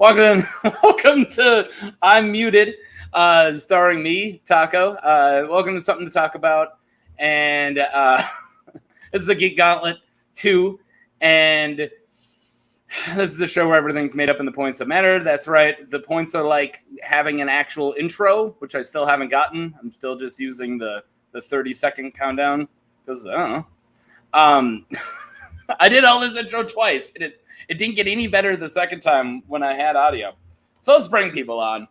Welcome to I'm Muted, starring me, Taco. Welcome to Something to Talk About, and this is the Geek Gauntlet 2, and this is the show where everything's made up in the points that matter. That's right. The points are like having an actual intro, which I still haven't gotten. I'm still just using the 30-second countdown because I don't know. I did all this intro twice, and it didn't get any better the second time when I had audio. So let's bring people on.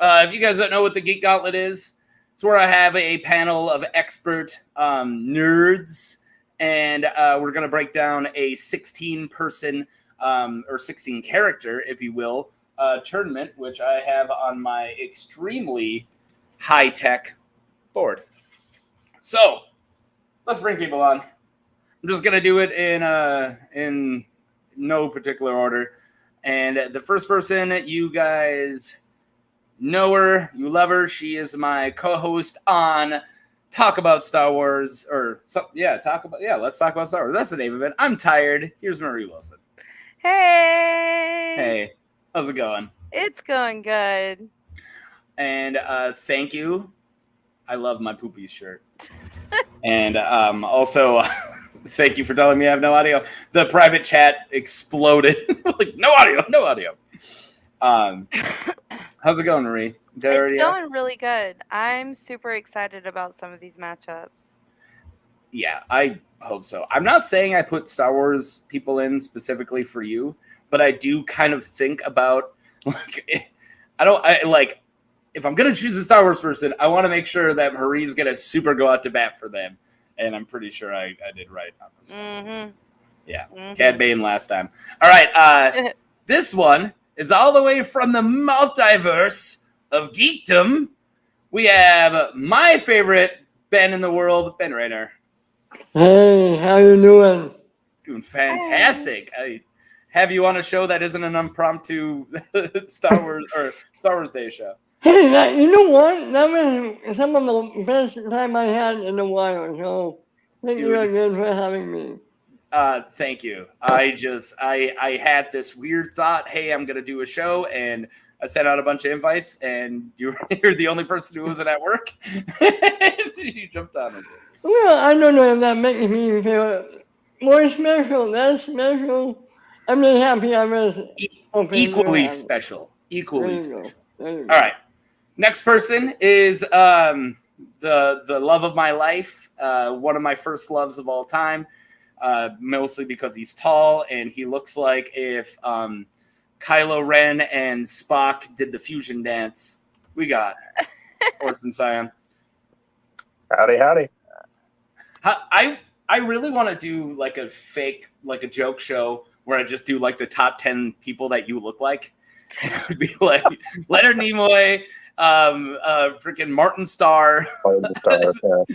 If you guys don't know what the Geek Gauntlet is, it's where I have a panel of expert nerds, and we're going to break down a 16-person or 16-character, if you will, tournament, which I have on my extremely high-tech board. So let's bring people on. I'm just going to do it in no particular order. And the first person, you guys know her, you love her. She is my co-host on Talk About Star Wars, let's talk about Star Wars. That's the name of it. I'm tired. Here's Marie Wilson. Hey, how's it going? It's going good. And thank you. I love my Poopies shirt. And also, thank you for telling me I have no audio. The private chat exploded. Like, no audio. How's it going, Marie? It's going really good. I'm super excited about some of these matchups. Yeah, I hope so. I'm not saying I put Star Wars people in specifically for you, but I do kind of think about, if I'm going to choose a Star Wars person, I want to make sure that Marie's going to super go out to bat for them. And I'm pretty sure I did right on this one. Mm-hmm. Yeah, Cad Bane last time. All right, this one is all the way from the multiverse of geekdom. We have my favorite Ben in the world, Ben Raynor. Hey, how you doing? Doing fantastic. I have you on a show that isn't an impromptu Star Wars Day show. Hey, you know what? That was some of the best time I had in a while. So thank you again for having me. Thank you. I had this weird thought. Hey, I'm gonna do a show, and I sent out a bunch of invites, and you're the only person who wasn't at work. You jumped on it. Well, I don't know if that makes me feel more special, less special. I'm just happy I was equally special. Equally special. All right. Next person is the love of my life, one of my first loves of all time, mostly because he's tall and he looks like if Kylo Ren and Spock did the fusion dance. We got Orson Sion. Howdy. I really want to do like a fake, like a joke show where I just do like the top 10 people that you look like. It would be like Leonard Nimoy, freaking Martin Starr, the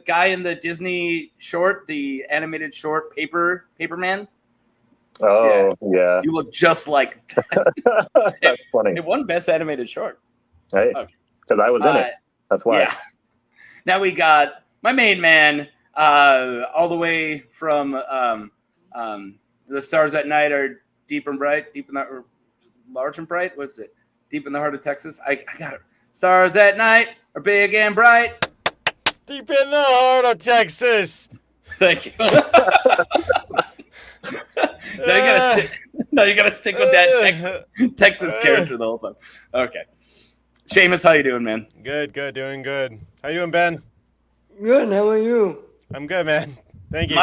guy in the Disney short, the animated short Paperman. Oh yeah. You look just like that. That's funny. It won Best Animated Short. Hey, because I was in it. That's why. Yeah. Now we got my main man, all the way from The Stars at Night Are Deep and Bright, Large and Bright. What's it? Deep in the Heart of Texas. I got it. Stars at night are big and bright. Deep in the heart of Texas. Thank you. Now you gotta stick with that Texas character the whole time. Okay. Seamus, how you doing, man? Good, doing good. How you doing, Ben? Good, how are you? I'm good, man. Thank you.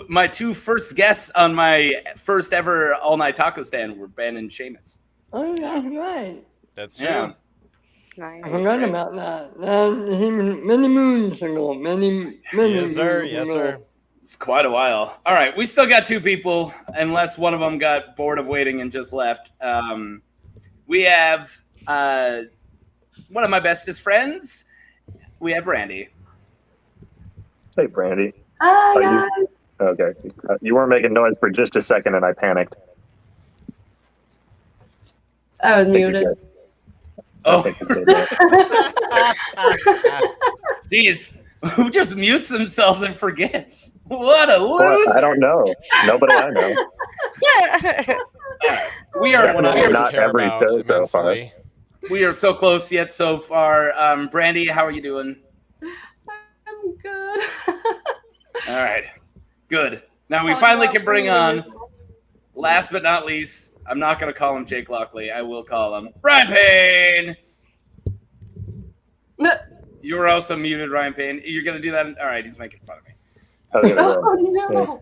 My two first guests on my first ever all night taco stand were Ben and Seamus. Oh, that's right. That's true. Yeah. Nice. I forgot about that. Many moons ago. Many Yes, sir. It's quite a while. All right, we still got two people, unless one of them got bored of waiting and just left. We have one of my bestest friends. We have Brandy. Hey, Brandy. Hi, guys. Okay. You weren't making noise for just a second, and I panicked. I was muted. Oh. Jeez. Who just mutes themselves and forgets? What a loser. Well, I don't know. Nobody I know. We are One I we are, Not care every about show so far. immensely. we are so close yet so far. Brandy, how are you doing? I'm good. All right, good. Now we finally can bring on. Last but not least, I'm not going to call him Jake Lockley. I will call him Ryan Payne. You were also muted, Ryan Payne. You're going to do that? All right, he's making fun of me. I was gonna Oh no!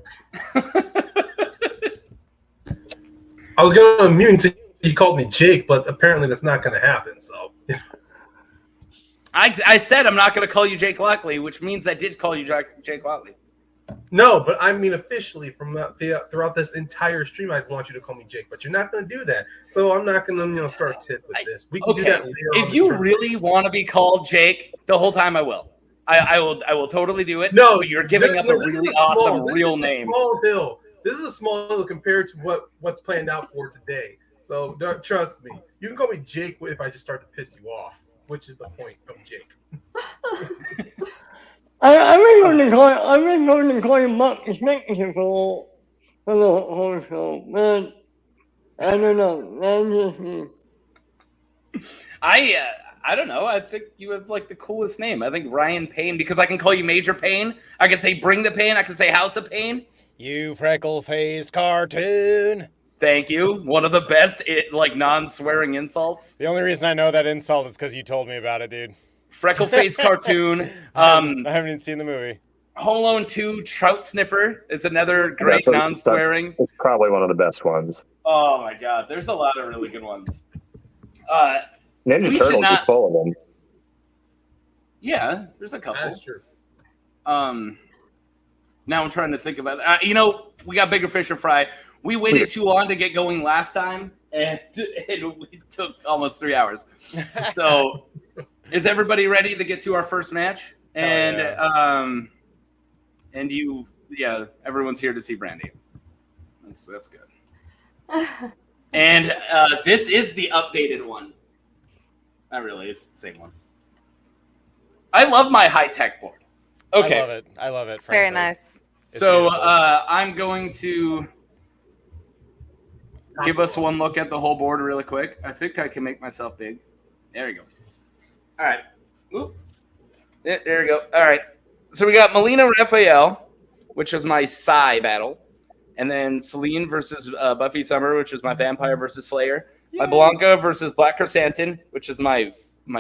I was going to unmute until he called me Jake, but apparently that's not going to happen. So I said I'm not going to call you Jake Lockley, which means I did call you Jake Lockley. no, but I mean officially from throughout this entire stream, I want you to call me Jake, but you're not going to do that. So I'm not going to start a tip with this. We can do that later. If you really want to be called Jake, the whole time I will. I will totally do it. No, but you're giving up a really awesome real name. Small hill. This is a small hill compared to what's planned out for today. So trust me. You can call me Jake if I just start to piss you off, which is the point of Jake. I've been going to call you Muck for the whole show, man. I don't know. That's just me. I don't know. I think you have like the coolest name. I think Ryan Payne, because I can call you Major Payne. I can say Bring the Pain. I can say House of Pain. You freckle-faced cartoon. Thank you. One of the best non-swearing insults. The only reason I know that insult is because you told me about it, dude. Freckle-faced cartoon. I haven't even seen the movie. Home Alone 2 Trout Sniffer is another great non-swearing. It's probably one of the best ones. Oh my god, there's a lot of really good ones. Ninja We should Turtles not- is full of them. Yeah, there's a couple. That's true. Now I'm trying to think about it. We got bigger fish to fry. We waited too long to get going last time, and it took almost 3 hours. So, is everybody ready to get to our first match? And everyone's here to see Brandy. That's good. And this is the updated one. Not really, it's the same one. I love my high-tech board. Okay. I love it. Very frankly. nice. It's So beautiful. I'm going to give us one look at the whole board really quick. I think I can make myself big. There we go. All right. Oop. There we go. All right. So we got Mileena Raphael, which is my Psy battle. And then Selene versus Buffy Summer, which is my Vampire versus Slayer. My Blanka versus Black Krrsantan, which is my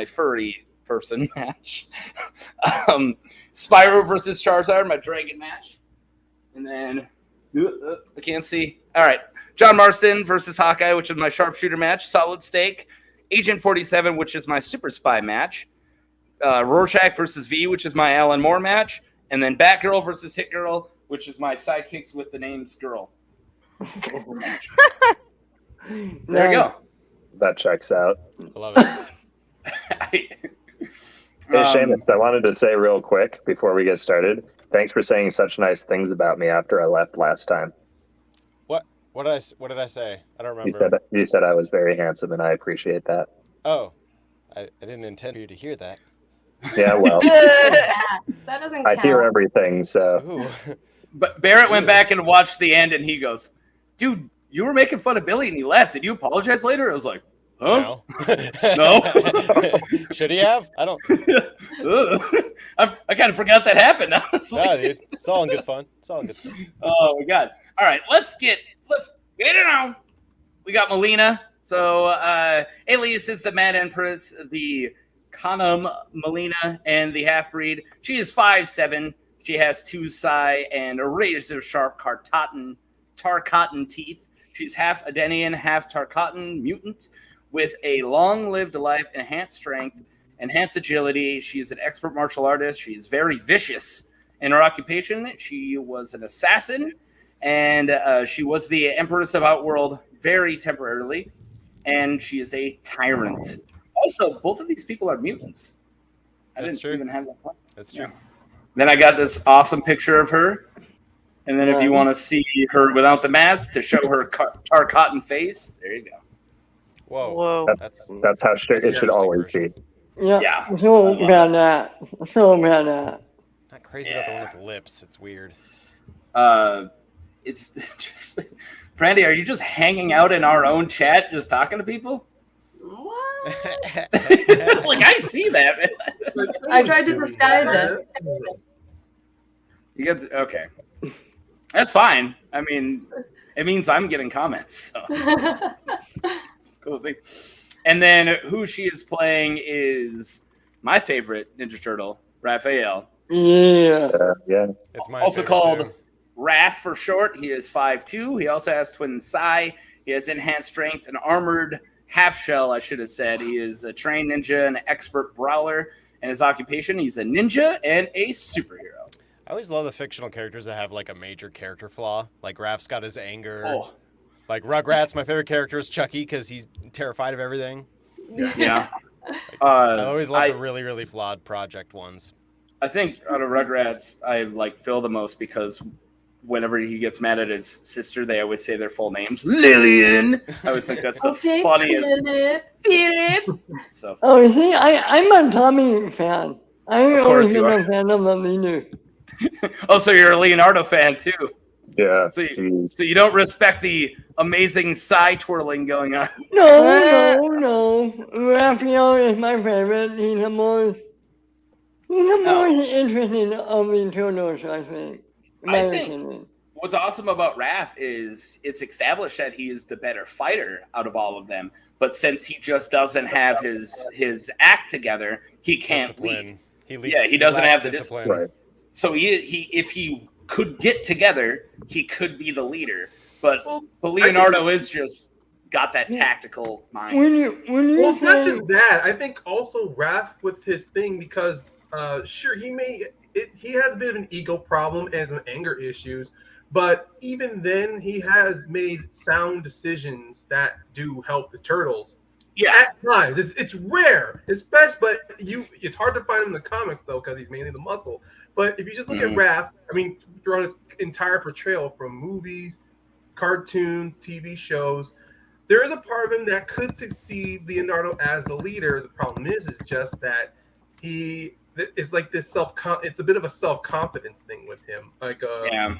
furry person match. Spyro versus Charzard, my dragon match. And then, I can't see. All right. John Marston versus Hawkeye, which is my sharpshooter match. Solid Stake. Agent 47, which is my super spy match. Rorschach versus V, which is my Alan Moore match. And then Batgirl versus Hit Girl, which is my sidekicks with the names Girl. Match. There you go. That checks out. I love it. Hey, Seamus, I wanted to say real quick before we get started, thanks for saying such nice things about me after I left last time. What did I say? I don't remember. You said I was very handsome, and I appreciate that. Oh, I didn't intend for you to hear that. Yeah, well, That doesn't count. I hear everything, so Ooh. But Barrett went back and watched the end, and he goes, "Dude, you were making fun of Billy, and he left. Did you apologize later?" I was like, "Huh? No." Should he have? I don't. I kind of forgot that happened. Honestly. No, dude. It's all in good fun. It's all in good fun. Oh my god! All right, let's get it on. We got Mileena. So Alias is the Mad Empress, the Kanam Mileena, and the half breed. She is 5'7". She has 2 Psy and a razor sharp Tarkatan teeth. She's half Adenian, half Tarkatan mutant with a long-lived life, enhanced strength, enhanced agility. She is an expert martial artist. She is very vicious in her occupation. She was an assassin, and she was the Empress of Outworld very temporarily, and she is a tyrant. Also, both of these people are mutants. I That's didn't true. even have that point. That's true. Then I got this awesome picture of her. And then if you want to see her without the mask to show her Tarkatan face, there you go. Whoa. Whoa. that's how it should always be. Yeah. Yeah. So bad that. Not crazy about the one with the lips. It's weird. it's just Brandy, are you just hanging out in our own chat, just talking to people? What? Like I see that, man. I tried to disguise it. You guys, okay, that's fine. I mean, it means I'm getting comments, so it's a cool thing. And then who she is playing is my favorite Ninja Turtle, Raphael. Yeah. Yeah. It's my Also favorite, called too. Raph for short. He is 5'2". He also has twin Psi. He has enhanced strength and armored half shell, I should have said. He is a trained ninja and expert brawler. And his occupation, he's a ninja and a superhero. I always love the fictional characters that have like a major character flaw. Like Raph's got his anger. Oh, Like Rugrats, my favorite character is Chucky because he's terrified of everything. yeah. I always love I- the really, really flawed project ones. I think out of Rugrats, I like Phil the most because whenever he gets mad at his sister, they always say their full names. Lillian. I always think that's the Okay, funniest. Philip. So Oh, see, I'm a Tommy fan. I've Of course always you been are. a fan of Mileena. oh, so you're a Leonardo fan too. Yeah. So Jeez. so you don't respect the amazing side twirling going on. No. Raphael is my favorite. He's the most interesting of the turtles, I think. in my I think- opinion. What's awesome about Raph is it's established that he is the better fighter out of all of them. But since he just doesn't have his act together, he can't lead. Discipline. Yeah, he doesn't lacks have the discipline. Right. So he if he could get together, he could be the leader. But Leonardo is just got that tactical mind. When you Well, it's not say, just that. I think also Raph with his thing because sure he has a bit of an ego problem and some anger issues, but even then he has made sound decisions that do help the turtles. Yeah, At times, it's rare, especially. But it's hard to find him in the comics though because he's mainly the muscle. But if you just look at Raph, I mean, throughout his entire portrayal from movies, cartoons, TV shows, there is a part of him that could succeed Leonardo as the leader. The problem is just that it's like this it's a bit of a self-confidence thing with him, like an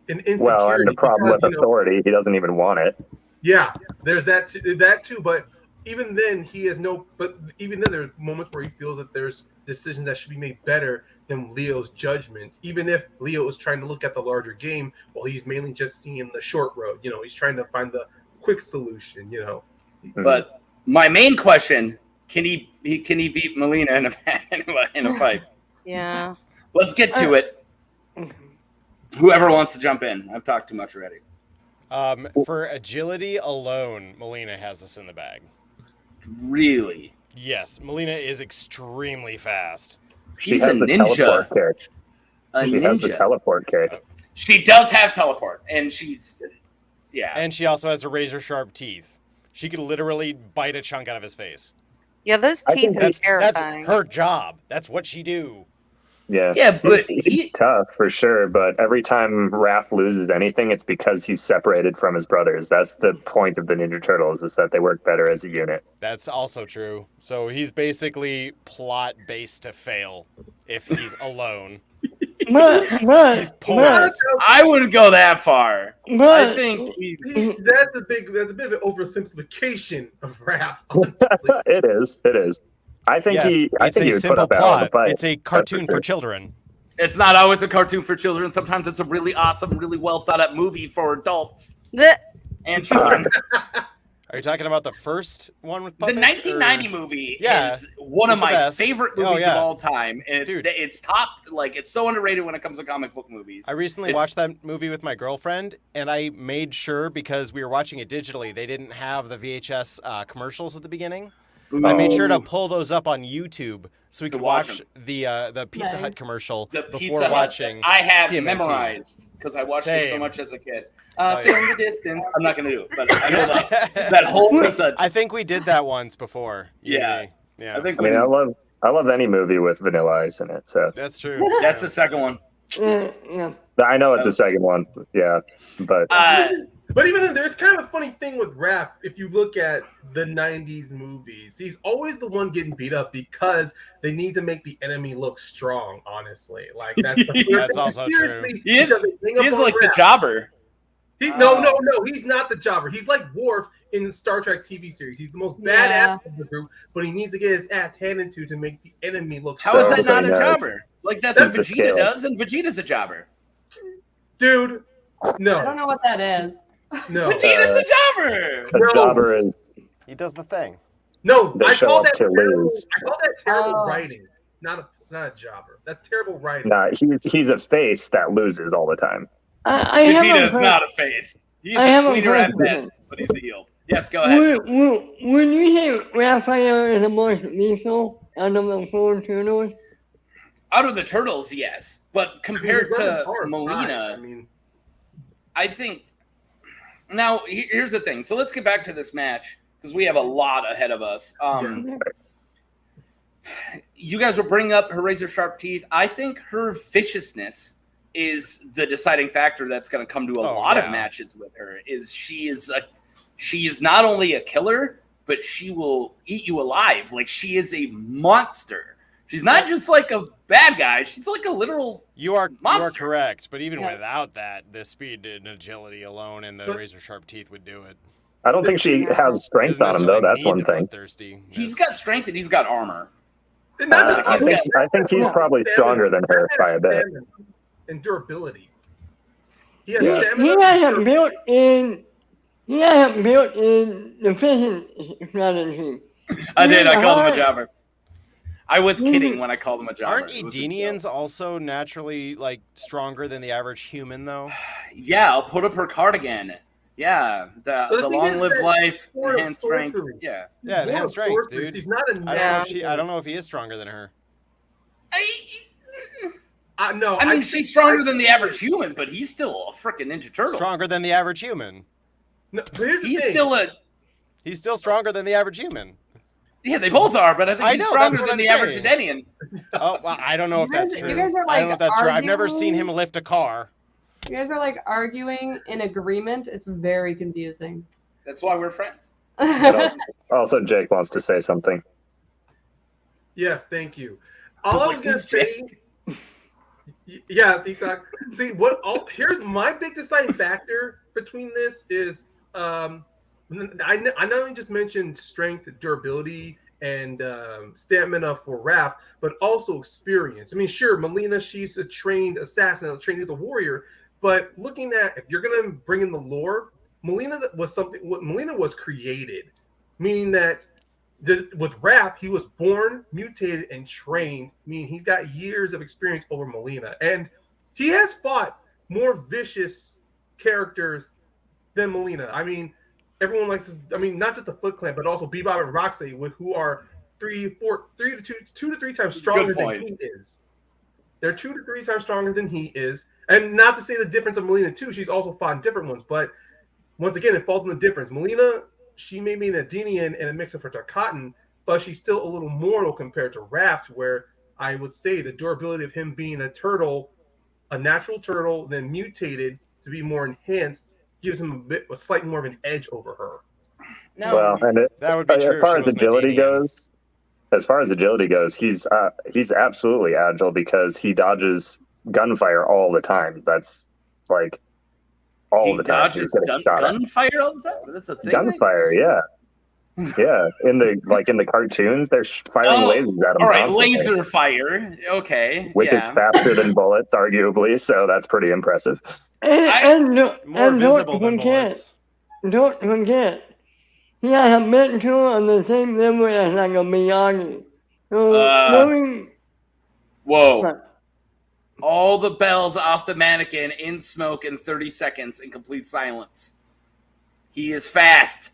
insecurity. Well, and the problem because, with authority, he doesn't even want it. yeah, there's that too. But even then, he has no. But even then, there's moments where he feels that there's decisions that should be made better than Leo's judgment. Even if Leo is trying to look at the larger game, while he's mainly just seeing the short road. You know, he's trying to find the quick solution. You know. but my main question: can he beat Mileena in a fight? Yeah. Let's get to it. Whoever wants to jump in. I've talked too much already. For agility alone, Mileena has this in the bag. Really? Yes, Mileena is extremely fast. She He's has a the ninja. teleport kick. A She has the ninja. teleport kick. She does have teleport, and she's And she also has razor sharp teeth. She could literally bite a chunk out of his face. Yeah, those I teeth think are That's terrifying. her job. That's what she do. Yeah. Yeah, but He's tough for sure, but every time Raph loses anything, it's because he's separated from his brothers. That's the point of the Ninja Turtles, is that they work better as a unit. That's also true. So he's basically plot based to fail if he's alone. but, poor. I wouldn't go that far. I think he's That's a bit of an oversimplification of Raph. It is. I think Yes, I it's think a he would put simple up a hell of a plot. fight. It's a That's cartoon for for sure. children. It's not always a cartoon for children. Sometimes it's a really awesome, really well thought out movie for adults The- and children. Are you talking about the first one with The puppets? 1990 or- movie Yeah, is one of it's the my best. favorite Oh, movies yeah. of all time, and Dude. it's top. Like it's so underrated when it comes to comic book movies. I recently It's- watched that movie with my girlfriend, and I made sure, because we were watching it digitally, they didn't have the VHS commercials at the the I made sure to pull those up on YouTube so we To could watch watch the Pizza Nice. Hut commercial The before Pizza Hut watching. I have TMNT. memorized because I watched it so Same. much as a kid. Oh, Feel yeah. the distance. I'm not gonna do it, but I know that whole pizza. I think we did that once before. you Yeah. and me. Yeah. I think I mean, when- I love any movie with Vanilla Ice in it. So That's true. that's the second one. yeah. I know it's the second one. Yeah, but But even then, there's kind of a funny thing with Raph. If you look at the 90s movies, he's always the one getting beat up because they need to make the enemy look strong, honestly. Like, that's the That's also true. He is- because they hang up He's on like the Raph. jobber. No. He's not the jobber. He's like Worf in the Star Trek TV series. He's the most badass of the group, but he needs to get his ass handed to make the enemy look. How is that not a knows. jobber? Like that's what the Vegeta scale. does, and Vegeta's a jobber. Dude, no. I don't know what that is. No. Vegeta's a jobber. The jobber is He does the thing. No, They I show call up that to terrible. lose. I call that terrible Oh. writing, not a jobber. That's terrible writing. nah, he's a face that loses all the time. I have a Vegeta's que- not a face. He's I a have a tweener at question. best, but he's a heel. Yes, go ahead. Would you say Raphael is the most lethal out of the four turtles? Out of the turtles, yes, but compared I mean, to hard, Mileena, I mean, I think. Now, here's the thing. So let's get back to this match because we have a lot ahead of us. You guys were bringing up her razor sharp teeth. I think her viciousness is the deciding factor that's going to come to a lot of matches with her. She is not only a killer, but she will eat you alive. Like she is a monster. She's not just like a bad guy. She's like a literal You are monster. correct, but even Yeah. without that, the speed and agility alone and the razor sharp teeth would do it. I don't think she has strength on him though. That's one thing. He's got strength and he's got armor. I think he's probably stronger than her by a bit. And durability. He has He stamina. has a built-in efficiency strategy. I did. I called him a Hard- jobber. I was kidding when I called him a jobber. Aren't It was a Edenians also naturally like stronger than the average human though? joke. Yeah, I'll put up her card again. Yeah, the the thing long is live that life, more of enhanced strength. sorcery. Yeah. Yeah, More enhanced of strength, sorcery. dude. He's not a I don't know if he is stronger than her. No, I mean, think- she's stronger than the average human, but he's still a freaking Ninja Turtle. Stronger than the average human. No, but here's the He's thing. still a. He's still stronger than the average human. Yeah, they both are, but I think I he's know, stronger that's what than I'm the average saying. Edenian. Oh, well, I don't know if You guys- that's you true. guys are, I don't know like, if that's true. I've never seen arguing. him lift a car. You guys are like arguing in agreement. It's very confusing. That's why we're friends. But also, Jake wants to say something. Yes, thank you. I All was I like, was gonna who's say. Yes, exactly. See what? Here's my big deciding factor between this is I not only just mentioned strength, durability, and stamina for Raph, but also experience. I mean, sure, Mileena, she's a trained assassin, a trained lethal warrior, but looking at if you're gonna bring in the lore, Mileena was created, meaning that with Raph, he was born, mutated, and trained, meaning he's got years of experience over Mileena. And he has fought more vicious characters than Mileena. I mean, everyone likes this, I mean, not just the Foot Clan, but also Bebop and Roxy, who are 2 to 3 times stronger than he is. They're 2 to 3 times stronger than he is. And not to say the difference of Mileena, too. She's also fought in different ones. But once again, it falls in the difference. Mileena, she may be an Edenian and a mix of her Tarkatan, but she's still a little mortal compared to Raft, where I would say the durability of him being a turtle, a natural turtle, then mutated to be more enhanced, gives him a slight more of an edge over her. No, Well, and That would be true. as far if as she was an agility goes, he's absolutely agile because he dodges gunfire all the time. That's like all he the time. dodges He's getting shot at. gunfire all the time. That's a thing. Gunfire, yeah. Yeah, in the cartoons, they're firing lasers at him All right, constantly, laser fire. Okay, which is yeah. faster than bullets, arguably. So that's pretty impressive. More visible than bullets. Don't forget, he has a mentor on the same level as like a Miyagi. So knowing Whoa! All the bells off the mannequin in smoke in 30 seconds in complete silence. He is fast.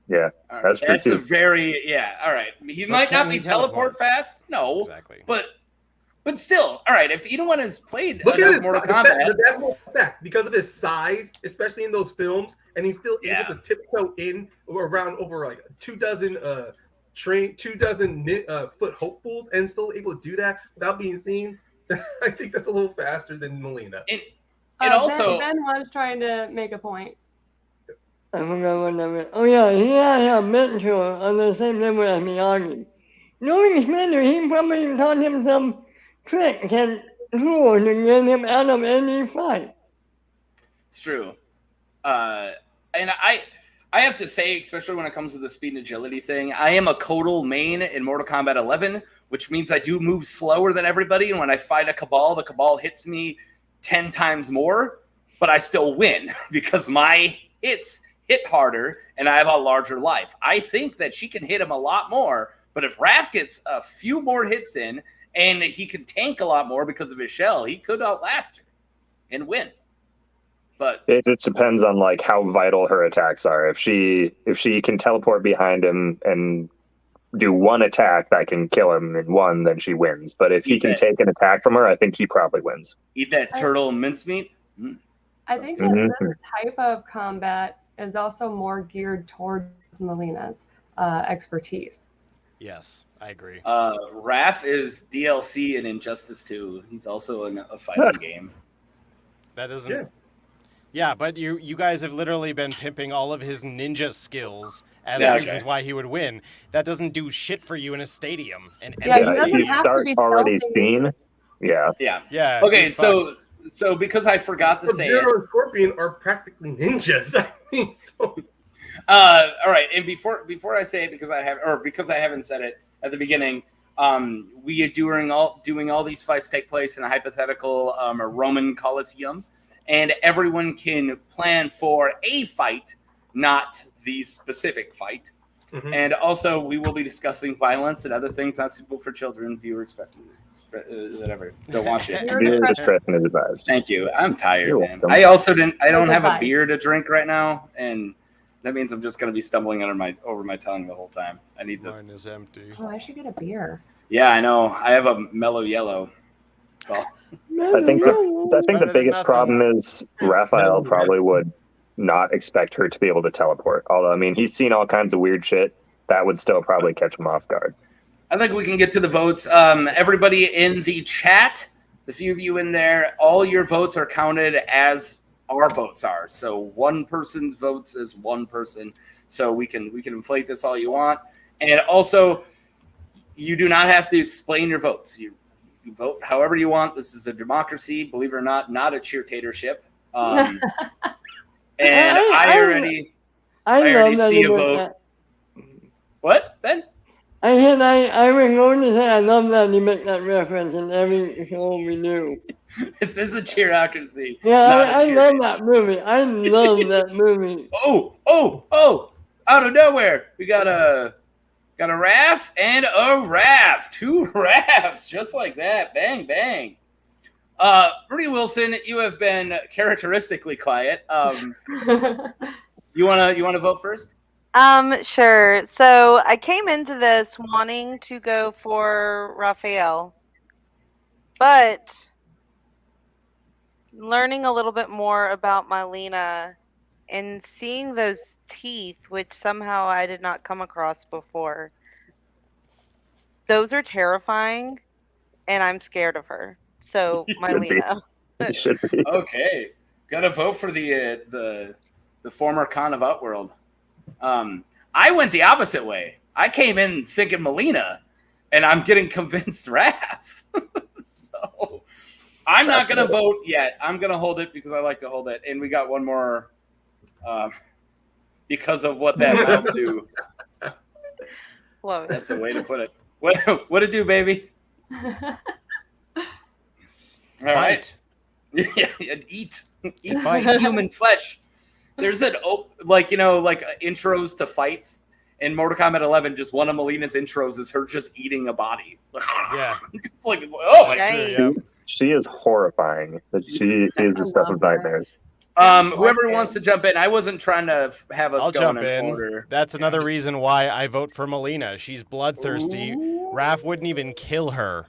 Yeah, All right, that's true that's too. a very All right, he might can not he be teleport teleport? fast. No, Exactly. but still, all right. If anyone has played Look at enough his Mortal the Kombat, that's more fact because of his size, especially in those films, and he's still Yeah. able to tiptoe in around over like 24 foot hopefuls, and still able to do that without being seen. I think that's a little faster than Mileena. and also Ben was trying to make a point. I forgot what that meant. Oh yeah, he has a mentor on the same level as Miyagi. Knowing his mentor, he probably taught him some tricks and tools to get him out of any fight. it's true. And I have to say, especially when it comes to the speed and agility thing, I am a Kotal main in Mortal Kombat 11, which means I do move slower than everybody. And when I fight a Cabal, the Cabal hits me 10 times more, but I still win because my hits hit harder and I have a larger life. I think that she can hit him a lot more, but if Raph gets a few more hits in and he can tank a lot more because of his shell, he could outlast her and win. But it just depends on like how vital her attacks are. If she can teleport behind him and do one attack that can kill him in one, then she wins. But if he can take an attack from her, I think he probably wins. Eat that turtle mincemeat. I think that this type of combat is also more geared towards Mileena's expertise. Yes, I agree. Raph is DLC in Injustice 2. He's also in a fighting game. That doesn't... Yeah, but you guys have literally been pimping all of his ninja skills as reasons why he would win. That doesn't do shit for you in a stadium. You start already seen. Yeah. Okay, so because I forgot to say it. and Scorpion are practically ninjas. I mean, so. All right, and before I say it, because I haven't said it at the beginning, we are doing all these fights take place in a hypothetical Roman Colosseum. And everyone can plan for a fight, not the specific fight. Mm-hmm. And also, we will be discussing violence and other things not suitable for children. Viewers, whatever, don't watch it. Viewer discretion is advised. Thank you. I'm tired, man. I don't have a beer to drink right now, and that means I'm just going to be stumbling over my tongue the whole time. I need to. Mine is empty. Oh, I should get a beer. Yeah, I know. I have a mellow yellow. That's all. I think the biggest problem is Raphael probably would not expect her to be able to teleport. Although, I mean, he's seen all kinds of weird shit. That would still probably catch him off guard. I think we can get to the votes. Everybody in the chat, the few of you in there, all your votes are counted as our votes are. So one person's votes is one person. So we can inflate this all you want. And also, you do not have to explain your votes. You vote however you want. This is a democracy, believe it or not a cheertatorship. And I already see a vote. That. What, Ben? I was going to say I love that you make that reference in every show we do. It's a cheerocracy. Yeah, I love that movie. I love that movie. Oh! Out of nowhere, we got a Raph and a Raph. 2 Raphs, just like that. Bang, bang. Rudy Wilson, you have been characteristically quiet. You wanna vote first? Sure. So I came into this wanting to go for Raphael, but learning a little bit more about Mileena and seeing those teeth, which somehow I did not come across before, those are terrifying, and I'm scared of her. So Mileena. You should be. Okay, gotta vote for the former Khan of Outworld. I went the opposite way. I came in thinking Mileena, and I'm getting convinced Raph. So I'm not gonna vote yet. I'm gonna hold it because I like to hold it, and we got one more. Because of what that mouth do. Love it. That's a way to put it. What it do, baby? All right. Yeah, eat human flesh. There's an intros to fights in Mortal Kombat 11. Just one of Mileena's intros is her just eating a body. Yeah, it's like oh my god. She is horrifying. She is the stuff of nightmares. Whoever wants to jump in, I wasn't trying to have us go in order. That's another reason why I vote for Mileena. She's bloodthirsty. Ooh. Raph wouldn't even kill her.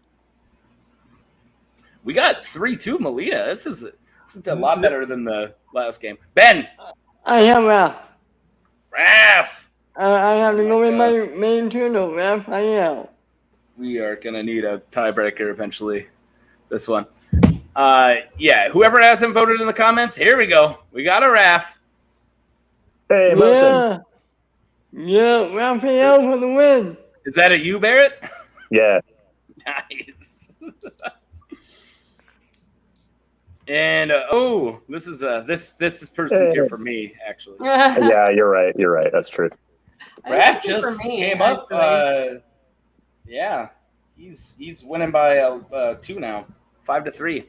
We got 3-2 Mileena. This is a lot better than the last game. Ben. I have Raph. Raph. I have to go with my main turtle, Raphael. We are gonna need a tiebreaker eventually. This one. Whoever hasn't voted in the comments, here we go. We got a Raph. Hey, Marston. Yeah, Raphael for the win. Is that a you, Barrett? Yeah. Nice. And this is person's here for me actually. Yeah, you're right. You're right. That's true. Raph just came up. Yeah, he's winning by 2 now, 5-3.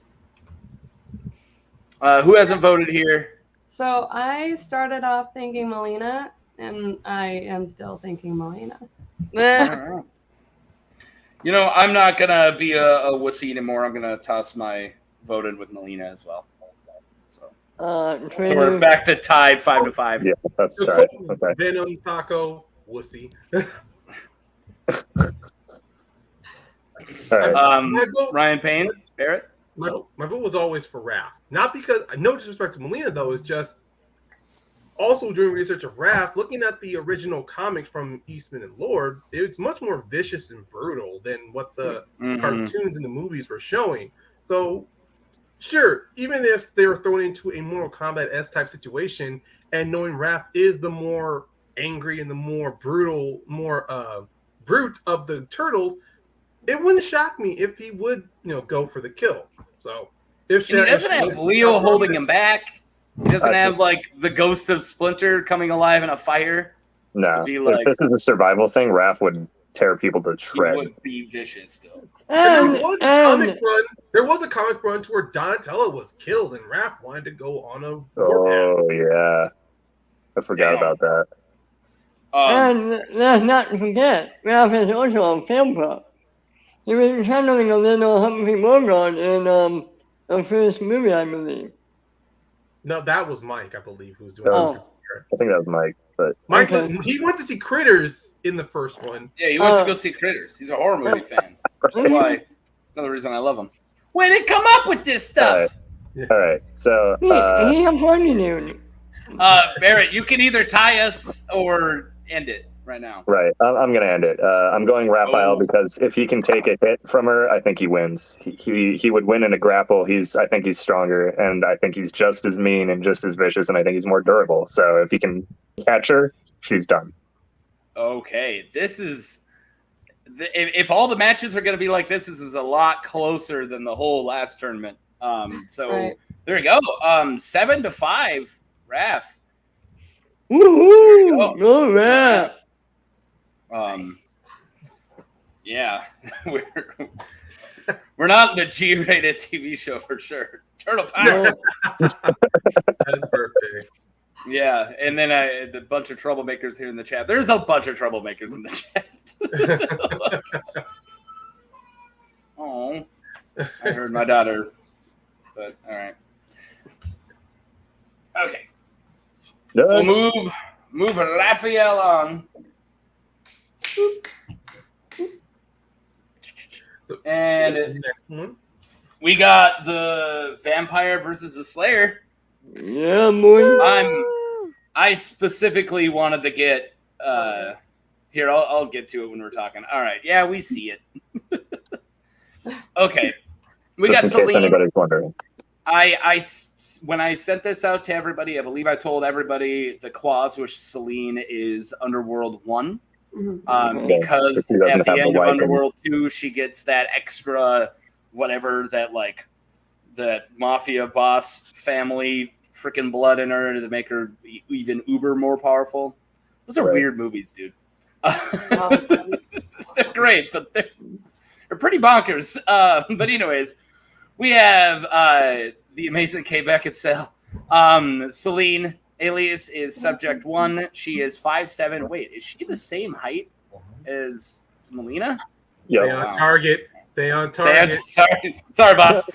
Who hasn't voted here? So I started off thinking Mileena, and I am still thinking Mileena. All right. You know, I'm not gonna be a wussy anymore. I'm gonna toss my vote in with Mileena as well. So we're back to tied 5-5. Yeah, that's tied. Okay. Venom, Taco, Wussy. All right. Ryan Payne, Barrett. My vote was always for Raph. Not because, no disrespect to Mileena, though, it's just also doing research of Raph, looking at the original comics from Eastman and Lord, it's much more vicious and brutal than what the cartoons and the movies were showing. So, sure, even if they were thrown into a Mortal Kombat-esque type situation, and knowing Raph is the more angry and the more brutal, more brute of the turtles, it wouldn't shock me if he would, go for the kill. So, if he doesn't have Leo holding him back. He doesn't have like the ghost of Splinter coming alive in a fire. No, to be like, if this is a survival thing, Raph would tear people to shreds. He would be vicious still. There was a comic run to where Donatello was killed and Raph wanted to go on a warpath. Yeah, I forgot about that. And let's not forget, Raph is also a film prop. He was channeling a little Humphrey Bogart in the first movie, I believe. No, that was Mike, I believe, who was doing this. I think that was Mike. But Mike, he went to see Critters in the first one. Yeah, he went to go see Critters. He's a horror movie fan. That's why. Another reason I love him. Where did they come up with this stuff? All right. So he appointed you. Barrett, you can either tie us or end it right now. Right. I'm going to end it. I'm going Raphael because if he can take a hit from her, I think he wins. He would win in a grapple. I think he's stronger, and I think he's just as mean and just as vicious, and I think he's more durable. So if he can catch her, she's done. Okay. This is... If all the matches are going to be like this is a lot closer than the whole last tournament. There you go. 7-5, Raph. Woohoo! Go Raph. Yeah, we're not the G-rated TV show for sure. Turtle Power. That is perfect. Yeah, and then the bunch of troublemakers here in the chat. There's a bunch of troublemakers in the chat. Oh, I heard my daughter, but all right. Okay, we'll move Raphael on. And next one, we got the Vampire versus the Slayer. Yeah, boy. I specifically wanted to get here. I'll get to it when we're talking. All right. Yeah, we see it. Okay. We got Selene. Anybody's wondering. When I sent this out to everybody, I believe I told everybody the clause which Selene is Underworld 1. Because at the end of Underworld 2, she gets that extra whatever that mafia boss family freaking blood in her to make her even uber more powerful. Those are weird movies, dude. They're great, but they're pretty bonkers. But anyways, we have the amazing Kay Beckinsale. Selene, alias is Subject 1. She is 5'7". Wait, is she the same height as Mileena? Yeah. Stay on target. Stay on target. Sorry, boss.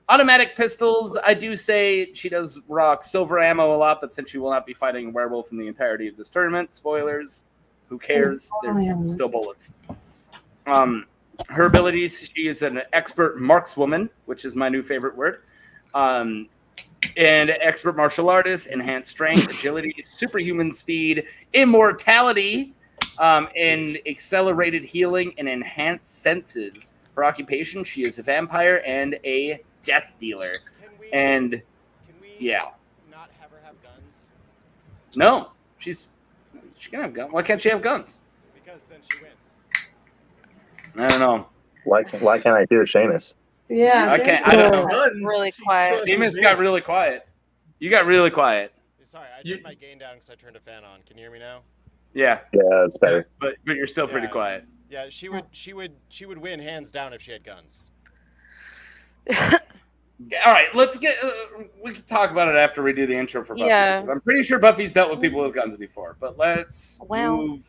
Automatic pistols, I do say she does rock silver ammo a lot, but since she will not be fighting a werewolf in the entirety of this tournament, spoilers, who cares? They're still bullets. Her abilities, she is an expert markswoman, which is my new favorite word. And expert martial artist, enhanced strength, agility, superhuman speed, immortality, and accelerated healing and enhanced senses. Her occupation, she is a vampire and a death dealer. Can we not have her have guns? No, she can have guns. Why can't she have guns? Because then she wins. I don't know. Why can't I hear Seamus? Yeah. Okay, Seamus I don't know. Guns. Really quiet. Seamus got really quiet. You got really quiet. Sorry, I turned my gain down because I turned a fan on. Can you hear me now? Yeah, Yeah, it's better. but you're still pretty Yeah. quiet. Yeah, she would win hands down if she had guns. All right, let's get. We can talk about it after we do the intro for Buffy. Yeah. 'Cause I'm pretty sure Buffy's dealt with people with guns before. But let's move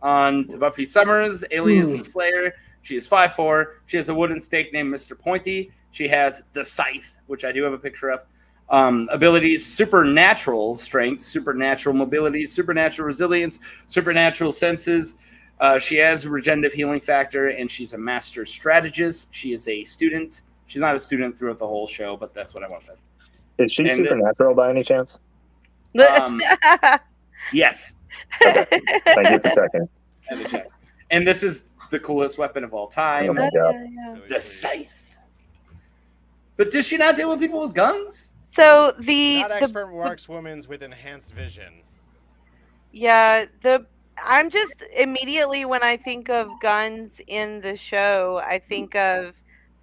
on to Buffy Summers, alias the Slayer. She is 5'4". She has a wooden stake named Mr. Pointy. She has the Scythe, which I do have a picture of. Abilities: supernatural strength, supernatural mobility, supernatural resilience, supernatural senses. She has regenerative healing factor, and she's a master strategist. She is a student. She's not a student throughout the whole show, but that's what I went with. Is she supernatural by any chance? Yes. Okay. Thank you for checking. Have a check. And this is the coolest weapon of all time, Oh my god. the Scythe. But does she not deal with people with guns? So Not expert markswomen's with enhanced vision. I'm just immediately when I think of guns in the show, I think of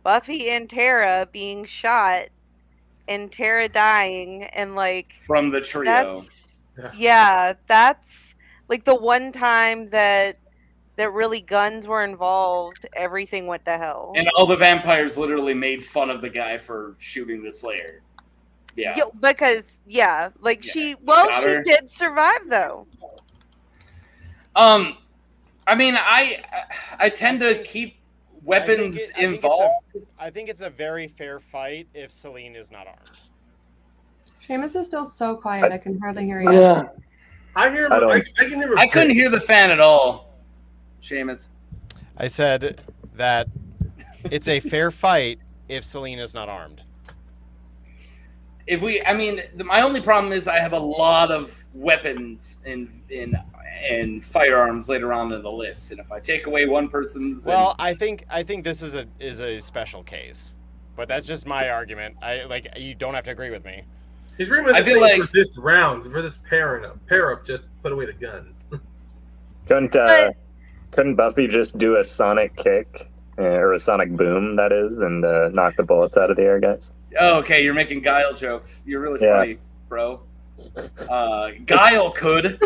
Buffy and Tara being shot and Tara dying, and like From the trio. that's like the one time that really guns were involved, everything went to hell. And all the vampires literally made fun of the guy for shooting the Slayer. Yeah. Because she did survive though. I mean, I tend to keep weapons involved. I think it's a very fair fight if Selene is not armed. Seamus is still so quiet. I can hardly hear you. Yeah. I hear him. I can never. I couldn't hear the fan at all, Seamus. I said that it's a fair fight if Selene is not armed. My only problem is I have a lot of weapons and firearms later on in the list, and if I take away one person's, I think this is a special case, but that's just my argument. You don't have to agree with me. He's pretty much saying for this round, for this pair up, just put away the guns. Couldn't Buffy just do a sonic kick or a sonic boom, that is, and knock the bullets out of the air, guys? Oh, okay, you're making Guile jokes. You're really funny, bro. Guile could.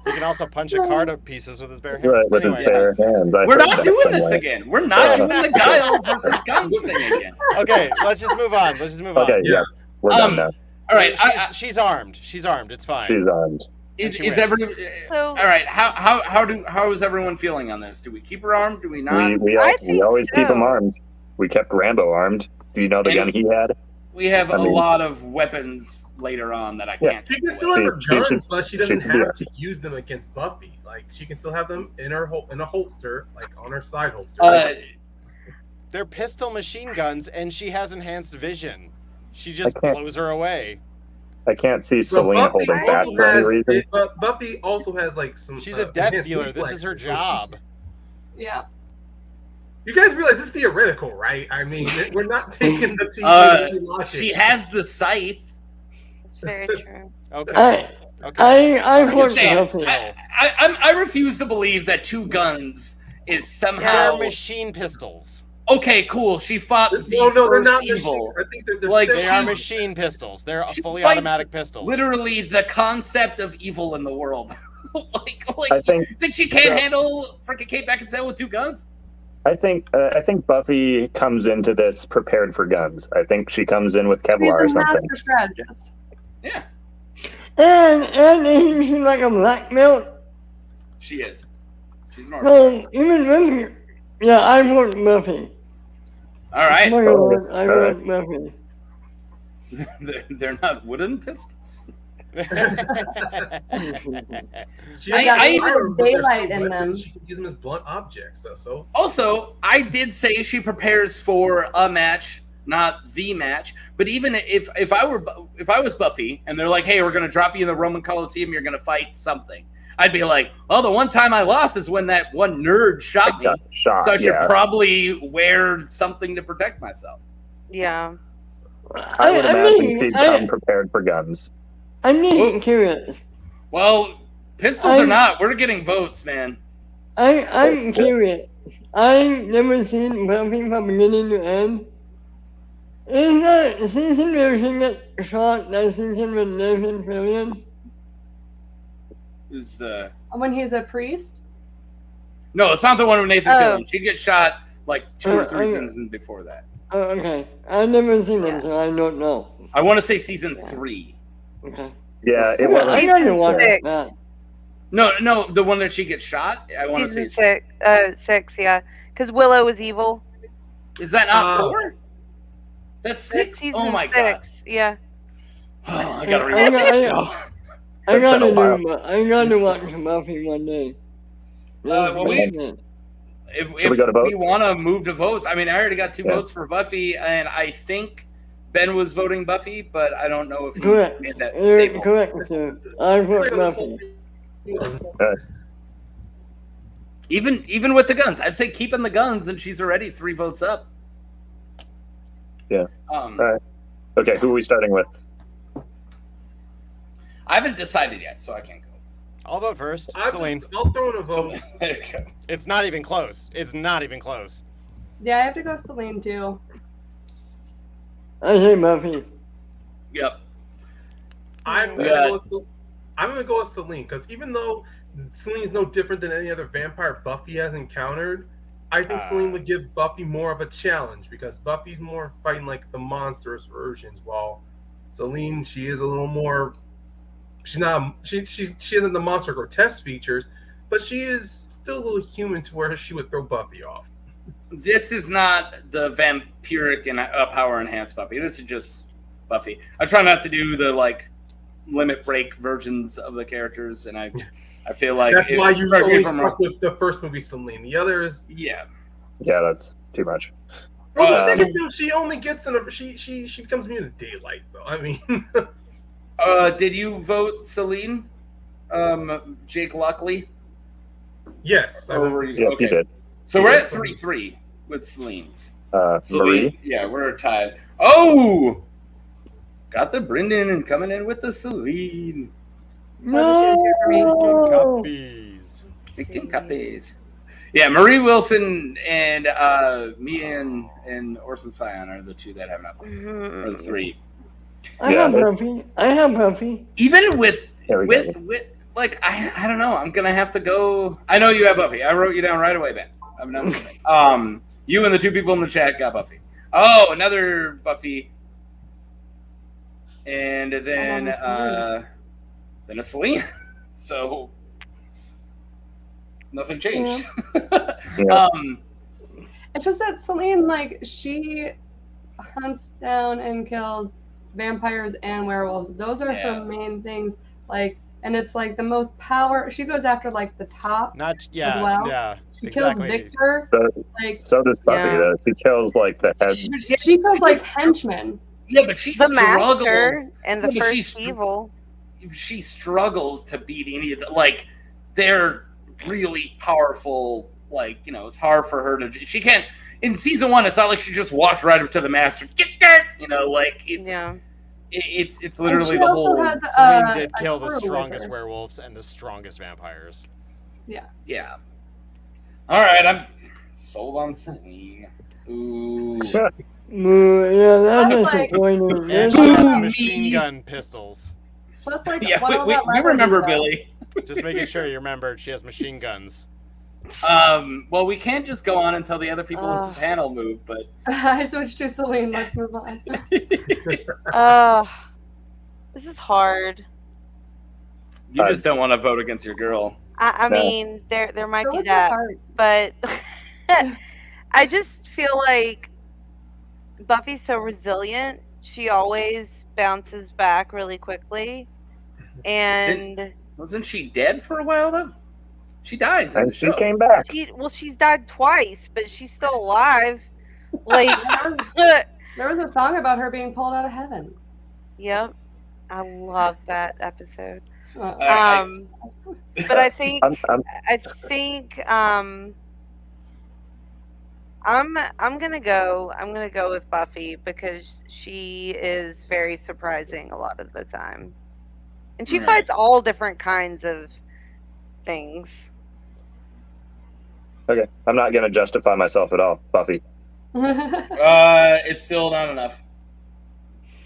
He can also punch a car to pieces with his bare hands. Right, with his bare hands. We're not doing this again. We're not doing the Guile versus guns thing again. Okay, let's just move on. Okay, yeah. We're done now. All right, she's armed. She's armed. It's fine. She's armed. All right. How is everyone feeling on this? Do we keep her armed? Do we not? We always keep them armed. We kept Rambo armed. Do you know the gun he had? We have a lot of weapons later on that I can't. She can still have her guns, but she doesn't have to use them against Buffy. Like she can still have them in a holster, like on her side holster. They're pistol machine guns, and she has enhanced vision. She just blows her away. I can't see Selene holding back for any reason. But Buffy also has like some. She's a death dealer. This is her job. Yeah. You guys realize this is theoretical, right? I mean, we're not taking the TV logic. She has the Scythe. It's very true. Okay. I refuse to believe that two guns is somehow. They're machine pistols. Okay, cool. She fought the first evil. I think they're they are machine pistols. They're fully automatic pistols. Literally the concept of evil in the world. I think she can't handle freaking Kate Beckinsale with two guns? I think Buffy comes into this prepared for guns. I think she comes in with Kevlar or something. Master strategist. Yeah. And she's like a black belt. She is. She's an So even Buffy, I vote Buffy. All right. I vote Buffy. They're not wooden pistols. I daylight in them. She can use them as blunt objects. So. Also, I did say she prepares for a match, not the match. But even if I was Buffy and they're like, "Hey, we're gonna drop you in the Roman Colosseum. You're gonna fight something," I'd be like, "Well, the one time I lost is when that one nerd shot me. So I should probably wear something to protect myself." Yeah. I would imagine she'd come prepared for guns. I'm getting curious. Well, pistols or not, we're getting votes, man. I'm curious. I never seen Buffy from beginning to end. Is that season where she gets shot that season with Nathan Fillion? Is When he's a priest? No, it's not the one with Nathan Oh. Fillion. She gets shot like 2 or 3 I- seasons before that. Oh, okay. I've never seen them, Yeah. so I don't know. I want to say season 3. Okay. Yeah, it I was. gotta watch Six. that. No, the one that she gets shot. I want to say. Season 6, yeah. Because Willow was evil. Is that not 4? That's 6. Season Oh my 6, yeah. god! Oh, I gotta I rewatch got- it. I It's been a while. I gotta watch Buffy one day. Well, If If we go to votes? want to move to votes, I mean, I already got 2 Yeah. votes for Buffy, and I think Ben was voting Buffy, but I don't know if he correct. made that statement. Correct, sir. I vote Buffy. Even with the guns, I'd say keeping the guns, and she's already 3 votes up. Yeah. All right. Okay, who are we starting with? I haven't decided yet, so I can't go. I'll vote first. Selene. I'll throw in a So, vote. there you go. It's not even close. It's not even close. Yeah, I have to go Selene too. I say Buffy. Yep. I'm gonna go with Selene because even though Selene's no different than any other vampire Buffy has encountered, I think Selene would give Buffy more of a challenge because Buffy's more fighting like the monstrous versions, while Selene, she is a little more. She's not. She isn't the monster grotesque features, but she is still a little human to where she would throw Buffy off. This is not the vampiric and power enhanced Buffy. This is just Buffy. I try not to do the like limit break versions of the characters, and I feel like That's why you correct me only if I'm stuck wrong. with the first movie, Selene. The other is Yeah. Yeah, that's too much. well, the Um, second film, she only gets in a she becomes immune to daylight. So I mean, Did you vote Selene? Jake Luckley? yes, I Or would- were you- Yes, he did. So we're at 3-3 with Selene's. Marie. Selene, yeah, we're tied. Oh! Got the Brendan and coming in with the Selene. No. Copies. Picking copies. Yeah, Marie Wilson and me and Orson Sion are the 2 that have not voted. Or the 3. I have Buffy. I have Buffy. Even with There we go. like I don't know. I'm gonna have to go. I know you have Buffy. I wrote you down right away, Ben. I'm not. You and the 2 people in the chat got Buffy. Oh, another Buffy. And then a Selene. So nothing changed. Yeah. It's just that Selene, like, she hunts down and kills vampires and werewolves. Those are Yeah. her main things. Like, and it's like the most power. She goes after like the top. Not As yeah, well? yeah. She Exactly. kills Victor. So, Like, so does Buffy. Yeah. Though. She kills like the head. she kills like henchmen. Yeah, but she The struggles. Master and the Yeah, but she's first evil. She struggles to beat any of the like. They're really powerful. Like it's hard for her to. She can't. In season 1, it's not like she just walked right up to the Master. Get that. Like it's. Yeah. It's literally she the also whole. has Selene did a kill the crew with strongest her. werewolves and the strongest vampires. Yeah. All right, I'm sold on Selene. Ooh. Yeah, that's Sounds like- disappointing. And This she has Boom. machine gun pistols. Plus, like, Yeah, what all we that remember leather Billy. Just making sure you remembered she has machine guns. Well, we can't just go on until the other people in the panel move, but I switched to Selene. Let's move on. This is hard. you just don't want to vote against your girl. I No. mean, there might Go be with your that, heart. but I just feel like Buffy's so resilient. She always bounces back really quickly, and Wasn't she dead for a while though? She dies. on And the she show. came back. she's died twice, but she's still alive. Like, There was a song about her being pulled out of heaven. yep, I love that episode. Uh, But I think I'm I'm gonna go with Buffy because she is very surprising a lot of the time, and she Right. fights all different kinds of things. Okay, I'm not gonna justify myself at all, Buffy. It's still not enough.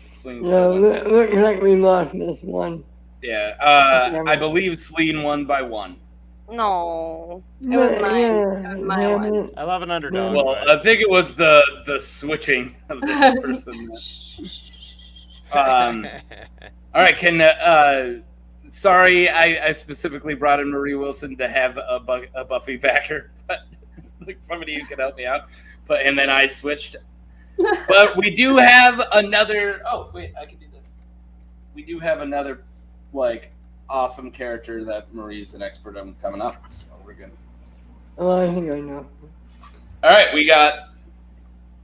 Selene No, still wins. looks like we lost this one. Yeah, I believe Selene won by 1. No. It was mine. Yeah, It was my one. damn it. I love an underdog. Well, but- I think it was the switching of this person. All right, sorry, I specifically brought in Marie Wilson to have a Buffy backer, but like somebody who can help me out. And then I switched. But we do have another. Oh wait, I can do this. We do have another like awesome character that Marie's an expert on coming up, so we're good. Oh, I think I know. All right, we got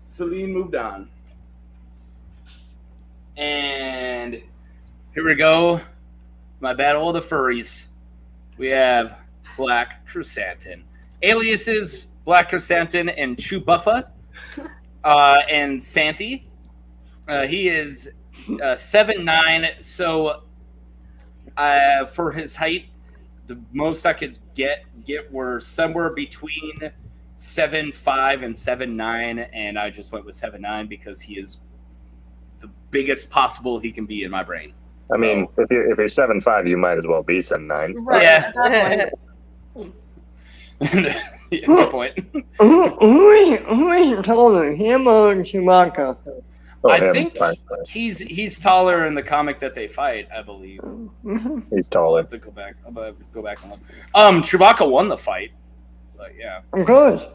Selene moved on. And here we go. My battle of the furries. We have Black Krrsantan. Aliases Black Krrsantan and Chewbuffa and Santi. He is 7'9", so for his height, the most I could get were somewhere between 7'5" and 7'9", and I just went with 7'9" because he is the biggest possible he can be in my brain. I mean, if you're 7'5", you might as well be 7'9". Right. Yeah. Definitely. Yeah, good point. Who is taller, him or Chewbacca? Oh, I him. think Fine. he's taller in the comic that they fight, I believe. He's I'll taller. have to go back. I'll go back and look. Chewbacca won the fight. But yeah. Of course.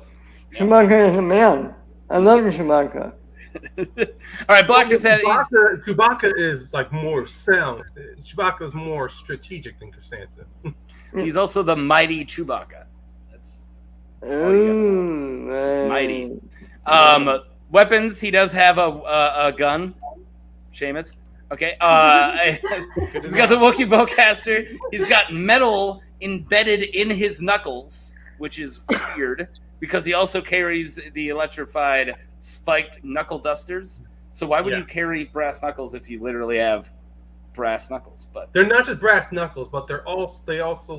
Chewbacca is a man. I love Chewbacca. All right, Black Krrsantan. Chewbacca is like more sound. Chewbacca is more strategic than Krrsantan. He's also the mighty Chewbacca. That's Ooh, it's mighty. man. Weapons. He does have a gun. Seamus. Okay. He's got the Wookiee bowcaster. He's got metal embedded in his knuckles, which is weird because he also carries the electrified spiked knuckle dusters. So why would you carry brass knuckles if you literally have brass knuckles? But They're not just brass knuckles, but they also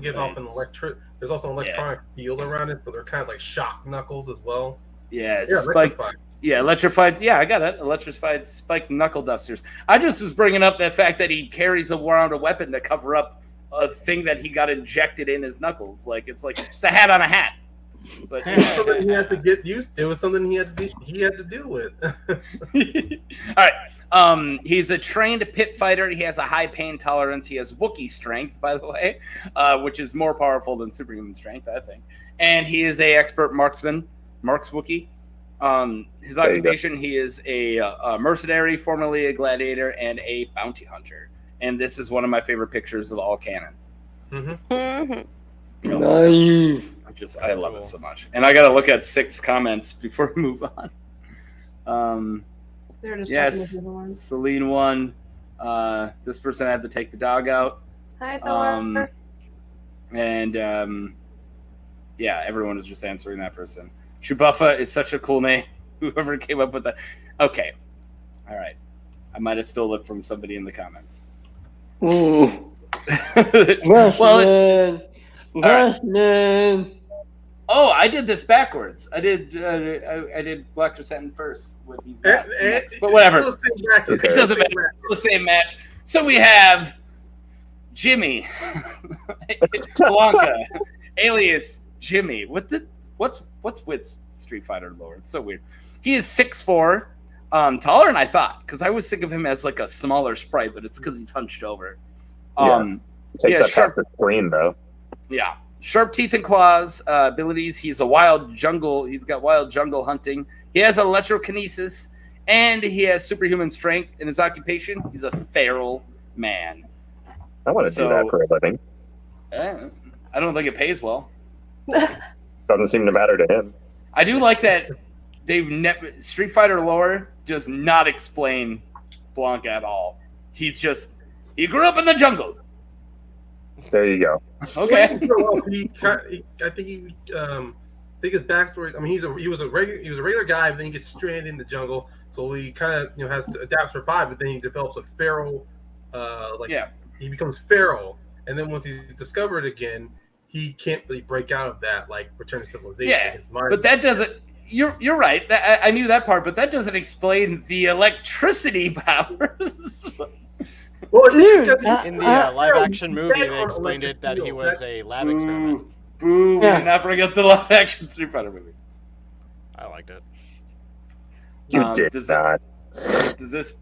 give off an electric. There's also an electronic field around it, so they're kind of like shock knuckles as well. yeah, spiked. Electrified. Yeah, electrified. Yeah, I got it. Electrified spiked knuckle dusters. I just was bringing up the fact that he carries around a weapon to cover up a thing that he got injected in his knuckles. It's a hat on a hat. But It was something he had to get used. It was something he had to deal with. all right. He's a trained pit fighter. He has a high pain tolerance. He has Wookiee strength, by the way, which is more powerful than superhuman strength, I think. And he is a expert marksman. Marks Wookiee. His occupation, he is a mercenary, formerly a gladiator, and a bounty hunter. And this is one of my favorite pictures of all canon. Mhm. Nice. I love it so much. And I got to look at 6 comments before we move on. They're just Yes, checking the other ones. Selene won. This person had to take the dog out. Hi, Thor. And yeah, everyone was just answering that person. Chewbuffa is such a cool name. Whoever came up with that. Okay. All right. I might have stole it from somebody in the comments. Ooh. Well, Western. oh, I did this backwards. I did Black Krrsantan first. When he's not next. But whatever. It doesn't matter. It's the same match. So we have Jimmy, Blanka, alias Jimmy. What's with Street Fighter lore? It's so weird. He is 6'4", taller than I thought, because I always think of him as like a smaller sprite, but it's because he's hunched over. Takes up half the screen though. Yeah, sharp teeth and claws. Abilities. He's got wild jungle hunting. He has electrokinesis, and he has superhuman strength. In his occupation, he's a feral man. I want to do that for a living. I don't think it pays well. Doesn't seem to matter to him. I do like that Street Fighter lore does not explain Blanka at all. He's just he grew up in the jungle. There you go. Okay. I think his backstory. I mean, he was a regular guy, but then he gets stranded in the jungle. So he kind of has to adapt to survive. But then he develops a feral, he becomes feral. And then once he's discovered again, he can't really break out of that, like Return to Civilization. Yeah, His mind. but that doesn't. You're right. I knew that part, but that doesn't explain the electricity powers. Well, Dude, In the live-action movie, they explained it that he was a lab experiment. Boo! We did not bring up the live-action Street Fighter movie. I liked it. You did not. Does this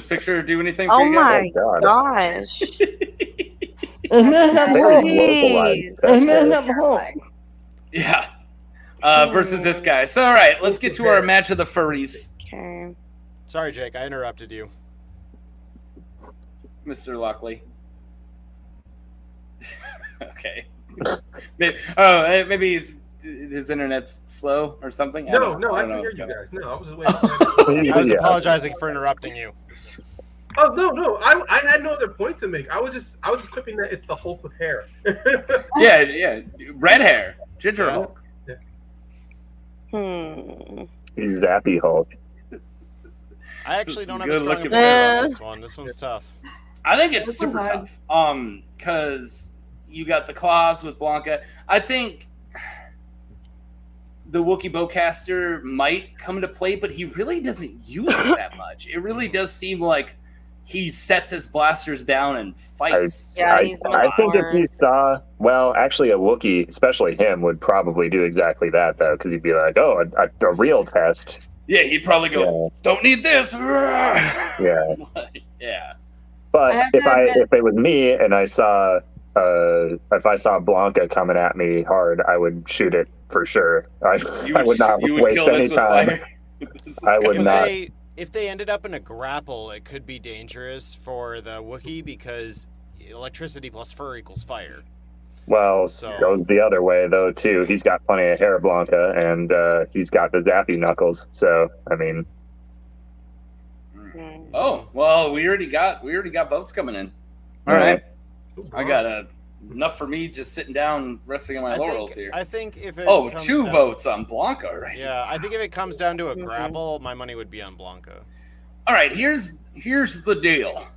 picture do anything for Oh you guys? my gosh. It's messed up home. Jeez. It's messed up home. Yeah. Versus this guy. So, all right, let's get to our match of the furries, Okay. Sorry, Jake, I interrupted you. Mr. Lockley. Okay. Maybe his internet's slow or something. No, I can hear you guys. No, I was just waiting. I was apologizing for interrupting you. Oh no! I had no other point to make. I was just quipping that it's the Hulk with hair. Yeah, red hair, ginger Hulk. He's Zappy Hulk. I actually don't have a good strong looking opinion on this one. This one's tough. I think it's super tough. Because you got the claws with Blanka. I think the Wookiee bowcaster might come into play, but he really doesn't use it that much. It really does seem like he sets his blasters down and fights. I think if you saw, well, actually a Wookiee, especially him, would probably do exactly that, though, because he'd be like, oh, a real test. Yeah, he'd probably go, don't need this. Yeah. Yeah. But if it was me and I saw if I saw Blanka coming at me hard, I would shoot it for sure. I would not waste any time. I would not. If they ended up in a grapple, it could be dangerous for the Wookiee because electricity plus fur equals fire. Well, it goes the other way though too. He's got plenty of hair, Blanka, and he's got the zappy knuckles. So I mean. Oh well, we already got votes coming in. All right, I got enough for me just sitting down, resting on my laurels here. I think if it two votes on Blanka, right? Yeah, I think if it comes down to a grapple, my money would be on Blanka. All right, here's the deal,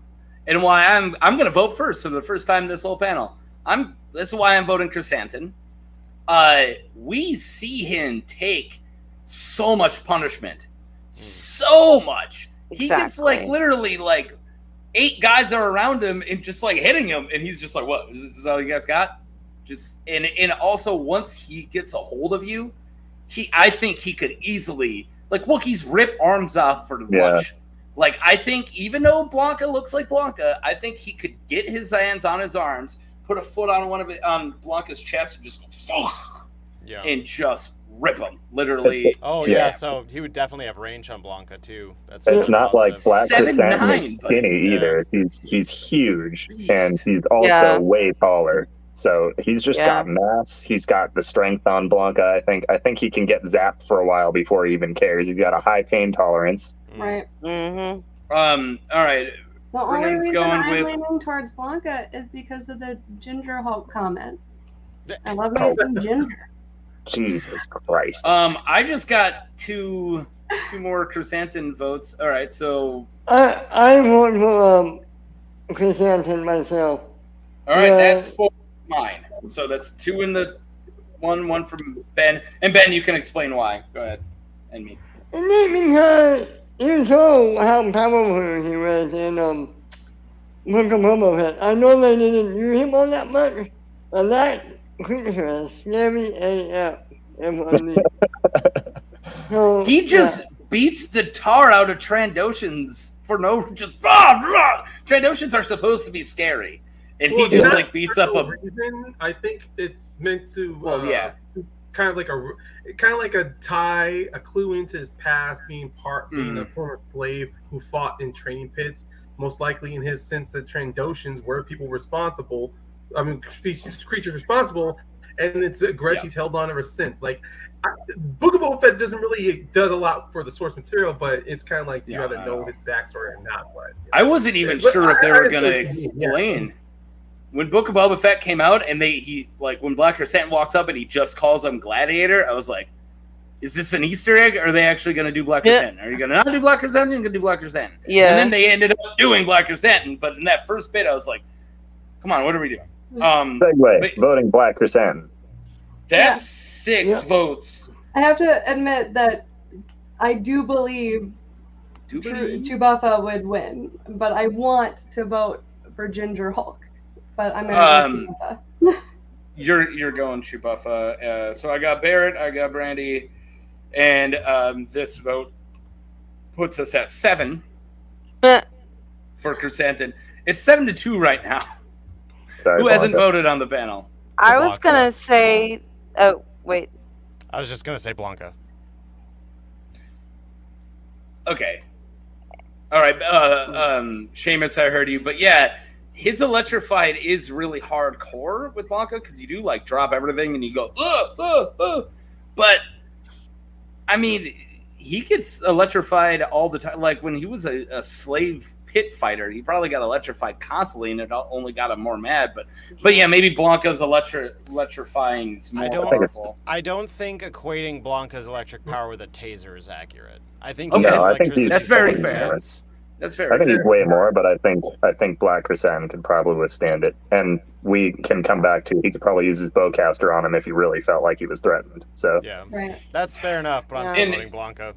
and why I'm going to vote first for the first time this whole panel. This is why I'm voting Krrsantan. We see him take so much punishment, so much. He gets literally 8 guys are around him and just hitting him, and he's just like, "What? Is this all you guys got?" And also once he gets a hold of you, I think he could easily Wookiees rip arms off for lunch. I think even though Blanka looks like Blanka, I think he could get his hands on his arms, put a foot on on Blanka's chest, and just go, and just rip him, literally. Oh yeah, so he would definitely have range on Blanka too. It's not like Black Krrsantan is skinny either. He's huge, and he's also way taller. So he's just got mass. He's got the strength on Blanka. I think he can get zapped for a while before he even cares. He's got a high pain tolerance. Right. Mm-hmm. All right. The only reason I'm leaning towards Blanka is because of the Ginger Hulk comment. I love me some ginger. Jesus Christ. I just got two more Krrsantan votes. All right, so I vote for Krrsantan myself. All right, that's 4 mine. So that's 2 in the one from Ben. And Ben, you can explain why. Go ahead. And me. Because you saw how powerful he was in Book of Boba Fett. I know they didn't use him all that much, but that creature is scary AF. So, he just beats the tar out of Trandoshans for no just Trandoshans are supposed to be scary, and he just beats up a reason. I think it's meant to kind of like a tie, a clue into his past, being a former slave who fought in training pits, most likely in his sense that Trandoshans were people responsible, creatures responsible, and it's a grudge he's held on ever since. Book of Boba Fett does a lot for the source material, but it's kind of like you either know his backstory or not. But I wasn't even sure if they were going to explain. When Book of Boba Fett came out, and when Black Krrsantan walks up and he just calls him Gladiator, I was like, is this an Easter egg? Or are they actually going to do Black Krrsantan? Are you going to not do Black Krrsantan? You're going to do Black Krrsantan. Yeah. And then they ended up doing Black Krrsantan, but in that first bit, I was like, come on, what are we doing? Segue, voting Black Krrsantan. That's 6 votes. I have to admit that I do believe Chewbacca would win, but I want to vote for Ginger Hulk. But I'm going to go Chewbacca. You're going Chewbacca. So I got Barrett, I got Brandy, and this vote puts us at 7 for Krrsantan. It's 7-2 right now. Sorry, Who hasn't Blanka. voted on the panel? I was gonna say. Oh wait. I was just gonna say Blanka. Okay. All right. Seamus, I heard you, but yeah, his electrified is really hardcore with Blanka because you do like drop everything and you go, but I mean, he gets electrified all the time. Like when he was a slave pit fighter, he probably got electrified constantly, and it only got him more mad. But yeah, maybe Blanka's electrifying is more powerful. I don't think equating Blanka's electric power with a taser is accurate. I think Okay. No, I think That's very fair. That's very I think fair. he's way more, but I think Black Krrsantan could probably withstand it. And we can come back to, he could probably use his bowcaster on him if he really felt like he was threatened. So Yeah, Right. that's fair enough, but I'm still voting Blanka.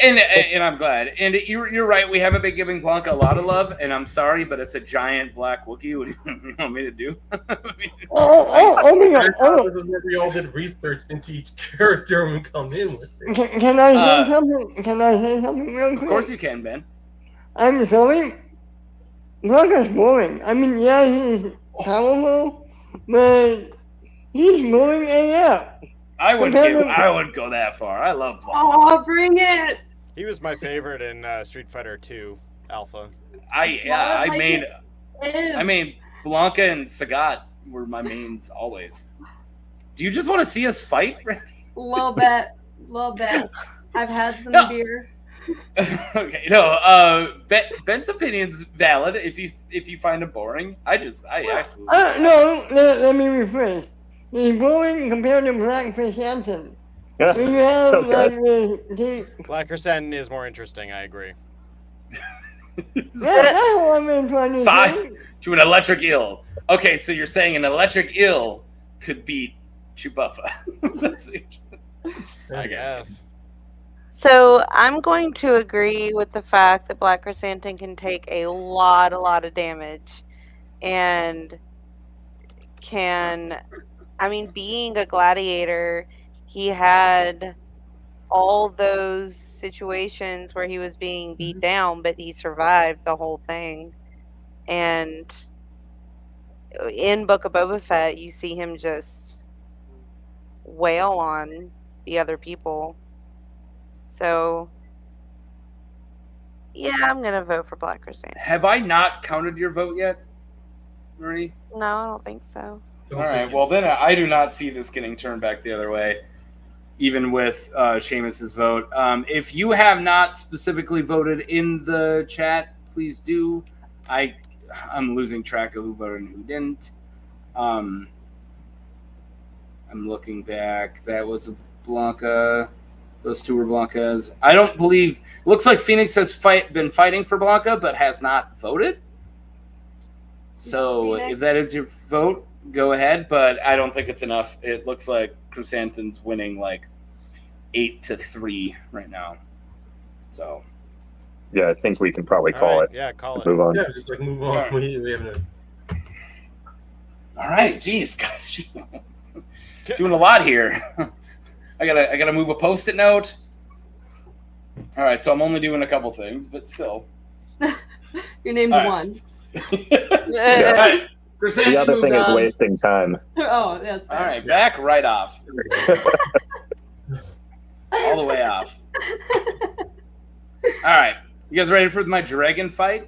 And I'm glad. And you're right. We haven't been giving Blanka a lot of love, and I'm sorry, but it's a giant black Wookiee. What do you want me to do? We all did research into each character when we come in with it. Can I say something? Can I say something real quick? Of course you can, Ben. I'm sorry. Blanka's boring. I mean, yeah, he's powerful, but he's boring AF. I wouldn't go that far. I love Blanka. Oh, bring it! He was my favorite in Street Fighter 2 Alpha. I made Blanka and Sagat were my mains always. Do you just want to see us fight? Little bit. I've had some beer. Okay, no. Ben's opinion's valid. If you find it boring, I absolutely. No, let me rephrase. He's boring compared to Black Krrsantan. We have Black Krrsantan is more interesting, I agree. That's what I've been trying to say. To an electric eel. Okay, so you're saying an electric eel could beat Chewbacca. I guess. So I'm going to agree with the fact that Black Krrsantan can take a lot of damage, and being a gladiator, he had all those situations where he was being beat down, but he survived the whole thing. And in Book of Boba Fett, you see him just wail on the other people. So, yeah, I'm going to vote for Black Krrsantan. Have I not counted your vote yet, Marie? No, I don't think so. All right, well, then I do not see this getting turned back the other way, even with Seamus's vote. If you have not specifically voted in the chat, please do. I'm losing track of who voted and who didn't. I'm looking back. That was Blanka. Those two were Blankas. I don't believe... Looks like Phoenix has been fighting for Blanka, but has not voted. So if that is your vote, go ahead. But I don't think it's enough. It looks like Krrsantan's winning like 8-3 right now. So... yeah, I think we can probably call it. Yeah, call it. Move on. Yeah, just like move on. All right. We have no... All right, geez, guys, doing a lot here. I gotta move a Post-it note. All right, so I'm only doing a couple things, but still. You named All right. one. All right, The other thing is wasting time. Oh, that's All right, back right off. All the way off. All right, you guys ready for my dragon fight?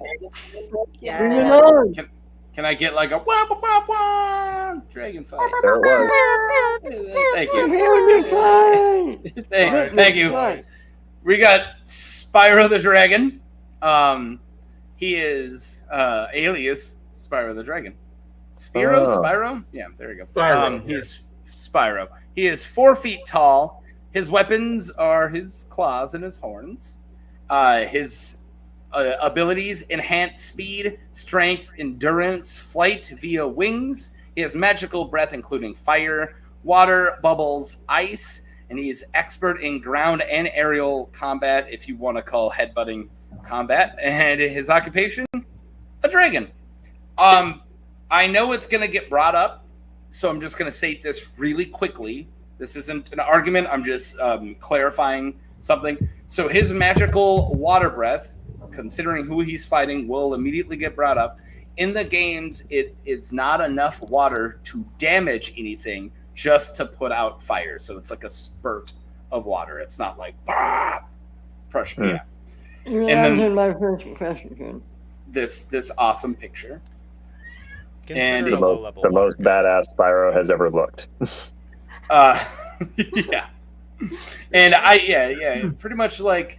Yes. Can I get like a wah, wah, wah, wah, dragon fight? There it was. Thank you. Thank you. We got Spyro the Dragon. He is alias Spyro the Dragon. Spyro? Yeah, there you go. He's Spyro. He is 4 feet tall. His weapons are his claws and his horns. His abilities: enhance speed, strength, endurance, flight via wings. He has magical breath, including fire, water, bubbles, ice, and he's expert in ground and aerial combat, if you want to call headbutting combat. And his occupation, a dragon. I know it's going to get brought up, so I'm just going to say this really quickly. This isn't an argument. I'm just clarifying something. So his magical water breath, considering who he's fighting, will immediately get brought up. In the games, it's not enough water to damage anything, just to put out fire. So it's like a spurt of water. It's not like pressure. Yeah. And then my first question. This awesome picture. Consider And it a low-level the most badass Spyro has ever looked. Yeah. And pretty much like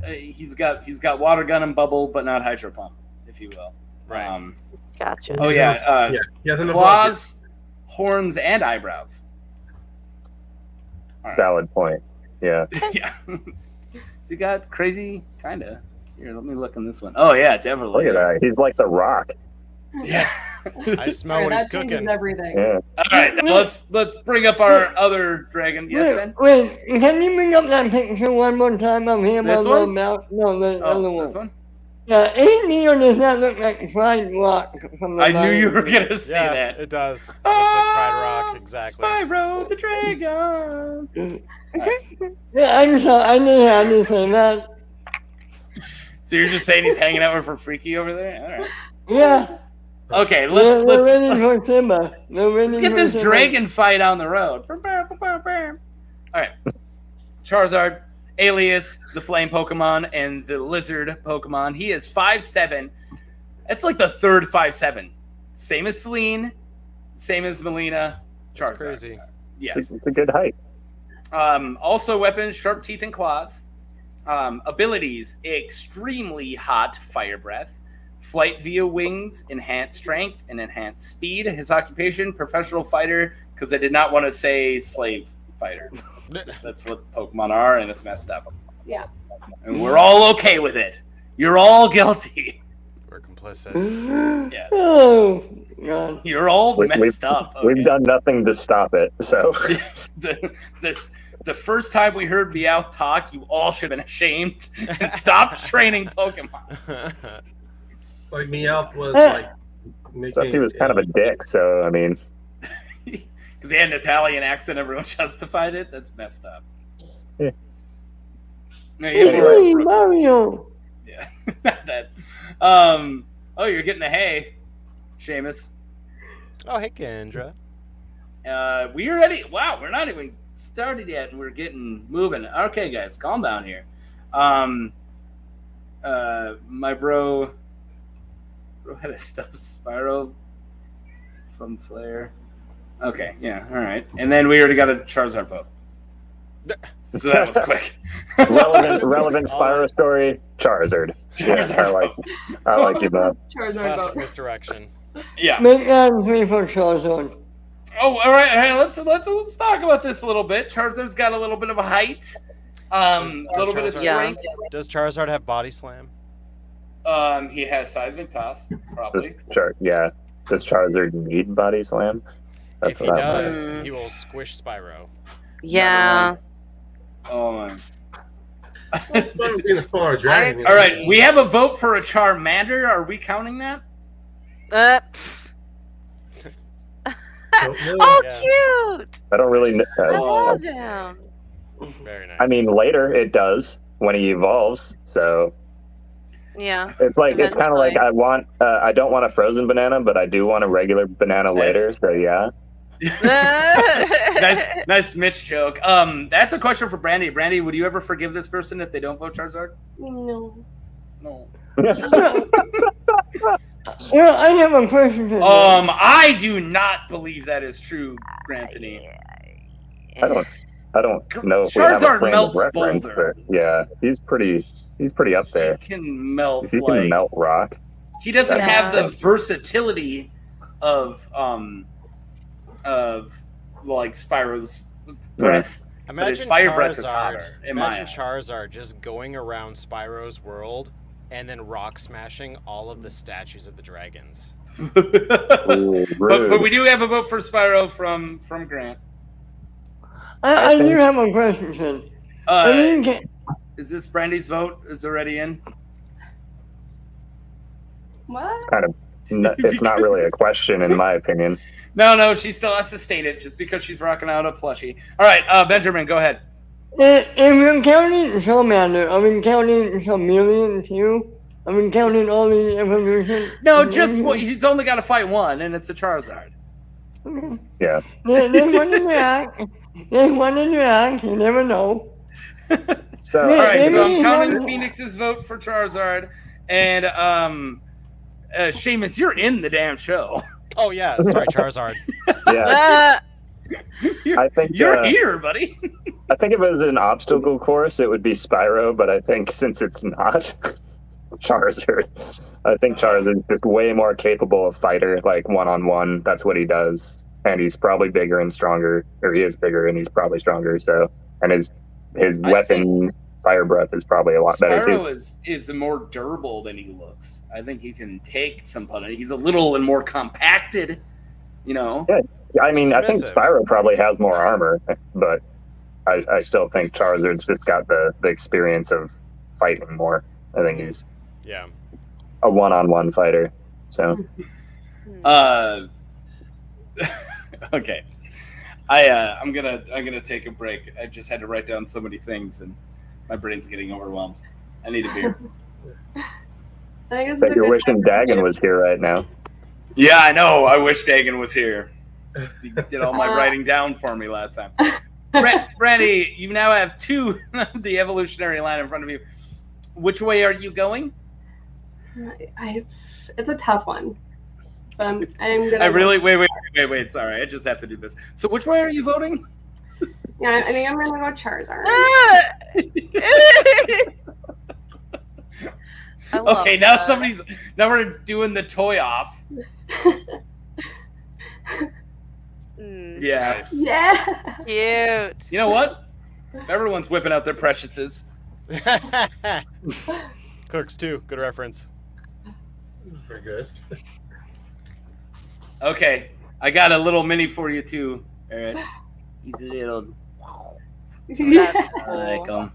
he's got water gun and bubble, but not hydro pump, if you will. Right. Gotcha. Oh yeah. He has enough Claws, horns, and eyebrows. All right. Valid point. Yeah. Yeah. So you got crazy, kinda. Here, let me look in this one. Oh yeah, definitely. Look at that. He's like the Rock. Yeah. I smell what that he's changes cooking. everything. Yeah. All right, now let's bring up our other dragon. Yes, Ben. Wait, can you bring up that picture one more time of him This on one? the mount? No, the other one. This one. Yeah, ain't me or does that look like Fried Rock from the I knew you were Bible? gonna say Yeah, that. it does. Looks like Pride Rock, exactly. Spyro the Dragon. Yeah, I'm sorry, I knew how to say that. So you're just saying he's hanging out with for Freaky over there? All right. Yeah, Okay, they're let's ready for Simba. let's get this dragon fight on the road. All right. Charzard, alias the flame Pokemon and the lizard Pokemon. He is 5'7". That's like the third 5'7". Same as Selene, same as Mileena. Charzard. That's crazy. Yes. It's a good height. Also weapons, sharp teeth and claws. Abilities, extremely hot fire breath. Flight via wings, enhanced strength, and enhanced speed. His occupation, professional fighter, because I did not want to say slave fighter. That's what Pokemon are, and it's messed up. Yeah. And we're all okay with it. You're all guilty. We're complicit. Yes. Oh, God. You're all messed up. Okay? We've done nothing to stop it. So The first time we heard Meowth talk, you all should have been ashamed and stopped training Pokemon. Like Meowth was like except he was kind of a dick. So I mean, Because he had an Italian accent, everyone justified it. That's messed up. Yeah. No, It's me, Mario. Yeah, not that. Oh, you're getting a hay, Seamus. Oh, hey, Kendra. We already. Wow, we're not even started yet, and we're getting moving. Okay, guys, calm down here. My bro had a stuffed Spyro from Flare. Okay, yeah, all right. And then we already got a Charizard vote. So that was quick. relevant Spyro story, Charzard. Charizard Yeah, I like you both. Charizard Classic vote. misdirection. Yeah. Make that 3 for Charizard. Oh, all right. Hey, let's talk about this a little bit. Charizard's got a little bit of a height, a little bit of Charizard- strength. Does Charizard have body slam? He has seismic toss, probably. Does Charizard need body slam? If he I'm does, Mm. he will squish Spyro. Yeah. Oh my. It's fun being a smaller dragon. you know? All right, we have a vote for a Charmander. Are we counting that? Don't know. Oh, Yes. cute! I don't really know. I love him. Very nice. I mean, later it does when he evolves. So Yeah. it's like it's kind of like Eventually. I don't want a frozen banana, but I do want a regular banana later. So yeah. Nice Mitch joke. That's a question for Brandy. Brandy, would you ever forgive this person if they don't vote Charizard? No. No. Well, I have a question for you. I do not believe that is true, Granthony. I don't know if we have a Charizard frame melts of reference, boulder. but yeah, he's pretty up there. He can melt. He can melt rock. He doesn't That's have the awesome. versatility of like Spyro's breath. But his Imagine fire Charizard. breath is hotter, in my Imagine eyes. Charizard just going around Spyro's world and then rock smashing all of the statues of the dragons. Ooh, but we do have a vote for Spyro from Grant. I do have a question, Ken. Is this Brandy's vote? Is already in? What? It's kind of, it's not really a question in my opinion. No, she still has to state it just because she's rocking out a plushie. All right, Benjamin, go ahead. If I'm counting Charmander, I'm counting Charmeleon too. I'm counting all the evolution. No, just he's only got to fight one, and it's a Charzard. Okay. Yeah. There's one in the act. There's one in the act. You never know. So, All right, so I'm Maybe counting one- Phoenix's vote for Charizard, and Seamus, you're in the damn show. Oh yeah, sorry, Charizard. yeah, I think You're here, buddy. I think if it was an obstacle course, it would be Spyro, but I think since it's not, Charzard. I think Charzard is just way more capable of fighter, like one-on-one. That's what he does, and he's probably bigger and stronger, or he is bigger and he's probably stronger. So, and his weapon, fire breath, is probably a lot better too. Spyro is more durable than he looks. I think he can take some punishment. He's a little and more compacted, you know. Yeah, I mean, I think Submissive. Spyro probably has more armor, but I still think Charizard's just got the experience of fighting more. I think he's Yeah. a one-on-one fighter. So Okay. I'm gonna take a break. I just had to write down so many things, and my brain's getting overwhelmed. I need a beer. I guess but it's a you're good wishing time for Dagon you. was here right now. Yeah, I know. I wish Dagon was here. He did all my writing down for me last time. Brandy, you now have two the evolutionary line in front of you. Which way are you going? It's a tough one. But I'm gonna. I really wait. Sorry, I just have to do this. So, which way are you voting? Yeah, I think I'm gonna go Charizard. Okay, now now we're doing the toy off. Yeah. Nice. Yeah. Cute. You know what? If everyone's whipping out their preciouses. Clerks 2, good reference. Very good. Okay, I got a little mini for you too. All right, you little. Yeah. I like him.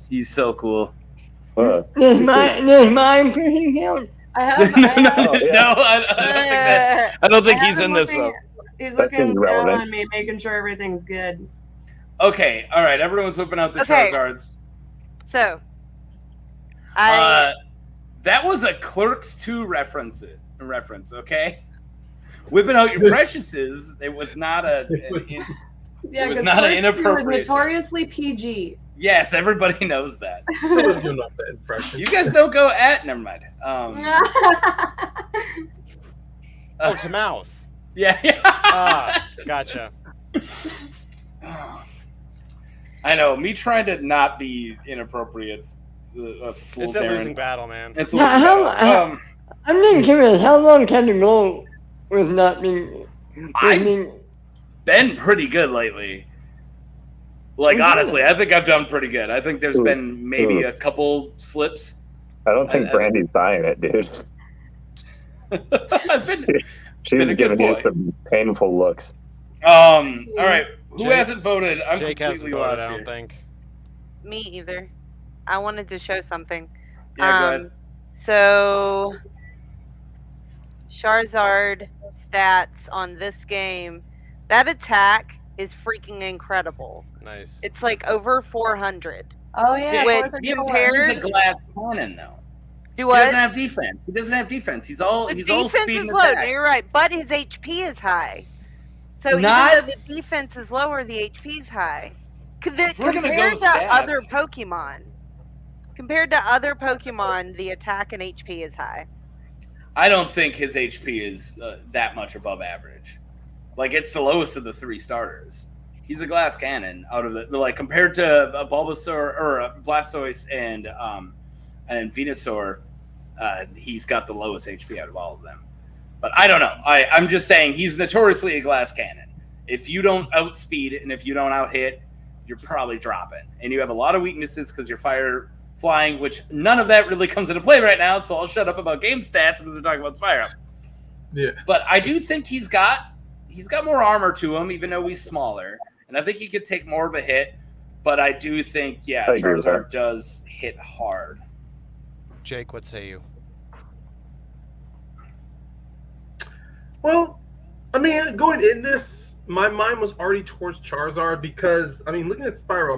He's so cool. There's my impression count. I have. No, I I don't think have he's him in this looking- vote. He's That looking seems down relevant. on me, making sure everything's good. Okay, all right. Everyone's whipping out the Okay. Charizards. So, That was a Clerks 2 reference. Okay, whipping out your preciouses. It was not Yeah, It was 'cause not an Clerks 2 inappropriate is notoriously PG. Yes, everybody knows that. Still doesn't do enough that impression. You guys don't go at. Never mind. Oh, to mouth. Yeah. Gotcha. I know. Me trying to not be inappropriate's a fool's It's a errand. losing battle, man. It's a losing battle. I'm just curious, how long can you go with not being? I've been pretty good lately. Like, honestly, I think I've done pretty good. I think there's been maybe a couple slips. I don't think Brandy's buying it, dude. I've been. She's been a good giving you boy. some painful looks. All right. Who Jake- hasn't voted? I'm Jake hasn't completely voted, lost I here. don't think. me either. I wanted to show something. Yeah, go ahead. So, Charizard stats on this game, that attack is freaking incredible. Nice. It's like over 400. Oh yeah. Wait, Clerks you are compare- He's a glass cannon, though. Do He what? doesn't have defense. He doesn't have defense. He's all The he's all defense speed is and low. No, attack. you're right, but his HP is high. So Not- even though the defense is lower, the HP is high. If we're gonna go Compared to stats- other Pokemon, the attack and HP is high. I don't think his HP is that much above average. Like, it's the lowest of the three starters. He's a glass cannon out of the like compared to a Bulbasaur or a Blastoise and Venusaur. He's got the lowest HP out of all of them. But I don't know. I'm just saying he's notoriously a glass cannon. If you don't outspeed and if you don't outhit, you're probably dropping. And you have a lot of weaknesses because your fire flying, which none of that really comes into play right now, so I'll shut up about game stats because we're talking about Spyro. Yeah. But I do think he's got more armor to him, even though he's smaller. And I think he could take more of a hit. But I do think, Charizard does hit hard. Jake, what say you? Well, I mean, going in this, my mind was already towards Charizard because, I mean, looking at Spyro,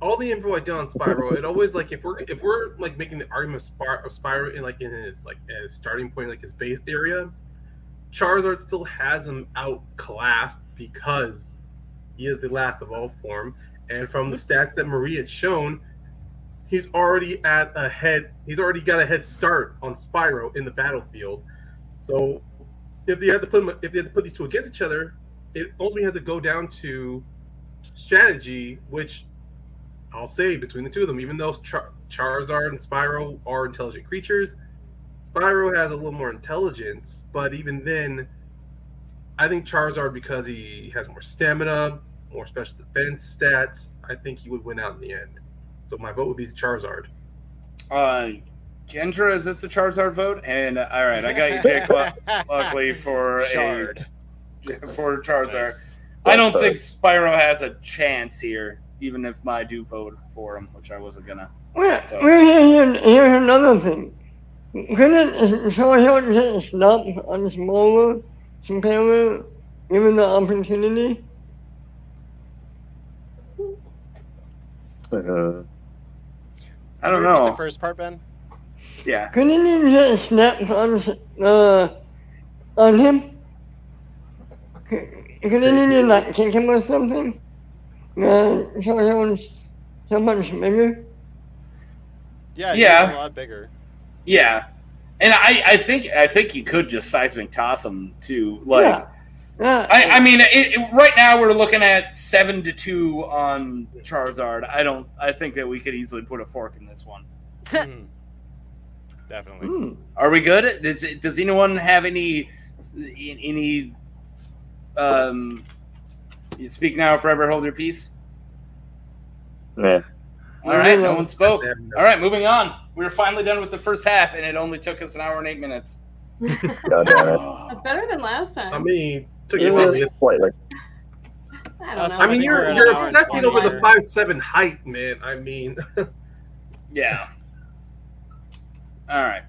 all the info I did on Spyro, it always like if we're like making the argument of Spyro in his like as starting point, like his base area, Charizard still has him outclassed because he is the last of all form, and from the stats that Marie had shown, he's already got a head start on Spyro in the battlefield. So if they had to put these two against each other, it only had to go down to strategy, which I'll say between the two of them, even though Charizard and Spyro are intelligent creatures, Spyro has a little more intelligence, but even then, I think Charizard, because he has more stamina, more special defense stats, I think he would win out in the end. So my vote would be Charizard. Kendra, is this a Charizard vote? And all right, I got you, Jake Buckley for Charizard. Nice. I don't think Spyro has a chance here, even if I do vote for him, which I wasn't gonna. Here's another thing. Couldn't Charizard get snubbed on smaller compare given the opportunity? I don't know. The first part, Ben? Yeah. Couldn't he get snapped on him? Couldn't he like kick him or something? Charizard's so much bigger. Yeah, he's a lot bigger. Yeah, and I think you could just seismic toss him too. Like, I mean, right now we're looking at 7-2 on Charizard. I think that we could easily put a fork in this one. Definitely. Are we good? Does anyone have any? You speak now, forever hold your peace. Yeah. All right, no one spoke. All right, moving on. We were finally done with the first half, and it only took us 1 hour and 8 minutes. That's better than last time. I mean, took it slightly. I don't know. I mean, you're obsessing over the 5'7" height, man. I mean, yeah. All right.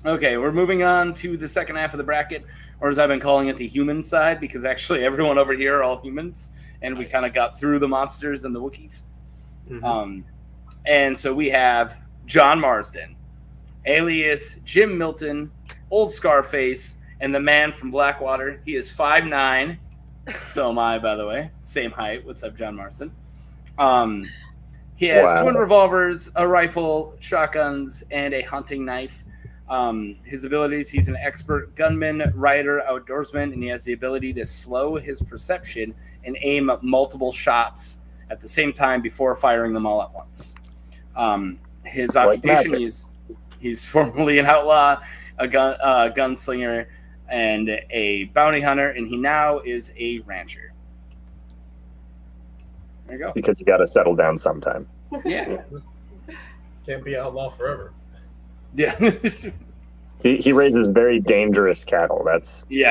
Okay, we're moving on to the second half of the bracket, or as I've been calling it, the human side, because actually everyone over here are all humans, and we kind of got through the monsters and the Wookiees. Mm-hmm. And so we have John Marston, alias Jim Milton, Old Scarface, and the man from Blackwater. He is 5'9". So am I, by the way. Same height. What's up, John Marston? He has twin revolvers, a rifle, shotguns, and a hunting knife. His abilities, he's an expert gunman, rider, outdoorsman, and he has the ability to slow his perception and aim multiple shots at the same time before firing them all at once. His occupation, he's formerly an outlaw, a gunslinger, and a bounty hunter, and he now is a rancher. There you go. Because you got to settle down sometime. Yeah. Can't be outlaw forever. Yeah. He raises very dangerous cattle. There you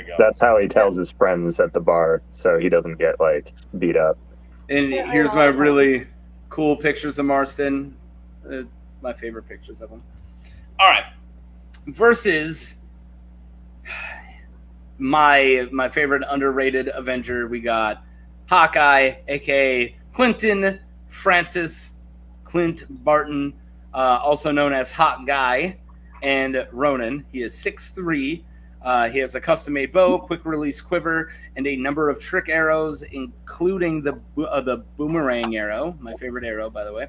go. That's how he tells his friends at the bar, so he doesn't get beat up. And here's my really cool pictures of Marston. My favorite pictures of him. All right. Versus my favorite underrated Avenger, we got Hawkeye, a.k.a. Clinton Francis Clint Barton, also known as Hot Guy, and Ronan. He is 6'3". He has a custom-made bow, quick-release quiver, and a number of trick arrows, including the boomerang arrow, my favorite arrow, by the way,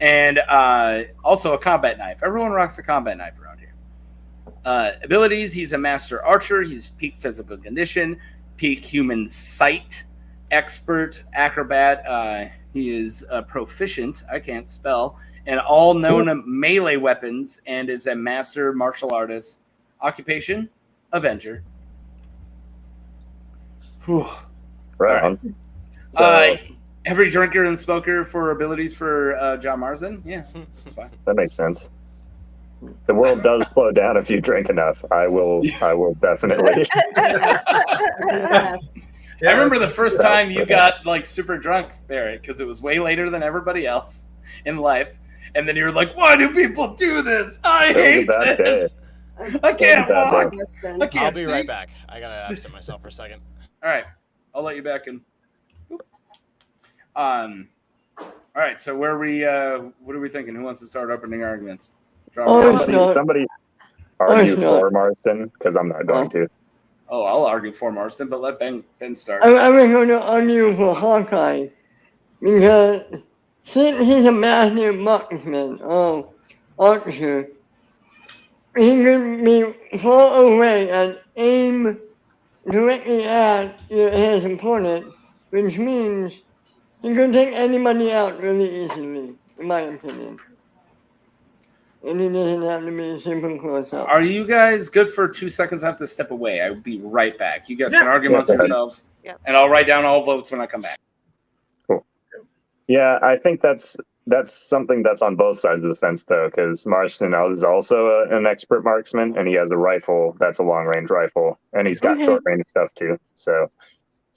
and also a combat knife. Everyone rocks a combat knife around here. Abilities, he's a master archer. He's peak physical condition, peak human sight, expert acrobat. He is proficient, I can't spell, in all known melee weapons, and is a master martial artist. Occupation, Avenger. Whew. Right. So every drinker and smoker for abilities for John Marston. Yeah, that's fine. that makes sense. The world does slow down if you drink enough. I will definitely. Yeah, I remember the first Yeah, time you but- got like super drunk, Barrett, because it was way later than everybody else in life, and then you were like, "Why do people do this? I That was a hate bad this. I can't bad walk. day. I can't I'll be right think." back. I gotta absent myself for a second. All right, I'll let you back in. All right, so what are we thinking? Who wants to start opening arguments? Somebody argue for Marston, because I'm not going to. Oh, I'll argue for Marston, but let Ben start. I'm going to argue for Hawkeye because since he's a master marksman, archer, he can be far away and aim directly at his opponent, which means he can take anybody out really easily, in my opinion. And he doesn't have to be super close up. Are you guys good for 2 seconds? I have to step away. I will be right back. You guys can argue amongst yourselves, and I'll write down all votes when I come back. Cool. Yeah, I think that's something that's on both sides of the fence, though, because Marston is also an expert marksman, and he has a rifle that's a long-range rifle, and he's got short-range stuff, too. So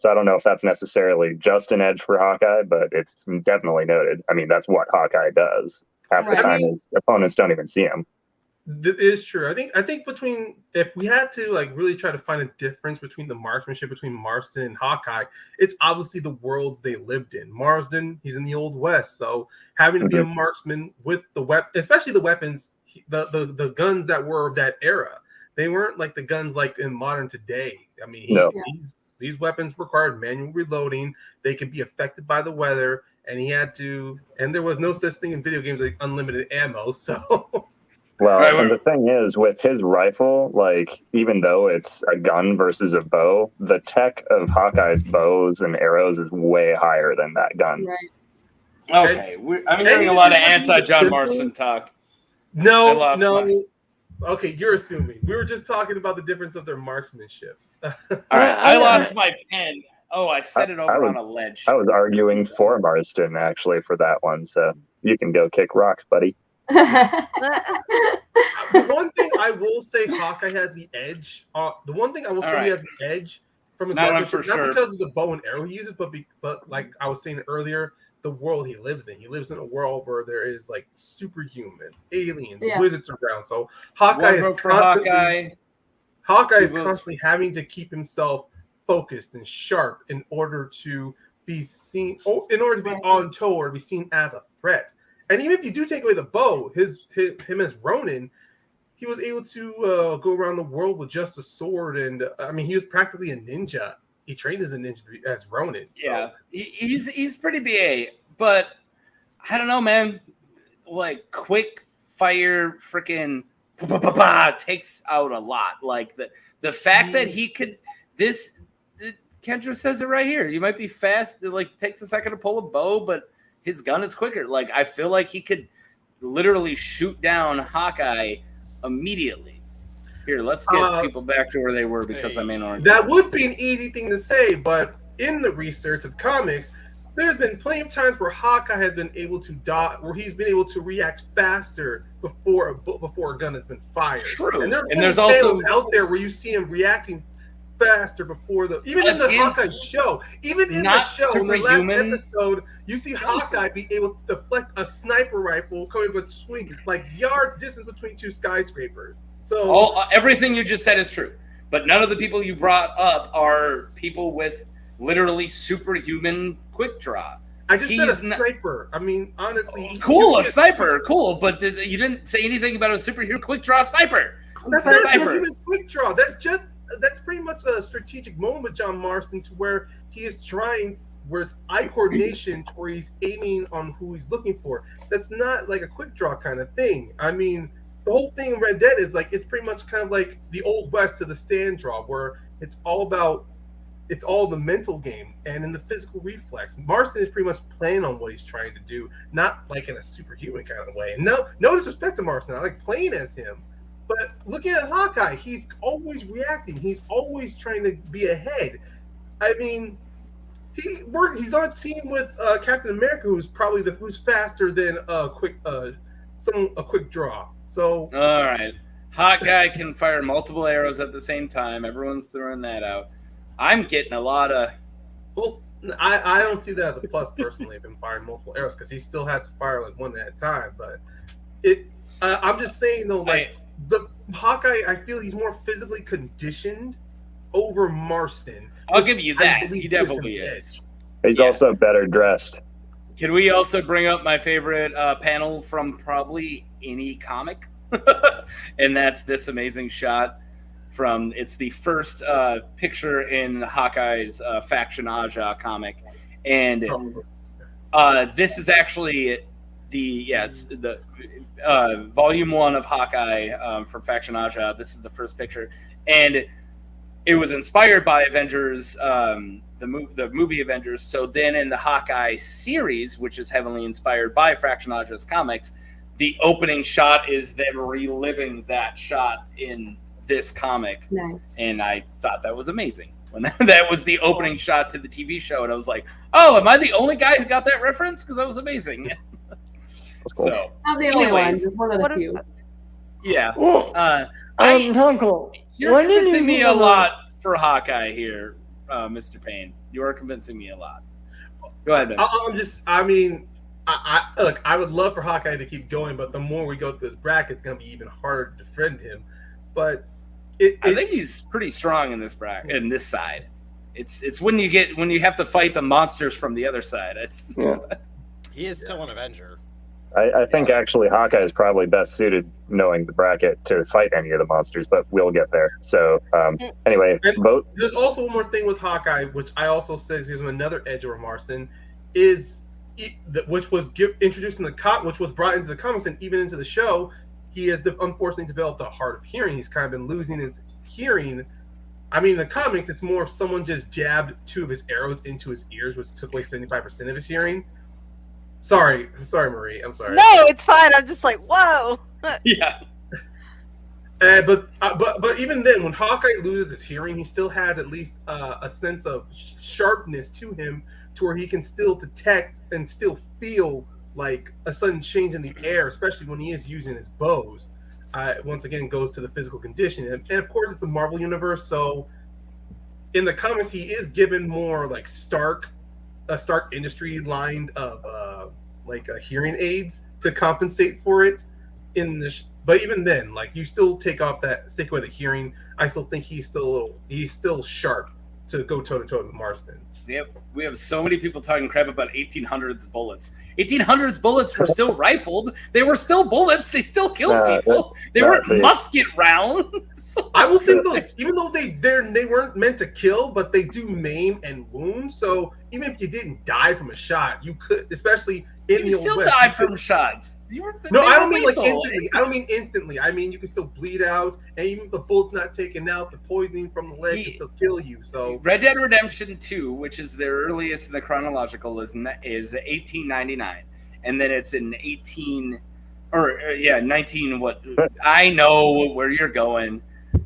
I don't know if that's necessarily just an edge for Hawkeye, but it's definitely noted. I mean, that's what Hawkeye does. Half the time, his opponents don't even see him. It is true. I think between, if we had to like really try to find a difference between the marksmanship between Marston and Hawkeye, it's obviously the worlds they lived in. Marston, he's in the Old West, so having to be a marksman with the weapon, especially the weapons, the guns that were of that era, they weren't like the guns like in modern today. I mean, these weapons required manual reloading. They could be affected by the weather. And he had to, and there was no such thing in video games like unlimited ammo. So, well, and the thing is, with his rifle, like even though it's a gun versus a bow, the tech of Hawkeye's bows and arrows is way higher than that gun. Right. Okay, I'm hearing a lot of anti-John Marston talk. No. Okay, you're assuming. We were just talking about the difference of their marksmanship. All right, I lost my pen. Oh, I set it over on a ledge. I was arguing for Marston, actually, for that one, so you can go kick rocks, buddy. The one thing I will say Hawkeye has the edge. The one thing I will say he has the edge from his weapon, not because of the bow and arrow he uses, but like I was saying earlier, the world he lives in. He lives in a world where there is like superhumans, aliens, wizards around. So Hawkeye is constantly having to keep himself focused and sharp in order to be seen, in order to be on toe or be seen as a threat. And even if you do take away the bow, him as Ronin, he was able to go around the world with just a sword. And I mean, he was practically a ninja. He trained as a ninja as Ronin. So. Yeah, he's pretty BA, but I don't know, man. Like quick fire, freaking takes out a lot. Like the fact that he could Kendra says it right here. You might be fast. It like takes a second to pull a bow, but his gun is quicker. Like I feel like he could literally shoot down Hawkeye immediately. Here, let's get people back to where they were because I may not. That would be an easy thing to say, but in the research of comics, there's been plenty of times where Hawkeye has been able to where he's been able to react faster before a gun has been fired. True, and there's also out there where you see him reacting faster before in the Hawkeye show, in the last episode, you see Hawkeye be able to deflect a sniper rifle coming between like yards distance between two skyscrapers. So everything you just said is true, but none of the people you brought up are people with literally superhuman quick draw. I just said a sniper. I mean, honestly, a sniper, cool, but you didn't say anything about a superhuman quick draw sniper. That's not a superhuman quick draw. That's pretty much a strategic moment with John Marston to where he is trying, where it's eye coordination, to where he's aiming on who he's looking for. That's not like a quick draw kind of thing. I mean, the whole thing in Red Dead is like, it's pretty much kind of like the Old West to the stand draw, where it's all the mental game and in the physical reflex. Marston is pretty much playing on what he's trying to do, not like in a superhuman kind of way. And no disrespect to Marston, I like playing as him. But looking at Hawkeye, he's always reacting. He's always trying to be ahead. I mean, He's on a team with Captain America, who's faster than a quick draw. So all right, Hawkeye can fire multiple arrows at the same time. Everyone's throwing that out. I'm getting a lot of. Well, I don't see that as a plus personally. If him firing multiple arrows, because he still has to fire like one at a time. But I'm just saying though, like the Hawkeye, I feel he's more physically conditioned over Marston. I'll give you that. He definitely is. He's also better dressed. Can we also bring up my favorite panel from probably any comic? And that's this amazing shot from, it's the first picture in Hawkeye's Faction Aja comic. And this is actually it's the volume 1 of Hawkeye from Faction Aja. This is the first picture. And it was inspired by Avengers, the movie Avengers. So then in the Hawkeye series, which is heavily inspired by Faction Aja's comics, the opening shot is them reliving that shot in this comic. Nice. And I thought that was amazing. When that was the opening shot to the TV show, and I was like, oh, am I the only guy who got that reference? Because that was amazing. Cool. So, Not the only one, anyways, just one of the few. Yeah. Uncle, You're convincing me a lot for Hawkeye here, Mr. Payne. You are convincing me a lot. Go ahead, Ben. I would love for Hawkeye to keep going, but the more we go through this bracket, it's going to be even harder to defend him. But I think he's pretty strong in this bracket, in this side. It's when you have to fight the monsters from the other side. He is still an Avenger. I think actually Hawkeye is probably best suited, knowing the bracket, to fight any of the monsters, but we'll get there. So anyway, vote. There's also one more thing with Hawkeye, which I also says is another edge over Marston, is which was introduced in which was brought into the comics and even into the show. He has unfortunately developed a hard of hearing. He's kind of been losing his hearing. I mean, in the comics, it's more if someone just jabbed 2 of his arrows into his ears, which took away 75% of his hearing. Sorry, Marie. I'm sorry. No, it's fine. I'm just like, whoa. Yeah. But even then, when Hawkeye loses his hearing, he still has at least a sense of sharpness to him, to where he can still detect and still feel like a sudden change in the air, especially when he is using his bows. Once again, goes to the physical condition, and of course, it's the Marvel universe. So, in the comics, he is given more like Stark Industry line of hearing aids to compensate for it. But even then, like, you still take away the hearing. I still think he's still sharp to go toe to toe with Marston. We have so many people talking crap about 1800s bullets. 1800s bullets were still rifled. They were still bullets. They still killed people. They weren't musket rounds. I will say though, even though they weren't meant to kill, but they do maim and wound. So even if you didn't die from a shot, you could, especially in the Old still West, died from shots. No, I don't mean like instantly. I don't mean instantly. I mean you can still bleed out, and even if the bullet's not taken out, the poisoning from the leg can still kill you. So Red Dead Redemption 2, which is their earliest in the chronological, is 1899, and then it's in 19. What I know where you're going,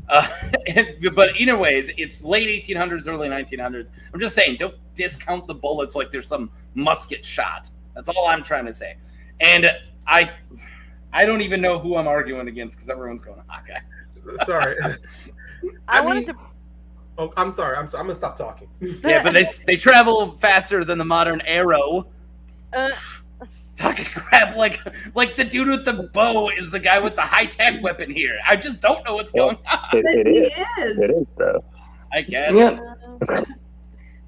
but anyways, it's late 1800s, early 1900s. I'm just saying, don't discount the bullets like there's some musket shot. That's all I'm trying to say. And I don't even know who I'm arguing against because everyone's going Hawkeye. Sorry. Oh, I'm sorry. I'm gonna stop talking. Yeah, but they travel faster than the modern arrow. Talking crap like the dude with the bow is the guy with the high-tech weapon here. I just don't know what's going on. It is though. I guess. Yeah.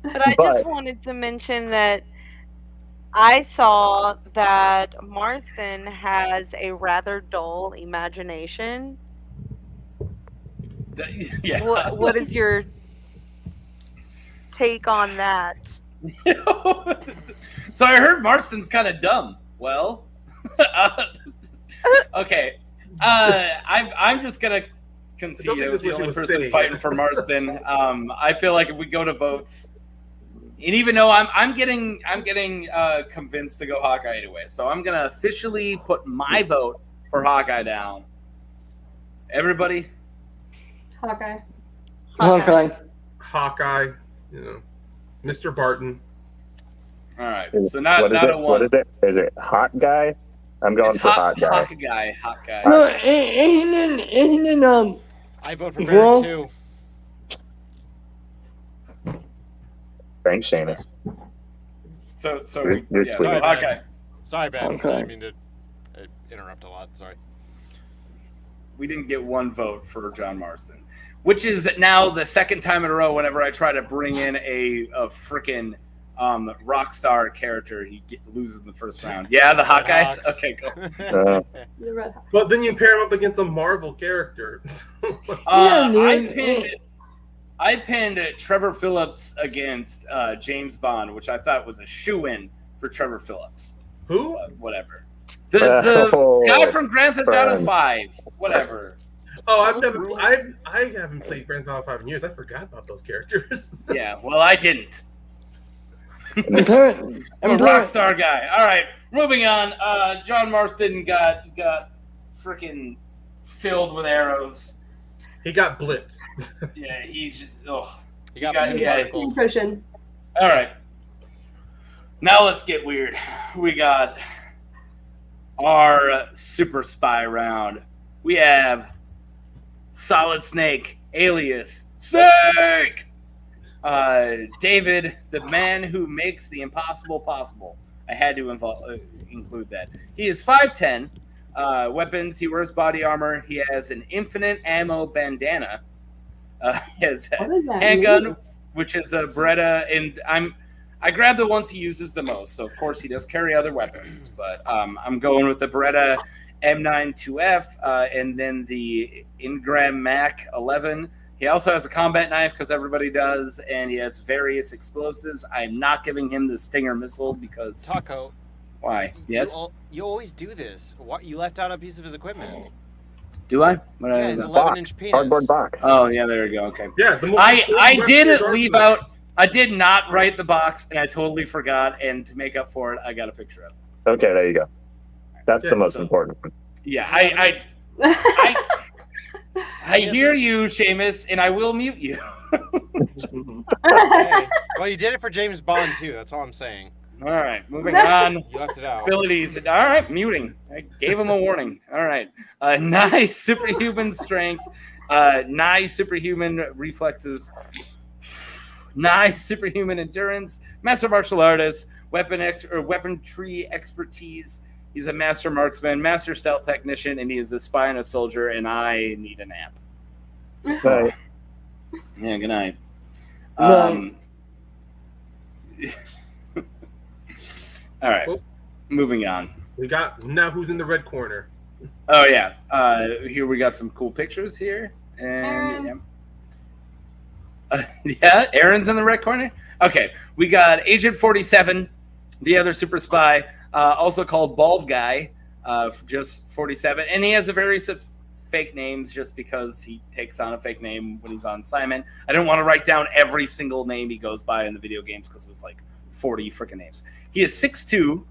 But I just wanted to mention that I saw that Marston has a rather dull imagination. Yeah. What is your take on that? So I heard Marston's kind of dumb. Well, okay. I'm just gonna concede I was the only person fighting for Marston. I feel like if we go to votes, and even though I'm getting convinced to go Hawkeye anyway, so I'm gonna officially put my vote for Hawkeye down. Everybody. Hawkeye. Hawkeye. You know, Mr. Barton. All right. Is- So not what is not it? a one. What is it? Is it hot guy? I'm going It's for hot guy. Hot guy. No, isn't it I vote for Well- Barrett too. Thanks, Seamus. So You're yeah, sweet. so hot guy. Sorry, Ben. Okay. I didn't mean to interrupt a lot. Sorry. We didn't get one vote for John Marston, which is now the second time in a row. Whenever I try to bring in a freaking rock star character, he loses in the first round. Yeah, the Hawkeyes. Hawks. Okay, cool. The Red Hawk. But then you pair him up against a Marvel character. I pinned Trevor Phillips against James Bond, which I thought was a shoe-in for Trevor Phillips. Who? Whatever. The guy from Grand Theft Auto burn. 5. Whatever. Oh, I haven't played Grand Theft Auto 5 in years. I forgot about those characters. Yeah, well, I didn't. I'm a I'm rock star guy. All right, moving on. John Marston got freaking filled with arrows. He got blipped. Yeah, he just. You got Yeah, me yeah. particle. Christian. All right. Now let's get weird. We got our super spy round. We have Solid Snake, alias Snake. David, the man who makes the impossible possible. I had to include that. He is 5'10". Weapons, he wears body armor. He has an infinite ammo bandana. He has a What does that handgun, mean? which is a Beretta, and I grabbed the ones he uses the most. So of course he does carry other weapons, but I'm going with the Beretta M92F, and then the Ingram Mac 11. He also has a combat knife because everybody does, and he has various explosives. I'm not giving him the Stinger missile because Taco. why? Yes, You always do this. What? You left out a piece of his equipment. do I? What Yeah, I his do? 11-inch penis. Cardboard box. Oh yeah, there you go. Okay. Yeah, the most I did weapon leave arsenal. out. I did not write the box, and I totally forgot. And to make up for it, I got a picture of it. Okay, there you go. That's Yeah, the most so- important one. Yeah, I hear you, Seamus, and I will mute you. Hey. Well, you did it for James Bond too. That's all I'm saying. All right, moving on. You left it out. Abilities. All right, muting. I gave him a warning. All right. Nice superhuman strength. Nice superhuman reflexes. Nice superhuman endurance. Master martial artist. Weaponry expertise. He's a master marksman, master stealth technician, and he is a spy and a soldier, and I need a nap. Right. Yeah, good night. No. All right, Well- moving on. We got now who's in the red corner. Oh yeah, here we got some cool pictures here, and yeah, Aaron's in the red corner. Okay, we got Agent 47, the other super spy, also called Bald Guy, just 47, and he has a various of fake names just because he takes on a fake name when he's on assignment. I didn't want to write down every single name he goes by in the video games because it was like 40 freaking names. He is 6'2".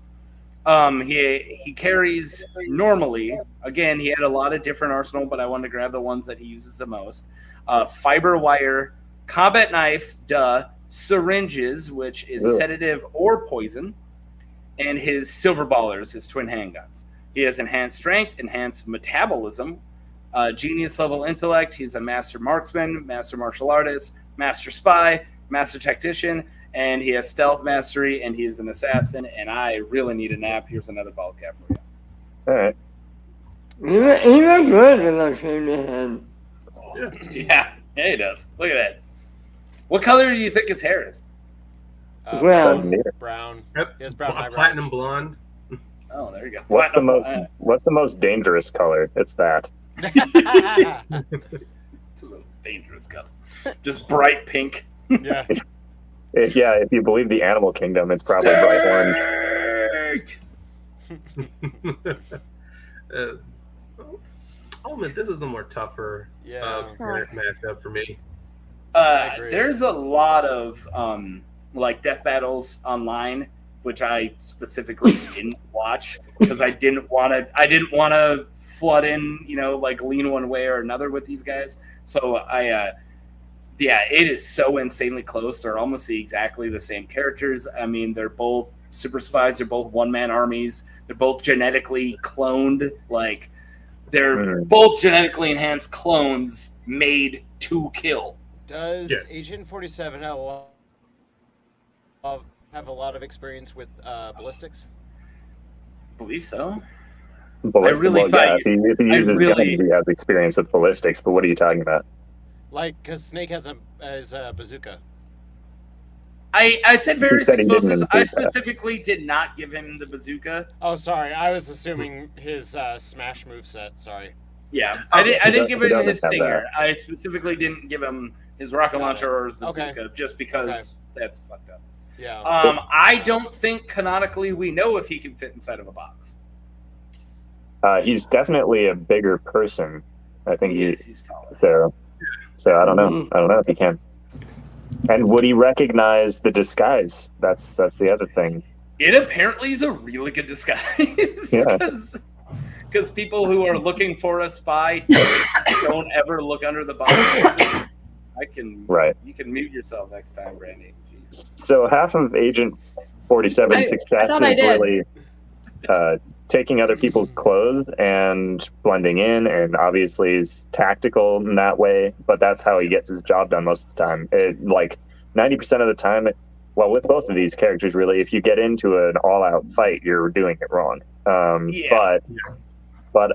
He carries normally. Again, he had a lot of different arsenal, but I wanted to grab the ones that he uses the most. Fiber wire, combat knife, syringes, which is sedative or poison, and his silver ballers, his twin handguns. He has enhanced strength, enhanced metabolism, genius level intellect. He's a master marksman, master martial artist, master spy, master tactician, and he has stealth mastery, and he's an assassin, and I really need a nap. Here's another ball cap for you. All right. He looked good with that shaved head. Yeah, he does. Look at that. What color do you think his hair is? Well, Brown. Yep. He has brown eyebrows. Platinum blonde. Oh, there you go. What's the Platinum. most dangerous color? It's that. It's the most dangerous color. Just bright pink. Yeah. If you believe the animal kingdom, it's probably bright orange. This is the more tougher Yeah. matchup for me. I agree. There's a lot of like death battles online, which I specifically didn't watch because I didn't want to flood in, like lean one way or another with these guys. So Yeah, it is so insanely close. They're almost exactly the same characters. I mean, they're both super spies. They're both one-man armies. They're both genetically cloned. Like, they're both genetically enhanced clones made to kill. Does Agent 47 have a lot of experience with ballistics? I believe so. Ballistics, if he uses guns, he has experience with ballistics, but what are you talking about? Like, because Snake has a bazooka. I said various explosives. I specifically did not give him the bazooka. Oh, sorry. I was assuming his smash moveset. Sorry. Yeah, I didn't give him his stinger. I specifically didn't give him his rocket launcher or his bazooka just because that's fucked up. Yeah. I don't think canonically we know if he can fit inside of a box. He's definitely a bigger person. I think he's taller. So I don't know. I don't know if he can. And would he recognize the disguise? That's the other thing. It apparently is a really good disguise. Because people who are looking for a spy don't ever look under the box. You can mute yourself next time, Brandy. Jesus. So half of Agent 47's success is really taking other people's clothes and blending in, and obviously is tactical in that way, but that's how he gets his job done most of the time. Like 90% of the time, with both of these characters, really, if you get into an all-out fight, you're doing it wrong. But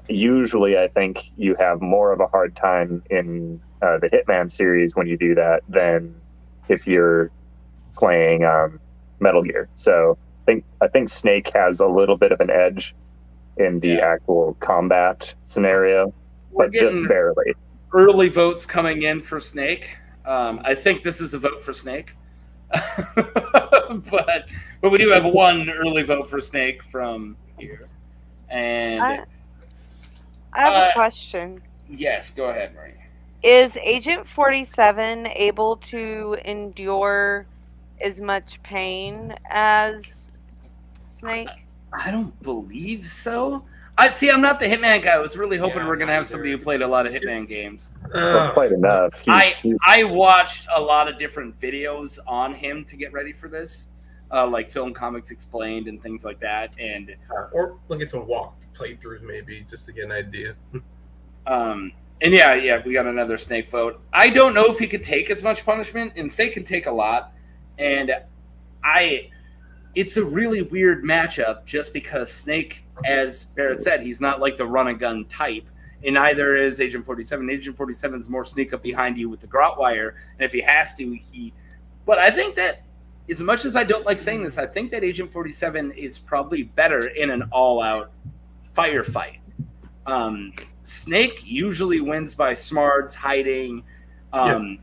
usually I think you have more of a hard time in the Hitman series when you do that than if you're playing Metal Gear. So I think Snake has a little bit of an edge in the actual combat scenario, but just barely. Early votes coming in for Snake. I think this is a vote for Snake. but we do have one early vote for Snake from here. And I have a question. Yes, go ahead, Marie. Is Agent 47 able to endure as much pain as Snake? I don't believe so. I'm not the Hitman guy. I was really hoping we're going to have somebody who played a lot of Hitman games. That's quite enough. I watched a lot of different videos on him to get ready for this, like Film Comics Explained and things like that. And or look at some walk playthroughs maybe, just to get an idea. And we got another Snake vote. I don't know if he could take as much punishment, and Snake can take a lot. And it's a really weird matchup just because Snake, as Barrett said, he's not like the run-and-gun type, and neither is Agent 47. Agent 47 is more sneak up behind you with the garrote wire, and if he has to, But I think that, as much as I don't like saying this, I think that Agent 47 is probably better in an all-out firefight. Snake usually wins by smarts, hiding,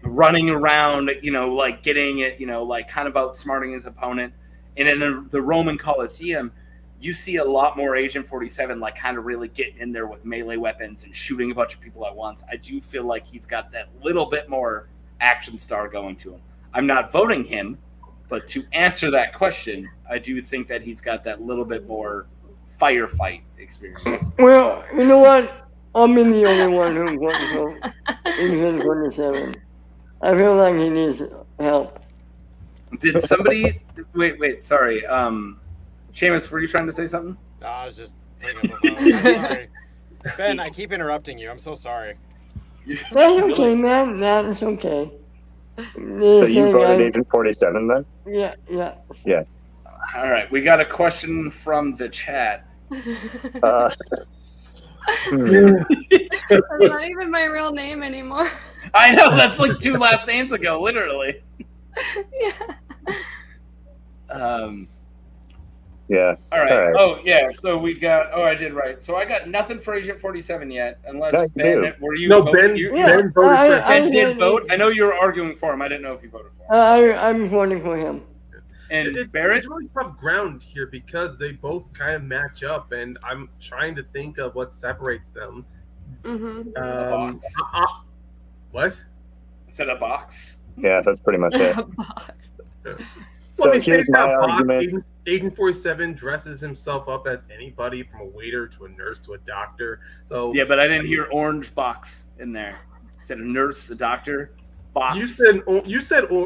running around, like getting it, like kind of outsmarting his opponent. And in the Roman Colosseum, you see a lot more Agent 47 like kind of really getting in there with melee weapons and shooting a bunch of people at once. I do feel like he's got that little bit more action star going to him. I'm not voting him, but to answer that question, I do think that he's got that little bit more firefight experience. Well, you know what? I'm the only one who wants to vote Agent 47. I feel like he needs help. Did somebody... Wait, sorry. Seamus, were you trying to say something? No, I was just bringing up a vote. I'm sorry. Ben, I keep interrupting you. I'm so sorry. That's okay, man. That's okay. So you voted Agent 47 then? Yeah. All right, we got a question from the chat. That's not even my real name anymore. I know, that's like 2 last names ago, literally. Yeah. All right. Oh, yeah. So we got. Oh, I did right. So I got nothing for Agent 47 yet, unless Ben. Were you? No, voting? Ben voted for him. Ben did vote. I know you were arguing for him. I didn't know if you voted for him. I'm voting for him. And Barrett? It's really tough ground here because they both kind of match up, and I'm trying to think of what separates them. Mm-hmm. A box. What? I said a box. Yeah, that's pretty much it. So here's my argument. Agent 47 dresses himself up as anybody from a waiter to a nurse to a doctor. So yeah, but I didn't hear orange box in there. I said a nurse, a doctor. box. You said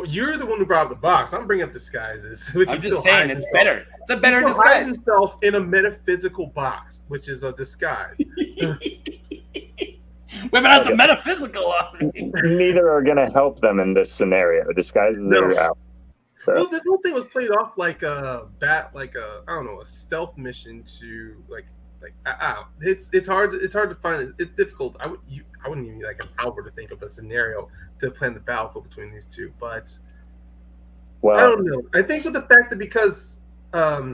you're the one who brought up the box. I'm bringing up disguises. Which I'm he just still saying hides it's himself. better. It's a better He still hides disguise. himself in a metaphysical box, which is a disguise. We're gonna have to metaphysical on me. Neither are going to help them in this scenario. Disguises are out. So Well, this whole thing was played off like a stealth mission to it's hard to find. It's difficult. I wouldn't even like an hour to think of a scenario to plan the battlefield between these two. But I don't know. I think with the fact that because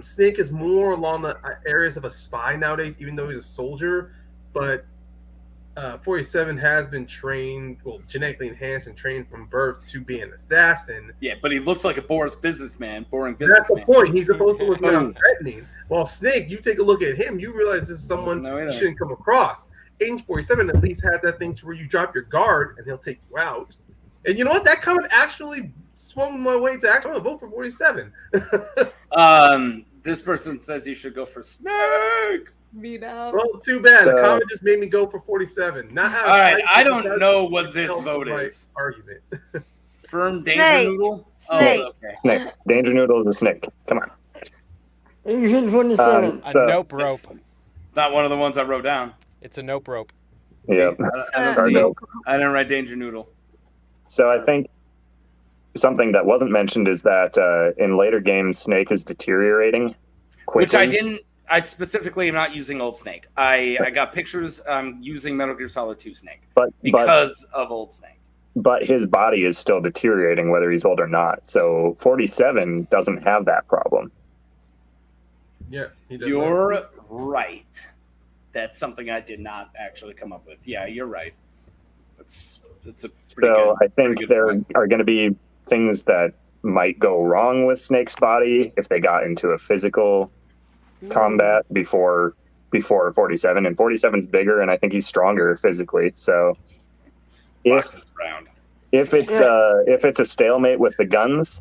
Snake is more along the areas of a spy nowadays, even though he's a soldier, but 47 has been trained, genetically enhanced and trained from birth to be an assassin. Yeah, but he looks like a boring businessman. That's the point. He's supposed to look around threatening. While Snake, you take a look at him, you realize this is someone you shouldn't come across. Agent 47 at least had that thing to where you drop your guard and he'll take you out. And you know what? That comment actually swung my way to actually vote for 47. This person says you should go for Snake. Beat out. Well, too bad. The comment just made me go for 47. Not all right, I don't know what this vote is. Argument. Firm Danger Noodle? Snake. Oh, okay. Snake. Danger Noodle is a snake. Come on. Agent 27. A nope rope. It's not one of the ones I wrote down. It's a nope rope. Yep. I didn't write Danger Noodle. So I think something that wasn't mentioned is that in later games, Snake is deteriorating quickly. Which I didn't. I specifically am not using Old Snake. I got pictures. I'm using Metal Gear Solid 2 Snake because of Old Snake. But his body is still deteriorating whether he's old or not. So 47 doesn't have that problem. Yeah, you're right. That's something I did not actually come up with. Yeah, you're right. It's a pretty so good, I think there are going to be things that might go wrong with Snake's body if they got into a physical combat before 47, and 47's bigger, and I think he's stronger physically. So if it's a stalemate with the guns,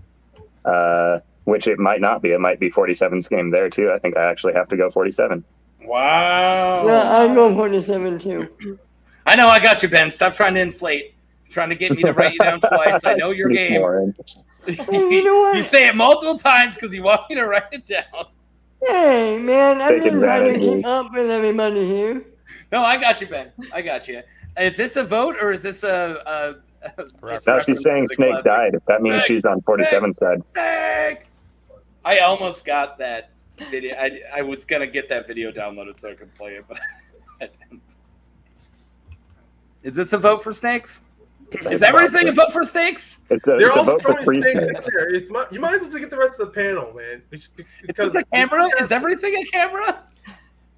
which it might not be, it might be 47's game there too. I think I actually have to go 47. Wow. Yeah, I go 47 too. I know, I got you, Ben. Stop trying to inflate. Trying to get me to write you down twice. I know your game. You say it multiple times because you want me to write it down. Hey, man, I'm just trying to keep up with everybody here. No, I got you, Ben. I got you. Is this a vote or is this a no, she's saying Snake died. That means she's on 47's side. Snake! I almost got that video. I was going to get that video downloaded so I could play it, but I didn't. Is this a vote for Snakes? Is everything a vote for Snakes? It's a vote for three Snakes. You might as well get the rest of the panel, man. Because a camera? Is everything a camera?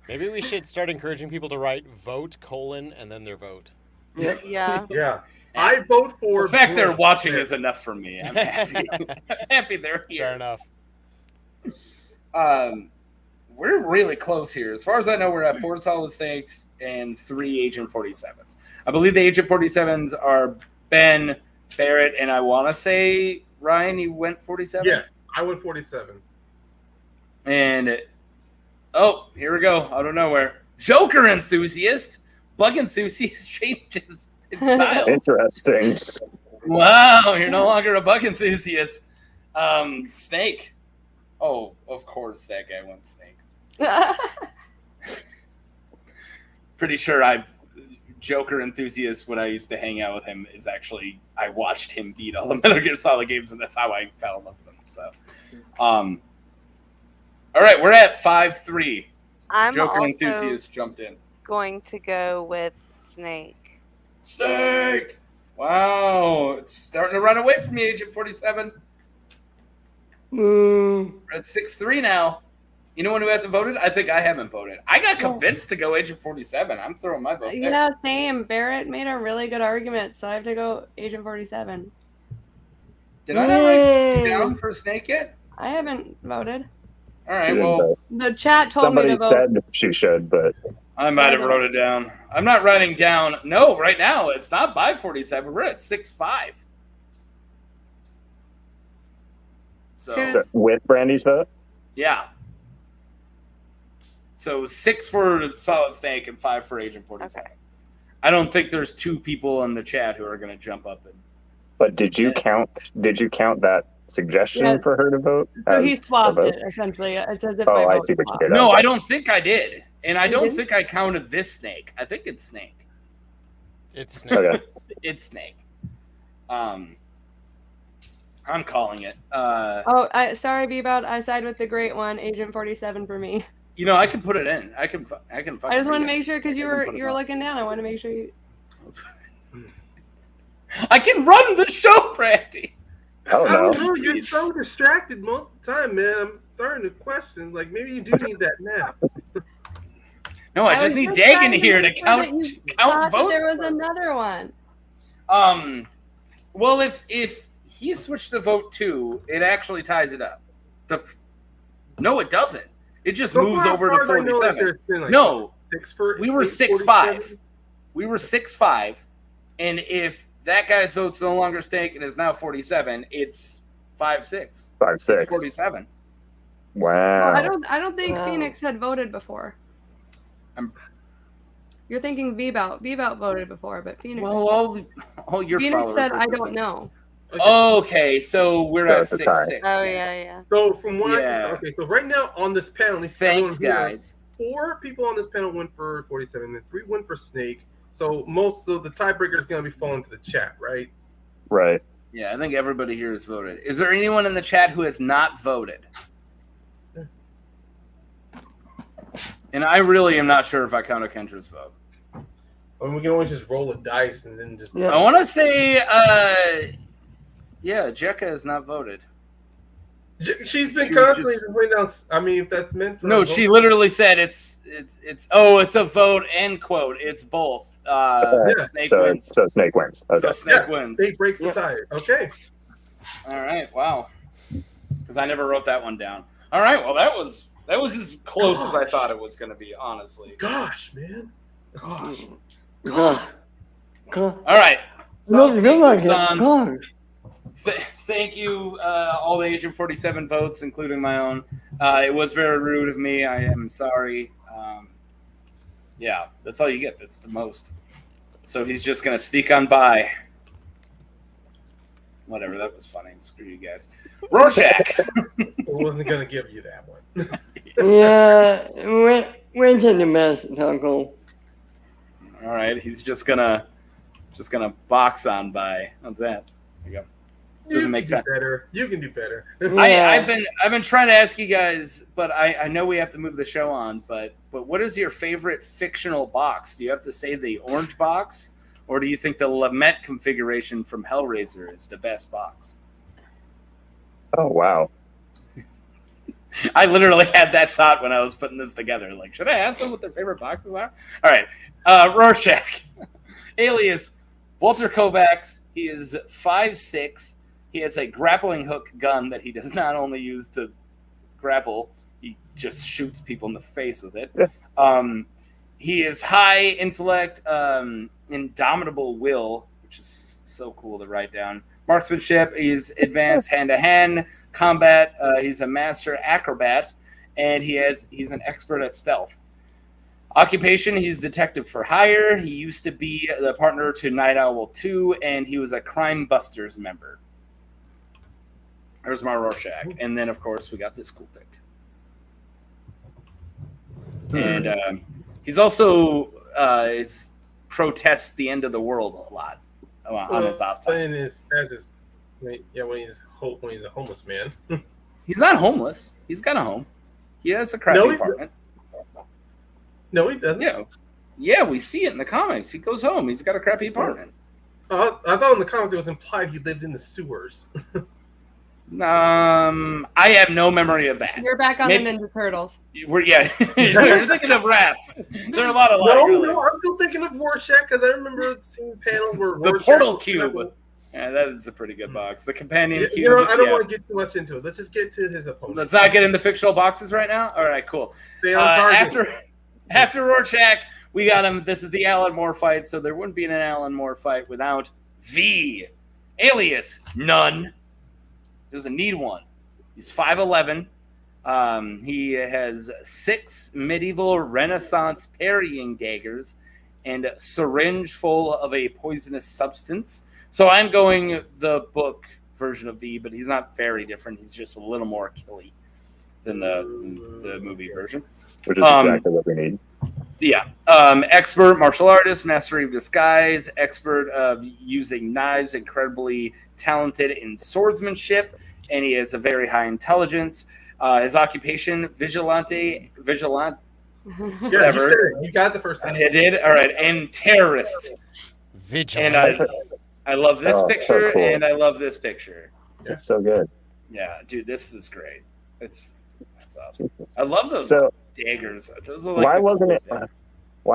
Maybe we should start encouraging people to write vote : and then their vote. Yeah. Yeah. I vote for. The fact they're watching is enough for me. I'm happy. I'm happy they're here. Fair enough. We're really close here. As far as I know, we're at 4 Solid Snakes and 3 Agent 47s. I believe the Agent 47s are Ben, Barrett, and I want to say, Ryan, you went 47? Yes, I went 47. And, here we go. Out of nowhere. Joker enthusiast. Bug enthusiast changes its style. Interesting. Wow, you're no longer a bug enthusiast. Snake. Oh, of course that guy went Snake. Pretty sure Joker enthusiast, when I used to hang out with him, is actually I watched him beat all the Metal Gear Solid games, and that's how I fell in love with him. So, all right, we're at 5-3. I'm Joker also enthusiast jumped in. going to go with Snake. Snake! Wow, it's starting to run away from me, Agent 47. We're at 6-3 now. Anyone who hasn't voted? I think I haven't voted. I got convinced to go Agent 47. I'm throwing my vote there. Yeah, same. Barrett made a really good argument, so I have to go Agent 47. Did I not write you down for Snake yet? I haven't voted. All right, well. The chat told me to vote. Somebody said she should, but. I might have wrote it down. I'm not writing down. No, right now, it's not by 47. We're at 6-5. So with Brandy's vote? Yeah. So 6 for Solid Snake and 5 for Agent 47. Okay. I don't think there's 2 people in the chat who are going to jump up and But did you count that suggestion Yeah. for her to vote? So he as a swapped vote? it, essentially. It's as if Oh, my I vote see what you swapped. did. No, Okay. I don't think I did. And I You don't didn't? think I counted this snake. I think it's snake. It's Snake. Okay. It's snake. I'm calling it. Sorry, Bebout. I side with the great one, Agent 47 for me. You know, I can put it in. I can. I just want to make sure because you were looking down. I want to make sure you. I can run the show, Brandy. I don't I don't know. know. You're so distracted most of the time, man. I'm starting to question. Like, maybe you do need that nap. No, I just was need just Dagan trying to here to make sure that you count thought that votes. there was for- another one. Well, if he switched to vote 2, it actually ties it up. No, it doesn't. It just So moves far, over as to far as I know, 47. there's been, like, No, 6 for we were 847. 6-5. We were 6-5, and if that guy's vote's no longer snake and is now 47, it's 5-6. 5-6. It's 47. Wow. Well, I don't think Wow. Phoenix had voted before. You're thinking Bebout. Bebout voted before, but Phoenix. Well, all your Phoenix followers said, are "I the don't same. know." Okay, so we're So at it's a tie. 6-6. Oh yeah. So from what Yeah. okay, so right now on this panel, at least Thanks, everyone here, guys. 4 people on this panel went for 47, and 3 went for Snake. So most of the tiebreaker is going to be falling to the chat, right? Right. Yeah, I think everybody here has voted. Is there anyone in the chat who has not voted? And I really am not sure if I counted Kendra's vote. I mean, we can always just roll a dice and then just. Yeah. I want to say, yeah, Jekka has not voted. She's been She was constantly just- putting down. I mean, if that's meant for. No, a she vote- literally said it's a vote and quote. It's both. Snake so, wins. so Snake wins. Okay. So Snake Yeah, wins. Snake breaks the Yeah. tie. Okay. All right. Wow. Because I never wrote that one down. All right. Well, that was as close as I thought it was going to be. Honestly. Gosh, man. Gosh. God. God. All right. It doesn't feel like it. on. God. Thank you, all the Agent 47 votes, including my own. It was very rude of me. I am sorry. Yeah, that's all you get. That's the most. So he's just going to sneak on by. Whatever, that was funny. Screw you guys. Rorschach! I wasn't going to give you that one. Yeah, went in the mess, Taco. All right, he's just gonna box on by. How's that? There you go. Doesn't make sense. Better. You can do better. Yeah. I've been trying to ask you guys, but I know we have to move the show on. But what is your favorite fictional box? Do you have to say the orange box, or do you think the Lament configuration from Hellraiser is the best box? Oh, wow. I literally had that thought when I was putting this together. Like, should I ask them what their favorite boxes are? All right, Rorschach, alias Walter Kovacs. He is 5'6". He has a grappling hook gun that he does not only use to grapple, he just shoots people in the face with it. He is high intellect, indomitable will, which is so cool to write down. Marksmanship, he's advanced hand-to-hand combat. He's a master acrobat, and he's an expert at stealth. Occupation, he's detective for hire. He used to be the partner to Night Owl 2, and he was a Crime Busters member. There's my Rorschach. And then, of course, we got this cool pick. And he's also protests the end of the world a lot on his off time. When he's a homeless man. He's not homeless. He's got a home. He has a crappy apartment. No, he doesn't. Yeah, we see it in the comics. He goes home. He's got a crappy apartment. I thought in the comics it was implied he lived in the sewers. I have no memory of that. You're back on the Ninja Turtles. You're thinking of Raph. There are a lot of No, I'm still thinking of Rorschach because I remember seeing a panel where the Rorschach Portal was Cube. Yeah, that is a pretty good box. The Companion Cube. You know, I don't want to get too much into it. Let's just get to his opponent. Let's not get into fictional boxes right now. All right, cool. Stay on target. After Rorschach, we got him. This is the Alan Moore fight, so there wouldn't be an Alan Moore fight without V, alias None. Doesn't need one. He's 5'11". He has 6 medieval Renaissance parrying daggers and a syringe full of a poisonous substance. So I'm going the book version of V, but he's not very different. He's just a little more killy than the movie version. Which is exactly what we need. Yeah. Expert martial artist, mastery of disguise, expert of using knives, incredibly talented in swordsmanship, and he has a very high intelligence. His occupation, vigilante, whatever. Yeah, you got it the first time. I did? All right. And terrorist. Vigilante. And I love this picture, so cool. and I love this picture. It's so good. Yeah, dude, this is great. That's awesome. I love those daggers. Those are like why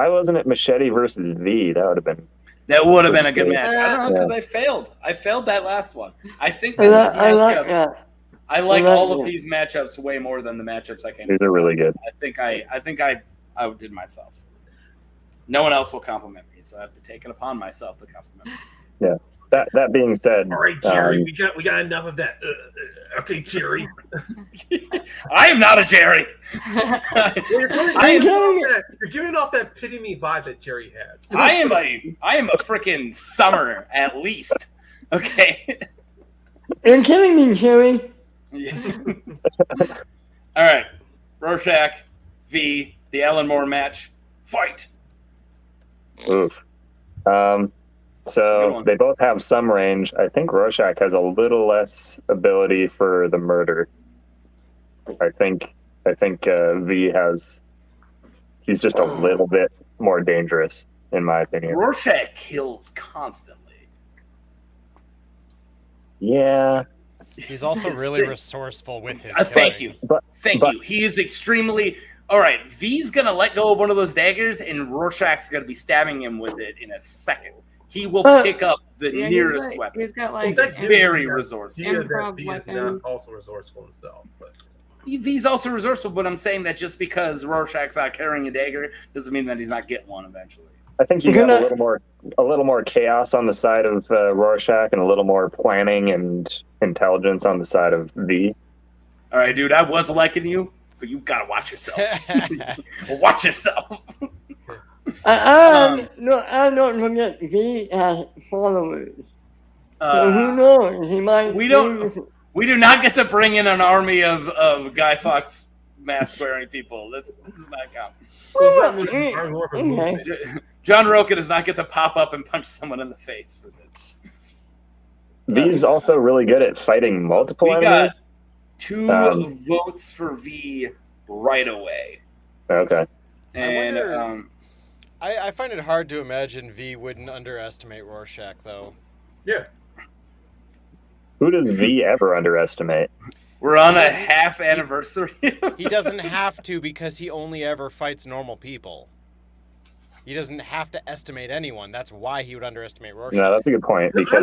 wasn't it Machete versus V? That would have been a good match. I don't know, because I failed. I failed that last one. I think I like all of these matchups way more than the matchups I came. These are really good. I think I outdid myself. No one else will compliment me, so I have to take it upon myself to compliment me. Yeah. That being said, all right, Jerry, we got enough of that. Okay, Jerry. I am not a Jerry. You're giving off that epitome vibe that Jerry has. I am a freaking Summer at least. Okay. You're killing me, Jerry. All right, Rorschach v. the Alan Moore match. Fight. Oof. So they both have some range. I think Rorschach has a little less ability for the murder. I think V has. He's just a little bit more dangerous, in my opinion. Rorschach kills constantly. Yeah. He's also really resourceful with his. Thank you. Thank you. He is extremely. All right, V's gonna let go of one of those daggers, and Rorschach's gonna be stabbing him with it in a second. He will pick up the nearest weapon. He's got like he's very resourceful. Improv He is not also resourceful himself, but he's also resourceful. But I'm saying that just because Rorschach's not carrying a dagger doesn't mean that he's not getting one eventually. I think you got a little more chaos on the side of Rorschach, and a little more planning and intelligence on the side of V. All right, dude. I was liking you, but you gotta watch yourself. Watch yourself. I don't forget V has followers. So who knows? He might. We do not get to bring in an army of Guy Fawkes mask wearing people. That does not count. John Roca does not get to pop up and punch someone in the face for this. V's also really good at fighting multiple enemies. We got 2 votes for V right away. Okay. And I find it hard to imagine V wouldn't underestimate Rorschach, though. Yeah. Who does V ever underestimate? We're on a half anniversary. He doesn't have to, because he only ever fights normal people. He doesn't have to estimate anyone. That's why he would underestimate Rorschach. No, that's a good point. Because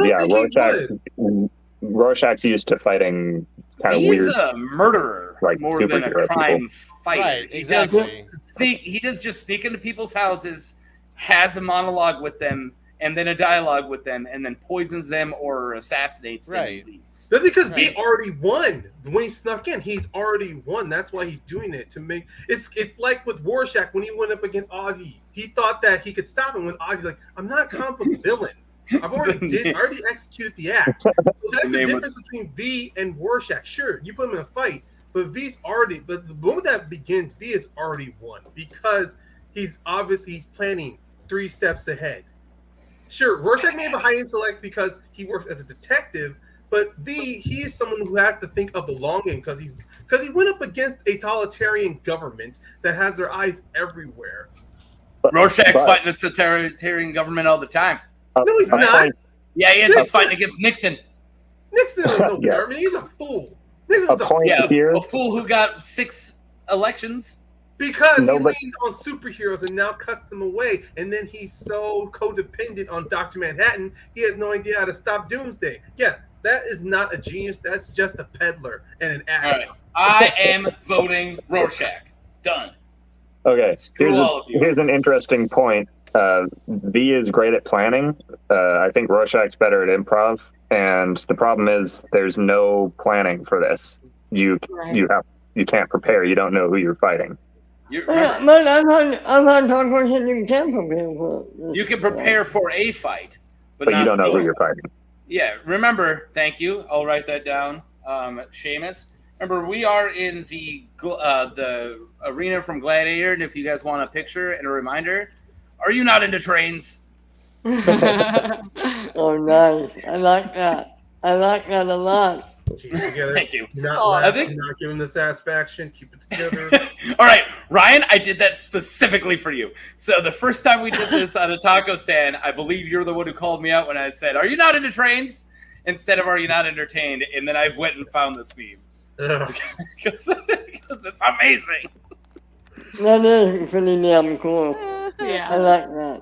Rorschach's used to fighting kind of weird. He's a murderer, like more than a crime fighter. Right, exactly. He does just sneak into people's houses, has a monologue with them, and then a dialogue with them, and then poisons them or assassinates them and leaves. That's because he already won. When he snuck in, he's already won. That's why he's doing it, to make it's like with Rorschach when he went up against Ozzy. He thought that he could stop him when Ozzy's like, I'm not a comic book villain. I've already executed the act. So that's the difference between V and Rorschach. Sure, you put him in a fight, but but the moment that begins, V has already won because he's planning 3 steps ahead. Sure, Rorschach may have a high intellect because he works as a detective, but V, he is someone who has to think of the long game because he went up against a totalitarian government that has their eyes everywhere. Rorschach's fighting the totalitarian government all the time. No, he's not. Yeah, he is. He's fighting against Nixon. Nixon is no government. He's a fool. A fool who got 6 elections. Because he leaned on superheroes and now cuts them away. And then he's so codependent on Dr. Manhattan, he has no idea how to stop Doomsday. Yeah, that is not a genius. That's just a peddler and an actor. All right. I am voting Rorschach. Done. Okay, here's an interesting point. V is great at planning. I think Rorschach's better at improv. And the problem is there's no planning for this. You can't prepare. You don't know who you're fighting. You can prepare for a fight, but you don't know who you're fighting. Yeah, remember, thank you. I'll write that down. Seamus. Remember, we are in the arena from Gladiator, and if you guys want a picture and a reminder, are you not into trains? Oh, nice. I like that. I like that a lot. Keep it together. Thank you. Do not all. laugh. I think- Do not give him the satisfaction. Keep it together. All right, Ryan, I did that specifically for you. So the first time we did this on a taco stand, I believe you're the one who called me out when I said, "Are you not into trains?" instead of "Are you not entertained?" And then I went and found this meme because it's amazing. That is pretty damn cool. I Yeah. like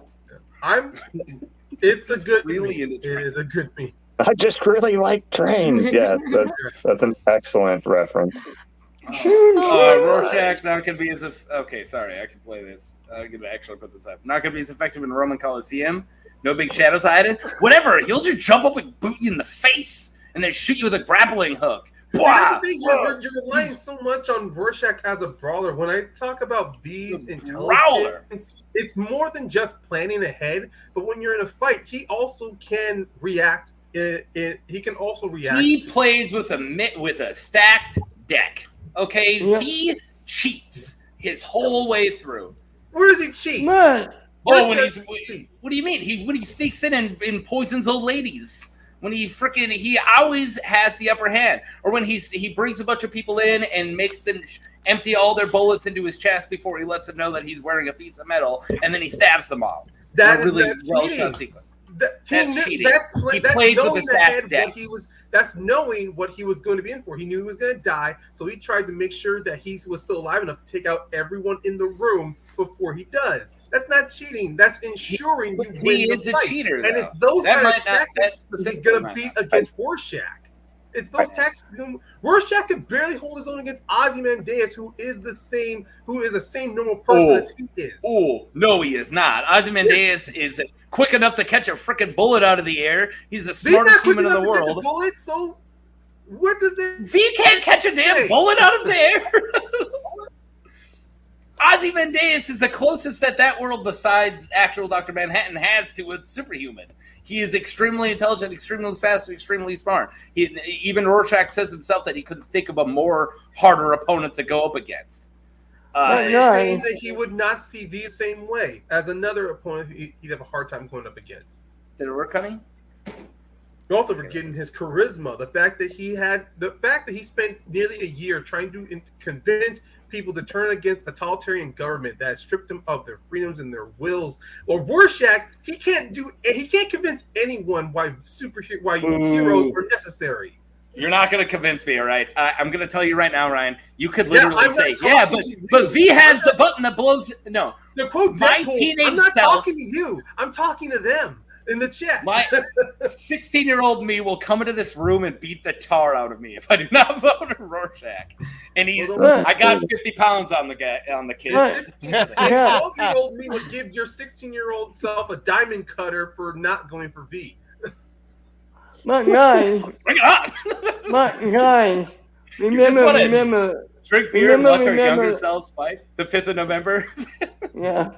that. It's a good really meme. into It is a good meme. I just really like trains. Yes, that's an excellent reference. Rorschach not going to be as okay. Sorry, I can play this. I'm going to actually put this up. Not going to be as effective in Roman Colosseum. No big shadows hiding. Whatever. He'll just jump up and boot you in the face, and then shoot you with a grappling hook. That's the thing, you're relying so much on Rorschach as a brawler. When I talk about B's intelligence, it's more than just planning ahead. But when you're in a fight, he also can react. He can also react. He plays with a stacked deck. Okay, Yeah. he cheats his whole way through. Where does he cheat? Man, Oh, Where when does he's he cheat? what do you mean? When he sneaks in and poisons old ladies. When he always has the upper hand. Or when he brings a bunch of people in and makes them empty all their bullets into his chest before he lets them know that he's wearing a piece of metal, and then he stabs them all. That is really not well cheating. shot sequence. That's cheating. He that's plays with knowing a stacked ahead deck. That's knowing what he was going to be in for. He knew he was going to die, so he tried to make sure that he was still alive enough to take out everyone in the room before he does. That's not cheating. That's ensuring you win He the is a fight. cheater, And though. it's those That kind of might not- that tactics he's specifically going to might beat not. against Rorschach. It's those tactics. Rorschach could barely hold his own against Ozymandias, who is the same normal person as he is. Oh, no, he is not. Ozymandias is quick enough to catch a freaking bullet out of the air. He's the He's not smartest quick human in the enough to catch a world. bullet, so what does that? V can't catch a damn Hey. bullet out of the air. Ozymandias is the closest that world besides actual Dr. Manhattan has to a superhuman. He is extremely intelligent, extremely fast, and extremely smart. Even Rorschach says himself that he couldn't think of a more harder opponent to go up against. Saying that he would not see V the same way as another opponent he'd have a hard time going up against. Did it work, honey? You're also forgetting his charisma. The fact that he spent nearly a year trying to convince people to turn against a totalitarian government that stripped them of their freedoms and their wills. Or Rorschach, he can't convince anyone why heroes are necessary. You're not going to convince me, all right? I'm going to tell you right now, Ryan. You could literally I'm not say, talking "Yeah, to you. but V has the button that blows." No, The quote My Deadpool, teenage I'm not self- talking to you. I'm talking to them in the chat. my 16-year-old me will come into this room and beat the tar out of me if I do not vote for Rorschach. And I got 50 pounds on the kid. Right. A 12-year-old me would give your 16-year-old self a diamond cutter for not going for V. but guys, Bring it on! remember, Drink beer and watch our remember- younger selves fight. The 5th of November. yeah.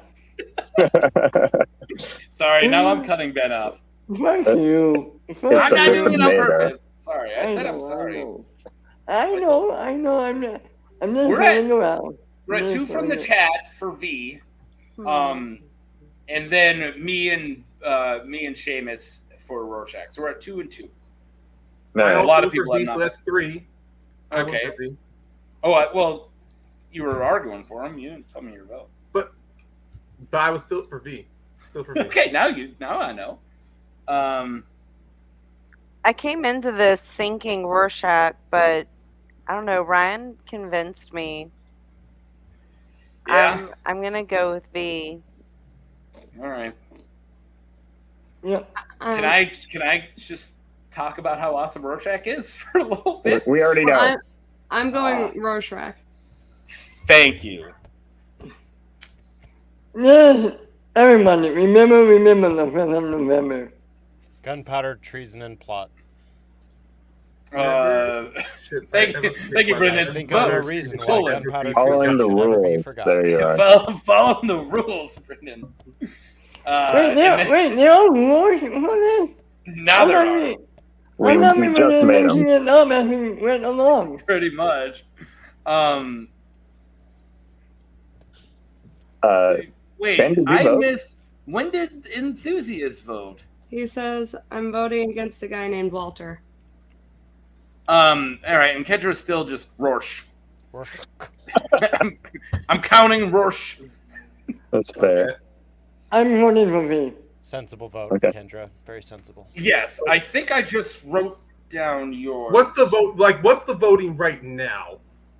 Sorry, now I'm cutting Ben off. Fuck you. Fuck I'm not you. doing it on May, though. purpose. Sorry, I said I'm know, sorry. I know. I'm just We're at- playing around. We're at 2 from the chat for V. And then me and Seamus for Rorschach. So we're at 2 and 2. No, A lot of I also people for have V, so not- that's 3. I went Okay. for V. Oh, well, you were arguing for him. You didn't tell me your vote. But I was still for V. Still for V. Okay, now I know. I came into this thinking Rorschach, but I don't know. Ryan convinced me. Yeah. I'm gonna go with V. All right. Yeah. Can I just talk about how awesome Rorschach is for a little bit? we already know. I'm going Rorschach. Thank you. Yes. Everybody, remember the 5th of November. Gunpowder, treason, and plot. Shit, Thank I you, have a- thank you, I Brendan. think Vote. of no reason why Colon. gunpowder, Following treason the should never be rules. forgotten. There you are. Following the rules, Brendan. Wait, there are rules for this? Now there are. I thought we We were just made them. making it up as we went along. Pretty much. Wait, Ben, did you I vote? missed. When did Enthusiast vote? He says, I'm voting against a guy named Walter. All right, and Kedra's still just Rorsch. I'm counting Rorsch. That's fair. I'm voting for V. Sensible vote, Okay. Kendra. Very sensible. Yes, I think I just wrote down yours. What's the vote? Like, what's the voting right now?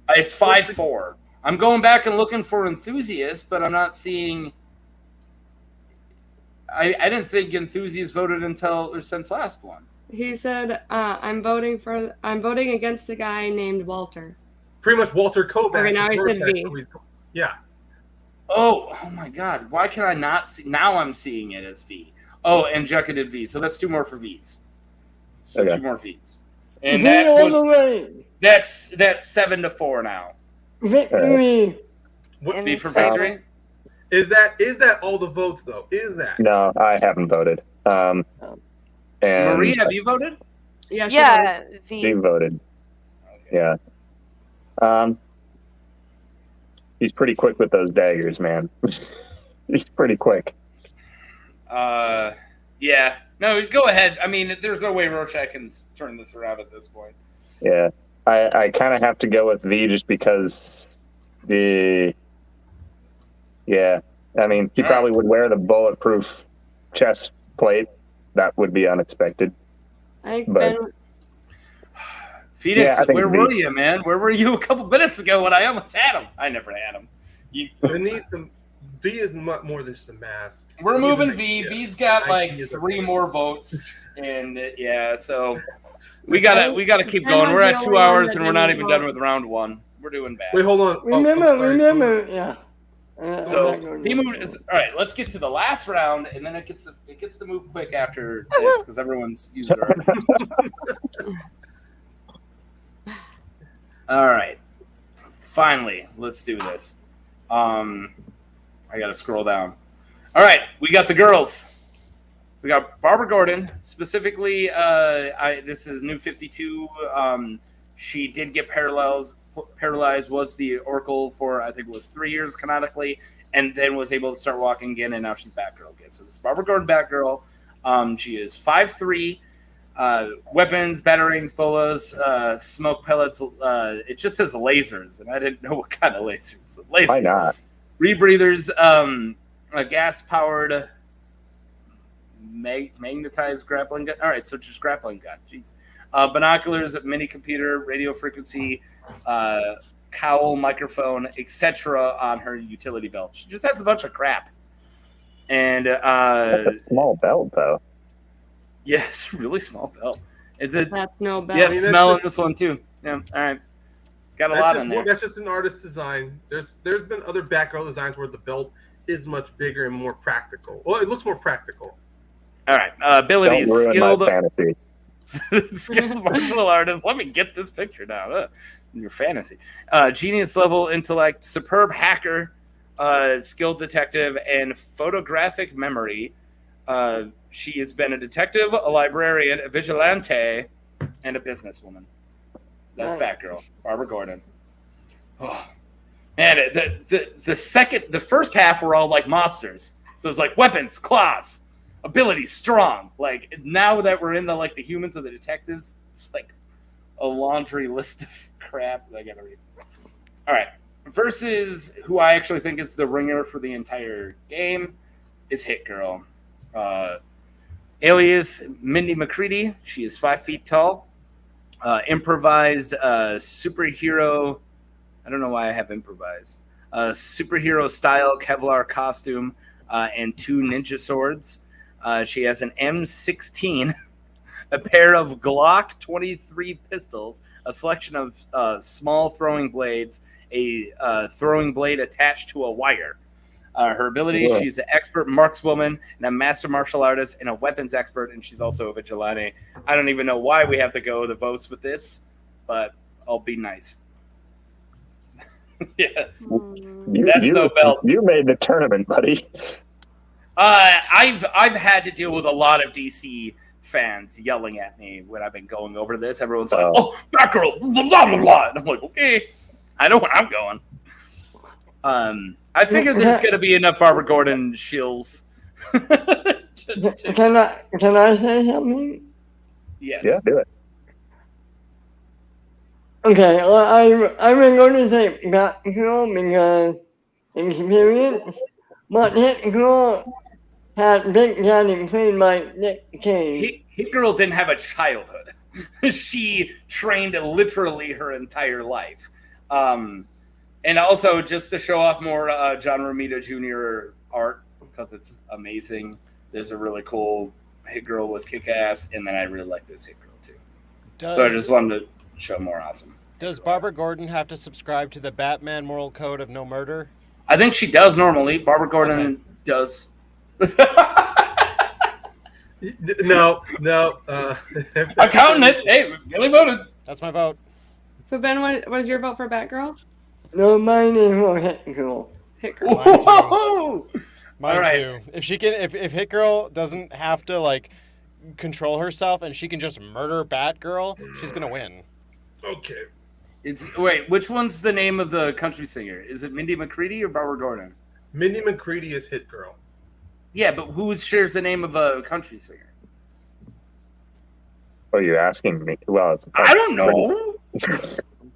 It's 5-4. I'm going back and looking for Enthusiast, but I'm not seeing. I didn't think Enthusiast voted since last one. He said, I'm voting against a guy named Walter. Pretty much Walter Kovacs. Okay, now he said V. Yeah. Oh my God! Why can I not see? Now I'm seeing it as V. Oh, and Jekka did V, so that's 2 more for V's. So Okay. 2 more V's, and V all the way. that's 7-4 now. Victory. What, V for Insane. victory. is that all the votes though? Is that? No, I haven't voted. And Marie, have you voted? Yeah, Yeah, he V. voted. Okay. Yeah. He's pretty quick with those daggers, man. He's pretty quick. Yeah. No, go ahead. I mean, there's no way Rorschach can turn this around at this point. Yeah. I kind of have to go with V just because yeah. I mean, he probably would wear the bulletproof chest plate. That would be unexpected. I think But- Ben, Phoenix, Yeah, I think where V. were you, man? Where were you a couple minutes ago when I almost had him? I never had him. V is much more than just a mask. We're moving He's an V. idea. V's got IP like is a 3 thing. more votes, and yeah, so we gotta keep I going. know We're the at only 2 one hours, that and we're not didn't even done vote. with round 1. We're doing bad. Wait, hold on. Oh, Remember, yeah. So I'm not going V to- moved. All right, let's get to the last round, and then it gets to move quick after this because everyone's used their arguments. All right, finally, let's do this. I gotta scroll down. All right, we got the girls. We got Barbara Gordon, specifically. This is New 52. She did get paralyzed. Was the Oracle for I think it was 3 years canonically, and then was able to start walking again, and now she's Batgirl again. So this is Barbara Gordon, Batgirl. She is 5'3". Weapons, batarangs, bolas, smoke pellets. It just says lasers, and I didn't know what kind of lasers. Lasers. Why not? Rebreathers, a gas-powered magnetized grappling gun. All right, so just grappling gun. Jeez. Binoculars, mini computer, radio frequency, cowl, microphone, etc. on her utility belt. She just has a bunch of crap. And That's a small belt, though. yeah, it's a really small belt. It's a that's no bad. yeah, I mean, that's smell in just- this one too. Yeah, all right. Got a That's lot just, in there. that's just an artist design. There's been other Batgirl designs where the belt is much bigger and more practical. Well, it looks more practical. All right, abilities, Don't ruin skilled, my fantasy. skilled martial artist. Let me get this picture down. Your fantasy, genius level intellect, superb hacker, skilled detective, and photographic memory. She has been a detective, a librarian, a vigilante, and a businesswoman. That's Right. Batgirl, Barbara Gordon. Oh man, the first half were all like monsters. So it's like weapons, claws, abilities, strong. Like now that we're in the humans and the detectives, it's like a laundry list of crap that I gotta read. All right, versus who I actually think is the ringer for the entire game is Hit Girl. Alias Mindy McCready. She is 5 feet tall. Improvised superhero. I don't know why I have improvised. Superhero style Kevlar costume and 2 ninja swords. She has an M16, a pair of Glock 23 pistols, a selection of small throwing blades, a throwing blade attached to a wire. Her ability, Yeah. she's an expert markswoman and a master martial artist and a weapons expert, and she's also a vigilante. I don't even know why we have to go the votes with this, but I'll be nice. Yeah. That's no belt. You made the tournament, buddy. I've had to deal with a lot of DC fans yelling at me when I've been going over this. Everyone's like, "Oh, Batgirl, blah blah blah blah," and I'm like, "Okay, I know where I'm going." I figured there's gonna be enough Barbara Gordon shills. Can I say something? Yes. Yeah, do it. Okay, well, I'm going to say Batgirl because experience, but Hitgirl had Big Daddy played by Nick Cage. Hit Girl didn't have a childhood. She trained literally her entire life. And also, just to show off more John Romita Jr. art, because it's amazing. There's a really cool Hit Girl with Kick-Ass, and then I really like this Hit Girl, too. So I just wanted to show more awesome. Does Barbara Gordon have to subscribe to the Batman moral code of no murder? I think she does normally. Barbara Gordon does. No. I'm counting it. Hey, Billy voted. That's my vote. So Ben, what was your vote for Batgirl? No, mine is for Hitgirl. Hit Girl. Whoa! Mine All right. too. If she can, if Hit Girl doesn't have to like control herself and she can just murder Batgirl, she's gonna win. Okay. Wait, which one's the name of the country singer? Is it Mindy McCready or Barbara Gordon? Mindy McCready is Hit Girl. Yeah, but who shares the name of a country singer? Oh, you're asking me? Well, it's I don't know.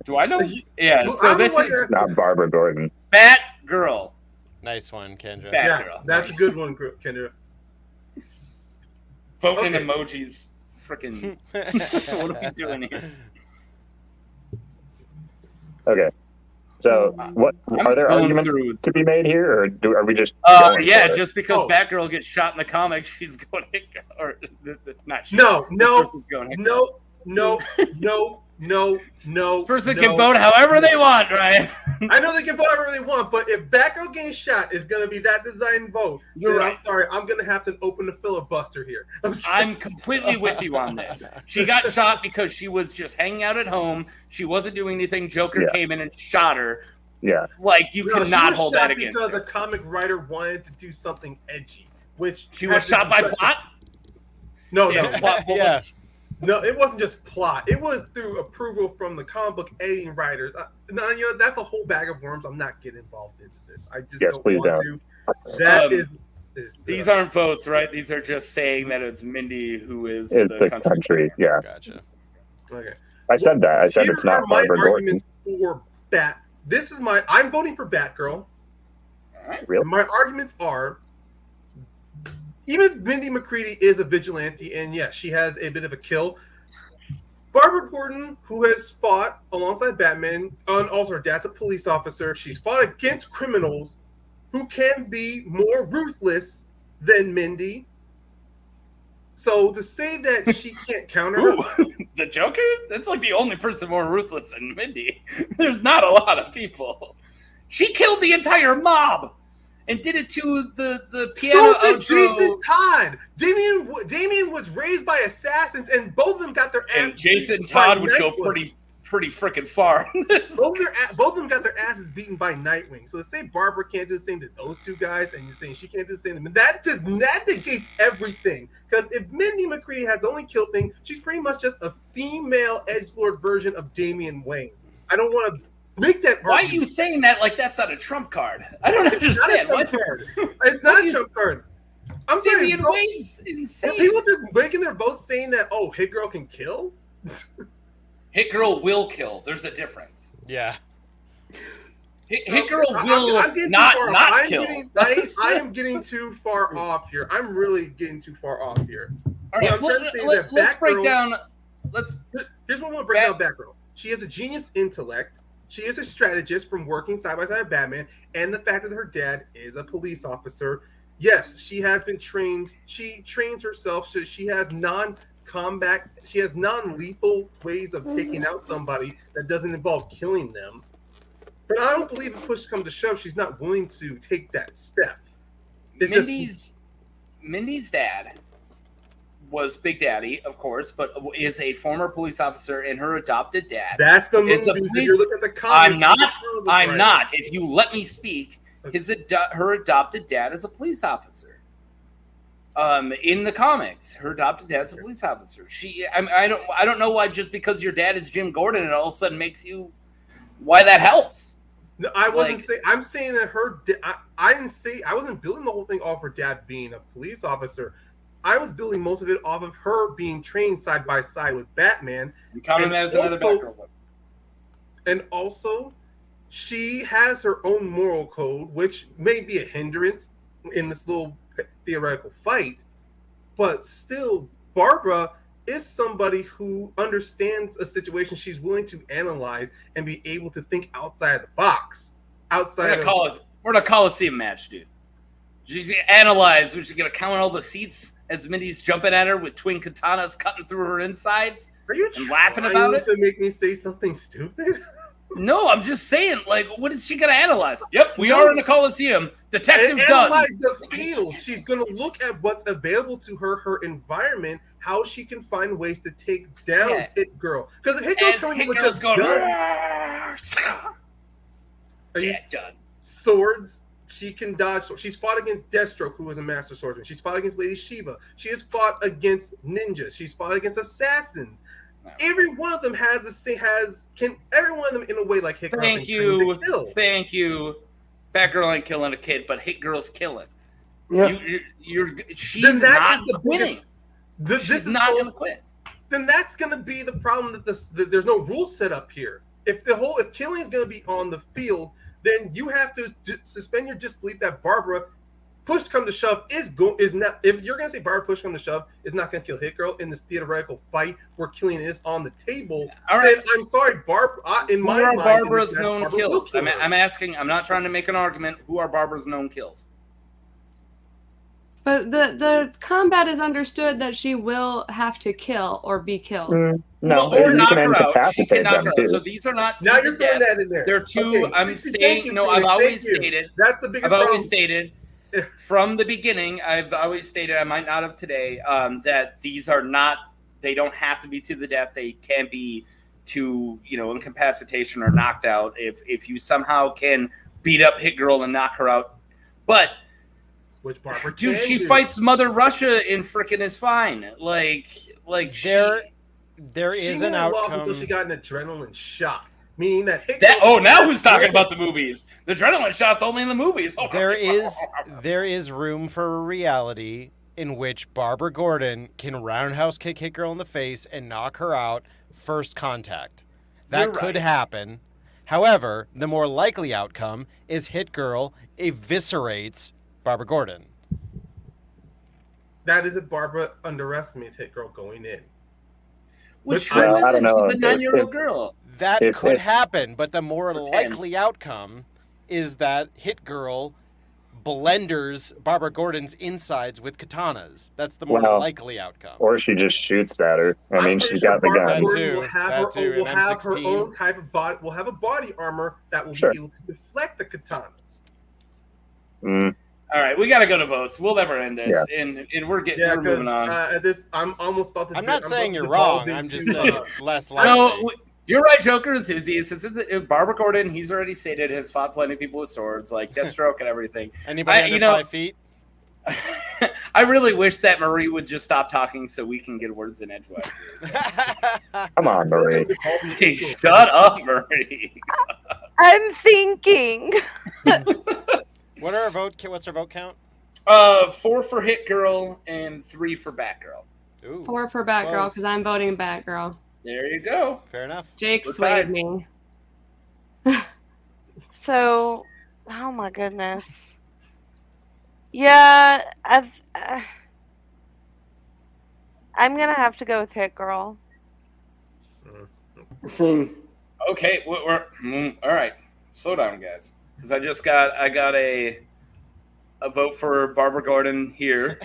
Do I know? Yeah, so this is not Barbara Gordon. Batgirl. Nice one, Kendra. Yeah, Batgirl. that's Nice. a good one, Kendra. Voting Okay. emojis. Freaking. What are we doing here? Okay. So, what I'm are there going arguments through- to be made here, or are we just? going Yeah, for it? just because Oh. Batgirl gets shot in the comics, she's going to hit, or not she. No. This person's going to hit. No. This person can vote however they want, right? I know they can vote however they want, but if Batgirl getting shot is going to be that design vote, You're then right. I'm sorry, I'm going to have to open a filibuster here. I'm completely with you on this. She got shot because she was just hanging out at home. She wasn't doing anything. Joker came in and shot her. Yeah. Like, you No, she cannot was hold shot that against because her. a comic writer wanted to do something edgy, which She had was to shot be by done- plot? No, Damn, no, plot bullets. no. It wasn't just plot. It was through approval from the comic book editing writers. No, that's a whole bag of worms. I'm not getting involved into this. I just Yes, don't please want don't. to. That Um, is These aren't votes, right? These are just saying that it's Mindy who is It's the the country. singer. Yeah. Gotcha. okay. I said that. I said Here it's not are my Barbara Gordon. arguments for Bat. This is my. I'm voting for Batgirl. Really? And my arguments are. Even Mindy McCready is a vigilante, and yes, she has a bit of a kill. Barbara Gordon, who has fought alongside Batman, and also her dad's a police officer. She's fought against criminals who can be more ruthless than Mindy. So to say that she can't counter her, Ooh, the Joker? That's like the only person more ruthless than Mindy. There's not a lot of people. She killed the entire mob and did it to the piano so did outro. Jason Todd. Damien was raised by assassins, and both of them got their And ass Jason beaten by Todd would go Nightwing. pretty freaking far in this. Both of them got their asses beaten by Nightwing. So to say Barbara can't do the same to those two guys, and you're saying she can't do the same, that negates everything. Because if Mindy McCready has the only kill thing, she's pretty much just a female edgelord version of Damian Wayne. I don't want to make that. Why are argument. you saying that like that's not a trump card? I don't understand. Not a trump card. It's not a trump card. I'm sorry. Damian Wayne's insane. People just making their votes saying that Hit Girl can kill. Hit Girl will kill. There's a difference. Yeah. Hit Girl I'm will getting too not far off. not kill. I am getting too far off here. I'm really getting too far off here. All right, What I'm trying to say is that let's break Batgirl- down. Let's. Here's what I want to break down Batgirl. She has a genius intellect. She is a strategist from working side by side with Batman, and the fact that her dad is a police officer. Yes, she has been trained. She trains herself, so she has non-combat. She has non-lethal ways of taking out somebody that doesn't involve killing them. But I don't believe if push comes to shove, she's not willing to take that step. It's Mindy's dad was Big Daddy, of course, but is a former police officer, and her adopted dad. That's the is movie. a If police- you look at the comics, I'm not. If you let me speak, her adopted dad is a police officer. In the comics, her adopted dad's a police officer. I don't know why just because your dad is Jim Gordon, it all of a sudden makes you why that helps. No, I wasn't saying. I'm saying that I didn't say. I wasn't building the whole thing off her dad being a police officer. I was building most of it off of her being trained side by side with Batman. You count him as another Batgirl. And also, she has her own moral code, which may be a hindrance in this little theoretical fight, but still, Barbara is somebody who understands a situation. She's willing to analyze and be able to think outside of the box. We're in a Colosseum match, dude. She's gonna analyze. She's gonna count all the seats as Mindy's jumping at her with twin katanas cutting through her insides. Are you and laughing about it? To make me say something stupid? No, I'm just saying. Like, what is she gonna analyze? Yep, we are in a Coliseum. Detective Dunn. Analyze the field. She's gonna look at what's available to her, her environment, how she can find ways to take down Hit Girl. Because if Hit Girl's coming with just done. Swords. She can dodge. She's fought against Deathstroke, who was a master swordsman. She's fought against Lady Shiva. She has fought against ninjas. She's fought against assassins. No. Every one of them has the same. Every one of them in a way like Hit Girl. Thank you. Batgirl ain't killing a kid, but Hit Girl's killing. Yeah. She's not quitting. She's not going to quit. Then that's going to be the problem that there's no rule set up here. If killing is going to be on the field, then you have to suspend your disbelief that Barbara, push come to shove, is not. If you're going to say Barbara, push come to shove, is not going to kill Hit Girl in this theoretical fight where killing is on the table, then I'm sorry, Barbara. In my mind, Barbara's known kills? I'm asking. I'm not trying to make an argument. Who are Barbara's known kills? But the combat is understood that she will have to kill or be killed. No, or knock her out. She can knock her out. So these are not. Now you're throwing that in there. They're two. Okay. I'm saying. No, I've always stated. That's the biggest. I've always stated from the beginning. I've always stated. I might not have today. That these are not. They don't have to be to the death. They can be to incapacitation or knocked out. If you somehow can beat up Hit Girl and knock her out, but. Which Barbara dude, she fights Mother Russia and frickin' is fine. There is an outcome until she got an adrenaline shot, meaning that. Now who's talking about the movies? The adrenaline shot's only in the movies. Oh, there is room for a reality in which Barbara Gordon can roundhouse kick Hit Girl in the face and knock her out first contact. That could happen. However, the more likely outcome is Hit Girl eviscerates Barbara Gordon. That is if Barbara underestimates Hit Girl going in. Which I don't know. She's a 9-year-old girl. That could happen, but the more likely outcome is that Hit Girl blenders Barbara Gordon's insides with katanas. That's the more likely outcome. Or she just shoots at her. I mean, she's got the gun. Will have her own type of body. Will have a body armor that will be able to deflect the katanas. All right, we got to go to votes. We'll never end this, and we're moving on. I'm almost about to. I'm not saying you're wrong. I'm just saying it's less likely. No, you're right, Joker enthusiast. Since Barbara Gordon, he's already stated, has fought plenty of people with swords, like Deathstroke and everything. Anybody under 5 feet? I really wish that Marie would just stop talking so we can get words in edgewise. Come on, Marie. Hey, shut up, Marie. I'm thinking. What's our vote count? 4 for Hit Girl and 3 for Batgirl. Ooh, 4 for Batgirl because I'm voting Batgirl. There you go. Fair enough. Jake swayed me. So, oh my goodness. Yeah, I'm gonna have to go with Hit Girl. Okay, we're all right. Slow down, guys. Because I got a vote for Barbara Gordon here.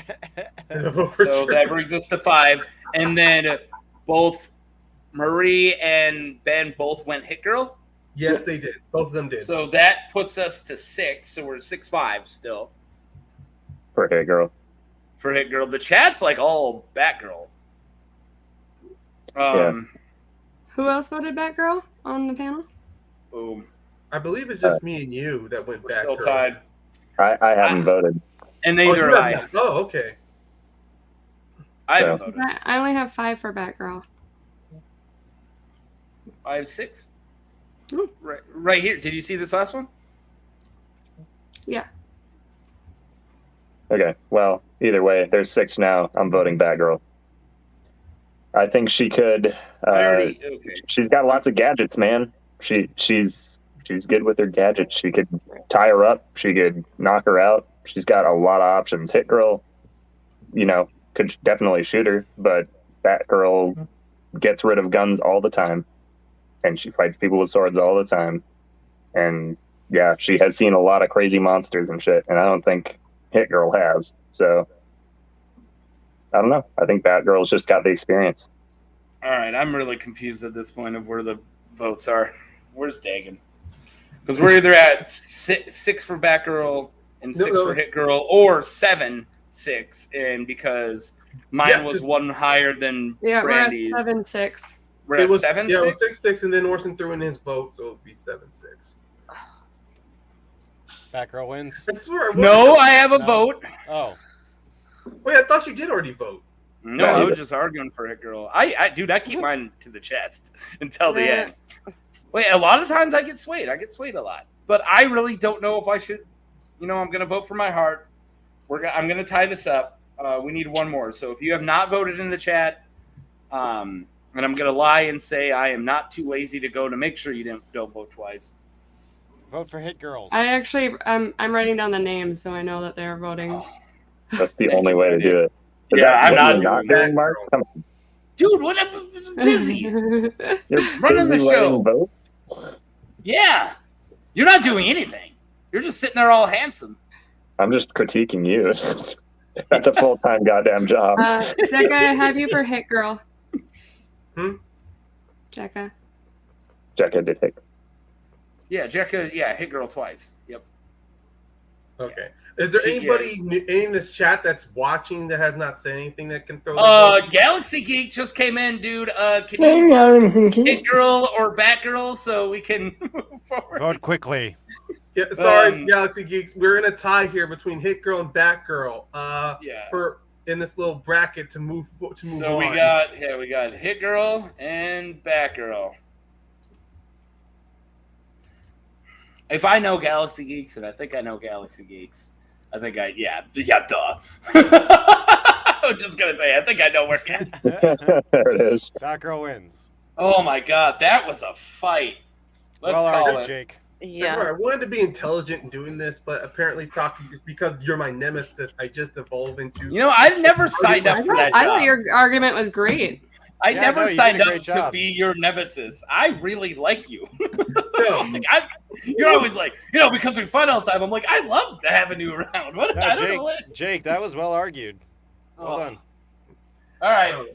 So that brings us to 5. And then both Marie and Ben both went Hit Girl? Yes, they did. Both of them did. So that puts us to 6. So we're 6-5 still. For Hit Girl. For Hit Girl. The chat's like all Batgirl. Who else voted Batgirl on the panel? Boom. I believe it's just me and you that went back. Still tied. I haven't voted. And neither have I. Oh, okay. I haven't voted. I only have 5 for Batgirl. I have 6. Hmm. Right here. Did you see this last one? Yeah. Okay, well, either way, there's 6 now. I'm voting Batgirl. I think she could. Okay. She's got lots of gadgets, man. She's good with her gadgets. She could tie her up. She could knock her out. She's got a lot of options. Hit Girl, could definitely shoot her, but Batgirl gets rid of guns all the time, and she fights people with swords all the time. And yeah, she has seen a lot of crazy monsters and shit, and I don't think Hit Girl has. So I don't know. I think Batgirl's just got the experience. All right, I'm really confused at this point of where the votes are. Where's Dagan? Because we're either at 6 for Batgirl and 6 for Hit Girl, or 7-6, and because mine was one higher than Brandy's. We're at 7-6. We're at 7-6? Yeah, it was 6-6, and then Orson threw in his vote, so it would be 7-6. Batgirl wins. I swear. No, I have a vote. Oh. Wait, I thought you did already vote. No, I was just arguing for Hit Girl. I keep mine to the chest until the end. Wait, a lot of times I get swayed. I get swayed a lot. But I really don't know if I should. I'm going to vote for my heart. I'm going to tie this up. We need one more. So if you have not voted in the chat, and I'm going to lie and say I am not too lazy to go to make sure you don't vote twice. Vote for Hit Girls. I'm writing down the names so I know that they're voting. Oh, that's the only way to do it. I'm not doing, Mark? Come on. Dude, what? I'm busy. You're running the busy show. writing votes? Yeah. You're not doing anything. You're just sitting there all handsome. I'm just critiquing you. That's a full-time goddamn job. Jekka, I have you for Hit Girl. Jekka did Hit. Yeah, Jekka, Hit Girl twice. Yep. Okay. Is there anybody in this chat that's watching that has not said anything that can throw? Galaxy Geek just came in, dude. Can you Hit Girl or Batgirl so we can move forward? Vote quickly. Yeah, sorry, Galaxy Geeks. We're in a tie here between Hit Girl and Batgirl. For in this little bracket to move so on. we got Hit Girl and Batgirl. If I know Galaxy Geeks, and I think I know Galaxy Geeks, I think duh. I'm just gonna say, I think I know where Galaxy. There it is. Batgirl wins. Oh my god, that was a fight. Let's call it. Jake. Yeah. I wanted to be intelligent in doing this, but apparently talking because you're my nemesis, I just evolve into. I never signed up for that job. I thought your argument was great. I never signed up to be your nemesis. I really like you. You're always like, because we fight all the time. I'm like, I love to have a new round. I don't know what. Jake, that was well argued. Well done. All right, All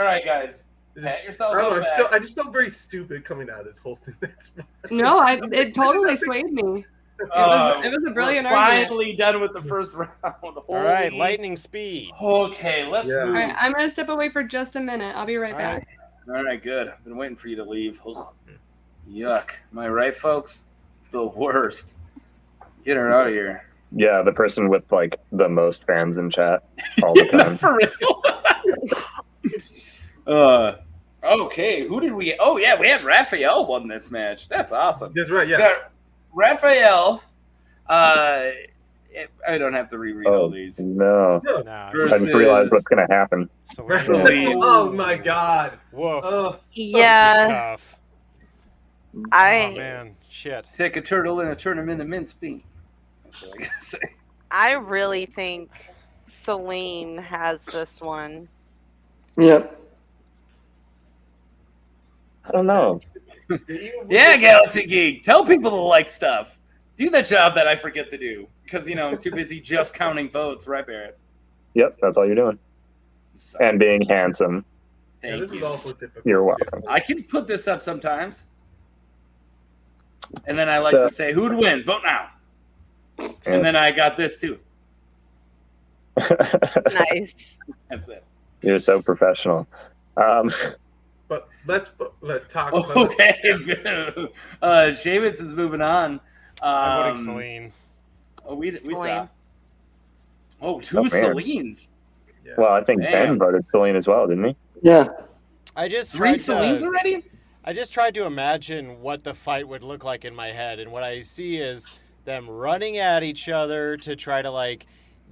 right, guys. Pat yourselves on the back. I just felt very stupid coming out of this whole thing. No, it totally swayed me. It was a brilliant argument. Finally done with the first round. All right, lightning speed. Okay, let's move. All right, I'm going to step away for just a minute. I'll be right back. All right, good. I've been waiting for you to leave. Ugh. Yuck. Am I right, folks? The worst. Get her out of here. Yeah, the person with the most fans in chat all the time. For real. Okay, who did we? Oh yeah, we had Raphael won this match. That's awesome. That's right. Yeah. We got Raphael. I don't have to reread all these. No. Nah, I didn't realize what's gonna happen. Oh my god. Woof. Oh. Yeah. This is tough. Oh man, shit. Take a turtle and turn him into mincemeat. That's what I gotta say. I really think Selene has this one. Yep. I don't know. Yeah, Galaxy Geek. Tell people to like stuff. Do that job that I forget to do because I'm too busy just counting votes, right, Barrett? Yep, that's all you're doing. And being handsome. Thank this you. is also difficult. You're welcome. I can put this up sometimes. And then I like to say, who'd win? Vote now. And then I got this too. Nice. That's it. You're so professional. But let's talk. Okay. Seamus is moving on. I'm voting Selene. Oh, we saw. Selene. Oh, two Oh, man. Selenes. Yeah. Well, I think Ben voted Selene as well, didn't he? Yeah. I just 3 tried Selenes to, already? I just tried to imagine what the fight would look like in my head, and what I see is them running at each other to try to like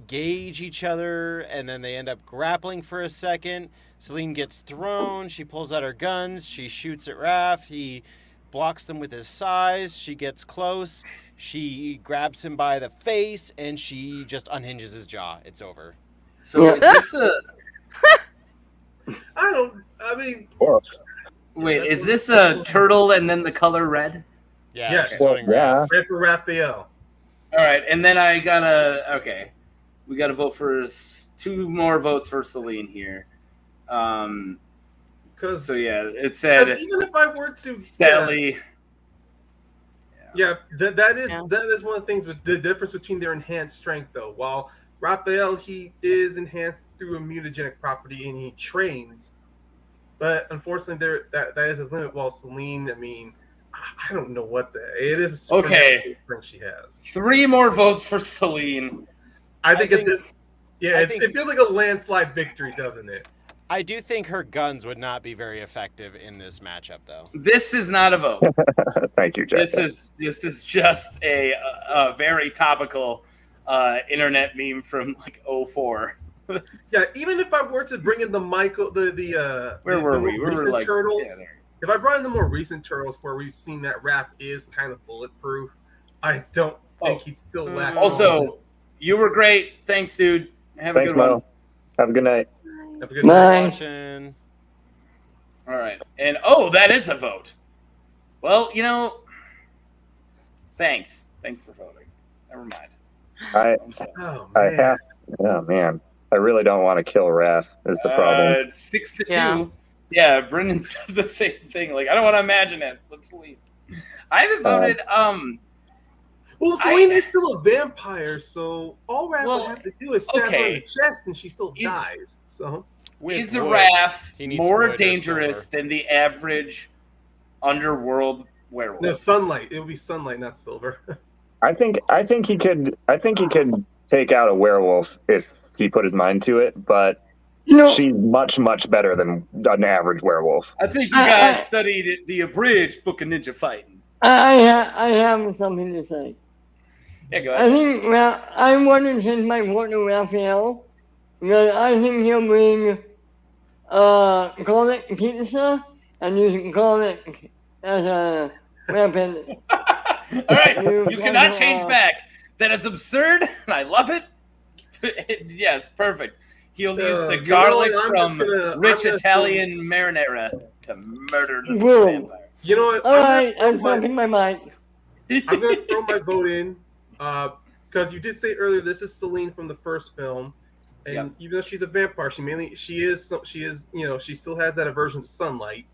gauge each other, and then they end up grappling for a second. Selene gets thrown, she pulls out her guns, she shoots at Raph, he blocks them with his size, she gets close, she grabs him by the face, and she just unhinges his jaw. It's over. So is this a... Wait, is this a turtle and then the color red? Yeah, Yes. she's voting Raph. Red for Raphael. All right, and then I gotta... Okay. We gotta vote for 2 more votes for Selene here. So yeah, it said... Even if I were to... Sally... Yeah, that is one of the things with the difference between their enhanced strength, though. While Raphael, he is enhanced through a mutagenic property and he trains, but unfortunately, that is a limit. While Selene, I mean, I don't know what it is. A super strength she has. 3 more votes for Selene. I think it feels like a landslide victory, doesn't it? I do think her guns would not be very effective in this matchup, though. This is not a vote. Thank you, Jeff. This is just a very topical internet meme from like 2004. Yeah, even if I were to bring in the Michael, where were we? We were like Turtles. Yeah, if I brought in the more recent Turtles, where we've seen that Raph is kind of bulletproof, I don't think he'd still last. Also, you were great. Thanks, dude. Have a good one. Have a good night. Have a good night. All right, and that is a vote. Well, thanks for voting. Never mind. Man, I really don't want to kill Raph. Is the problem? It's 6-2. Yeah, Brendan said the same thing. Like, I don't want to imagine it. Let's leave. I haven't voted. Well, Selene is still a vampire, so all Raph would have to do is stab her in the chest, and she still dies. So, is a Raph more dangerous than the average underworld werewolf? No, sunlight. It would be sunlight, not silver. I think he could take out a werewolf if he put his mind to it, but she's much, much better than an average werewolf. I think you guys studied the abridged book of ninja fighting. I have something to say. Yeah, go ahead. I think I'm wondering since my vote to Raphael, because I think he'll bring garlic pizza and use garlic as a weapon. All right, you cannot change back. That is absurd, and I love it. Yes, perfect. He'll use the garlic from rich Italian marinara to murder the vampire. You know what? All right, I'm talking my mic. I'm going to throw my vote in because you did say earlier this is Selene from the first film, and even though she's a vampire, she still has that aversion to sunlight,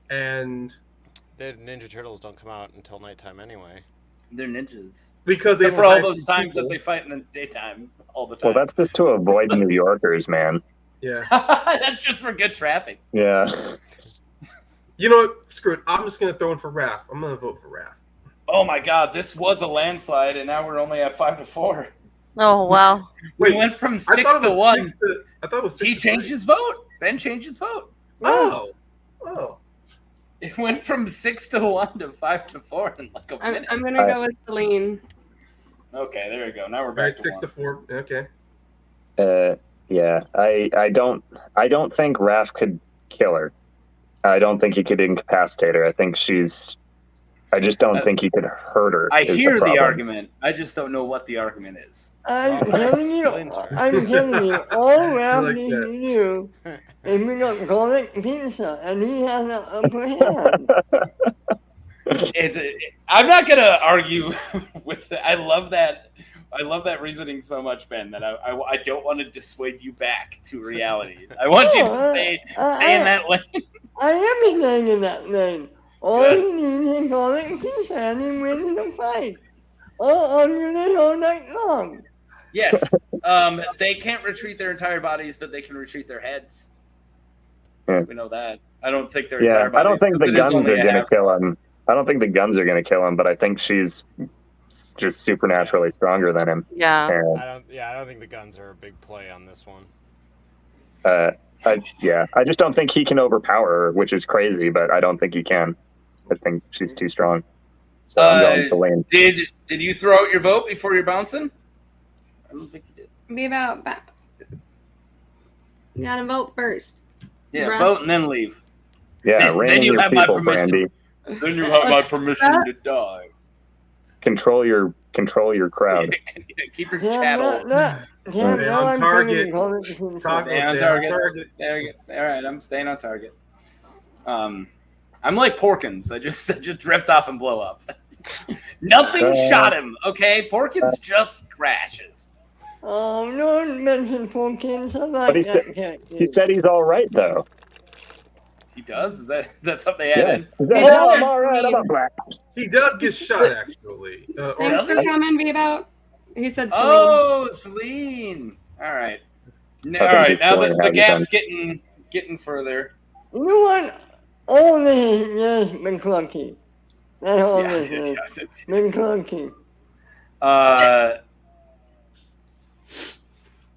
and the Ninja Turtles don't come out until nighttime anyway. They're ninjas. Because for all those times that they fight in the daytime all the time. Well, that's just to avoid New Yorkers, man. Yeah. That's just for good traffic. Yeah. You know what? Screw it. I'm just going to throw in for Raph. I'm going to vote for Raph. Oh my God, this was a landslide, and now we're only at 5-4. Oh wow! We went from 6 to 1. I thought it was 6 he changed his vote. Ben changed his vote. Oh. It went from 6 to 1 to 5 to 4 in like a minute. I'm gonna go with Selene. Okay, there we go. Now we're back to 6 to 4. Okay. Yeah. I don't think Raph could kill her. I don't think he could incapacitate her. I just don't think he could hurt her. I hear the argument. I just don't know what the argument is. I'm telling you, all Raph needs to do is bring up garlic pizza, and he has an upper hand. I'm not gonna argue with it. I love that reasoning so much, Ben, that I don't want to dissuade you back to reality. I want you to stay in that lane. I am staying in that lane. All he needs is garlic pizza, and he wins the fight. All night long. Yes. They can't retreat their entire bodies, but they can retreat their heads. Yeah. We know that. I don't think their entire bodies. I don't think the guns are going to kill him. I don't think the guns are going to kill him, but I think she's just supernaturally stronger than him. Yeah. I don't think the guns are a big play on this one. I just don't think he can overpower her, which is crazy, but I don't think he can. I think she's too strong. So I'm going Selene. Did you throw out your vote before you're bouncing? I don't think you did. Be about back. You gotta vote first. Yeah, Bruh. vote and then leave. Yeah, then you have my permission. Brandy. Then you have my permission to die. Control your crowd. Keep your Yeah, chattel. Stay on target. Stay on target. There you go. All right, I'm staying on target. I'm like Porkins. I just drift off and blow up. Nothing shot him. Okay, Porkins just crashes. Oh, no one mentioned Porkins. I like But he said he's all right though. He does? Is that something they added? Yeah. I'm all right. I'm not black. He does get shot, actually. Thanks for coming, Be About. He said Selene. Oh, Selene. All right. All right. Now the gap's getting further. You know what? All this is just McClunky. That's all this is. McClunky.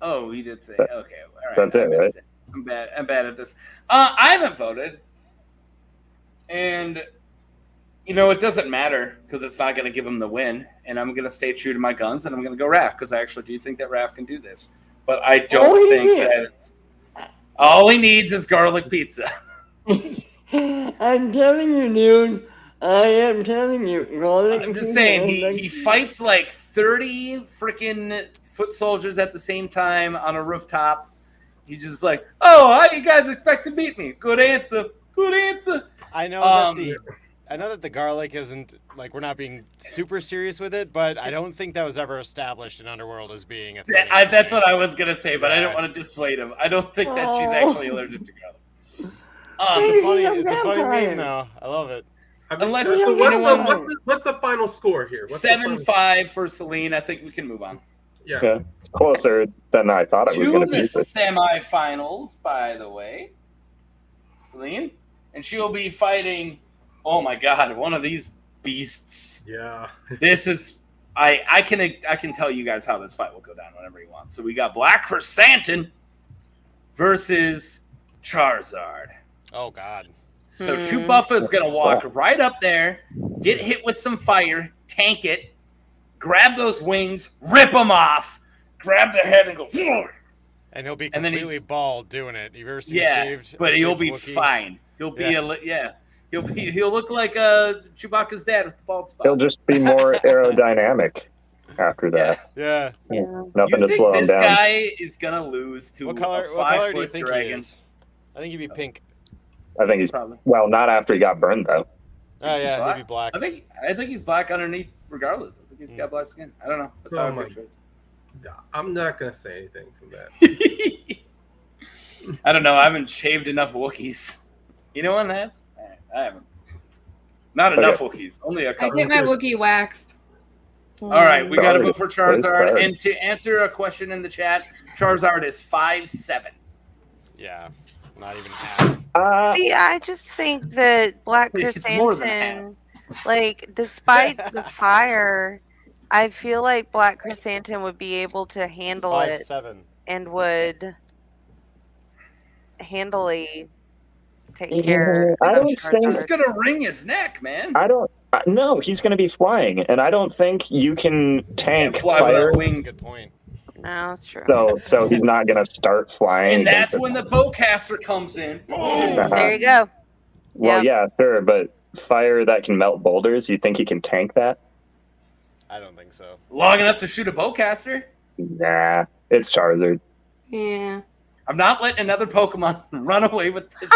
Oh, he did say. Okay. All right. That's it, right? I'm bad at this. I haven't voted, and it doesn't matter because it's not going to give him the win. And I'm going to stay true to my guns, and I'm going to go Raph because I actually do think that Raph can do this. But I don't think that it's all he needs is garlic pizza. I'm telling you, dude. I am telling you. I'm just saying he fights like 30 freaking foot soldiers at the same time on a rooftop. He's just like, oh, how you guys expect to beat me? Good answer. I know that the garlic isn't like we're not being super serious with it, but I don't think that was ever established in Underworld as being a thing. That's what I was gonna say, but I don't want to dissuade him. I don't think that she's actually allergic to garlic. It's a funny meme, though. I love it. Unless what's the final score here? 7-5 for Selene. I think we can move on. Yeah, it's closer than I thought it was going to be. To the semifinals, by the way, Selene, and she'll be fighting. Oh my God, one of these beasts. Yeah, this is. I can tell you guys how this fight will go down whenever you want. So we got Black Krrsantan versus Charzard. Oh God. So Chewbuffa is going to walk right up there, get hit with some fire, tank it, grab those wings, rip them off, grab their head and go. And he'll be completely bald doing it. You've ever seen shaved? But he'll be fine. He'll be he'll look like Chewbacca's dad with the bald spot. He'll just be more aerodynamic after that. Yeah. Nothing to slow him down. This guy is going to lose to what color do you think dragon. He is? I think he'd be pink. I think he's not after he got burned though. Oh yeah, he'd be black. I think he's black underneath regardless. I think he's got black skin. I don't know. That's how I picture it. I'm not gonna say anything from that. I don't know. I haven't shaved enough Wookiees. You know what that's? I haven't. Not enough Wookiees. Only a couple. I get my Wookiee waxed. All right, we got to vote for Charzard. And to answer a question in the chat, Charzard is 5'7". Yeah. Not even half. See, I just think that Black Krrsantan, like, despite the fire, I feel like Black Krrsantan would be able to handle 5'7" and would handily take care of Charzard. He's going to wring his neck, man. No, he's going to be flying, and I don't think you can tank fire. That's a good point. No, it's true. So he's not going to start flying. And that's when the bowcaster comes in. Boom! There you go. Well, yeah, sure, but fire that can melt boulders, you think he can tank that? I don't think so. Long enough to shoot a bowcaster? Nah, it's Charzard. Yeah. I'm not letting another Pokemon run away with this.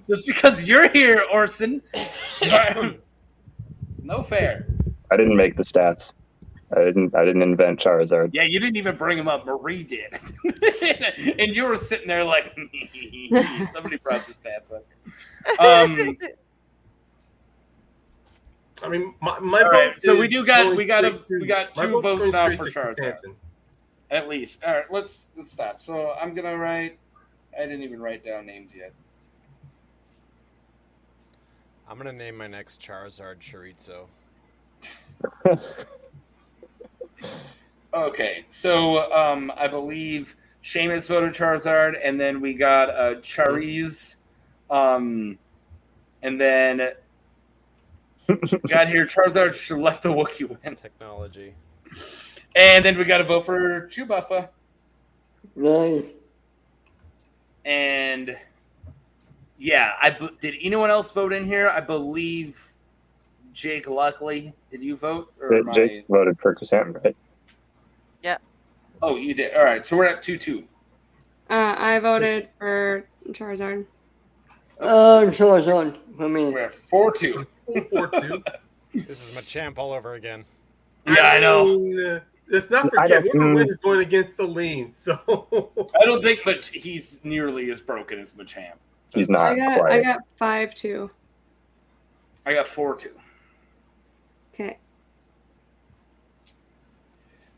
Just because you're here, Orson. It's no fair. I didn't make the stats. I didn't invent Charizard. Yeah, you didn't even bring him up. Marie did. And you were sitting there like, somebody brought the stats up. I mean, my all vote. Right, so we got two my votes vote now goes for straight to Charizard. Krrsantan. At least. All right, let's stop. So I'm gonna write. I didn't even write down names yet. I'm gonna name my next Charizard Chorizo. Okay, so I believe Seamus voted Charizard, and then we got Chariz, and then got here Charizard left the Wookiee win. Technology. And then we got to vote for Chewbuffa. Nice. And yeah, did anyone else vote in here? I believe Jake Luckley. Did you vote? Or Jake voted for Krrsantan, right? Yeah. Oh, you did. All right, so we're at 2-2. I voted for Charizard. Charzard for me. We're at 4-2. 4-2. This is Machamp all over again. Yeah, I know. mean, let's not forget whoever wins is going against Selene. So I don't think, but he's nearly as broken as Machamp. He's not. I got 5-2. I got 4-2. Okay.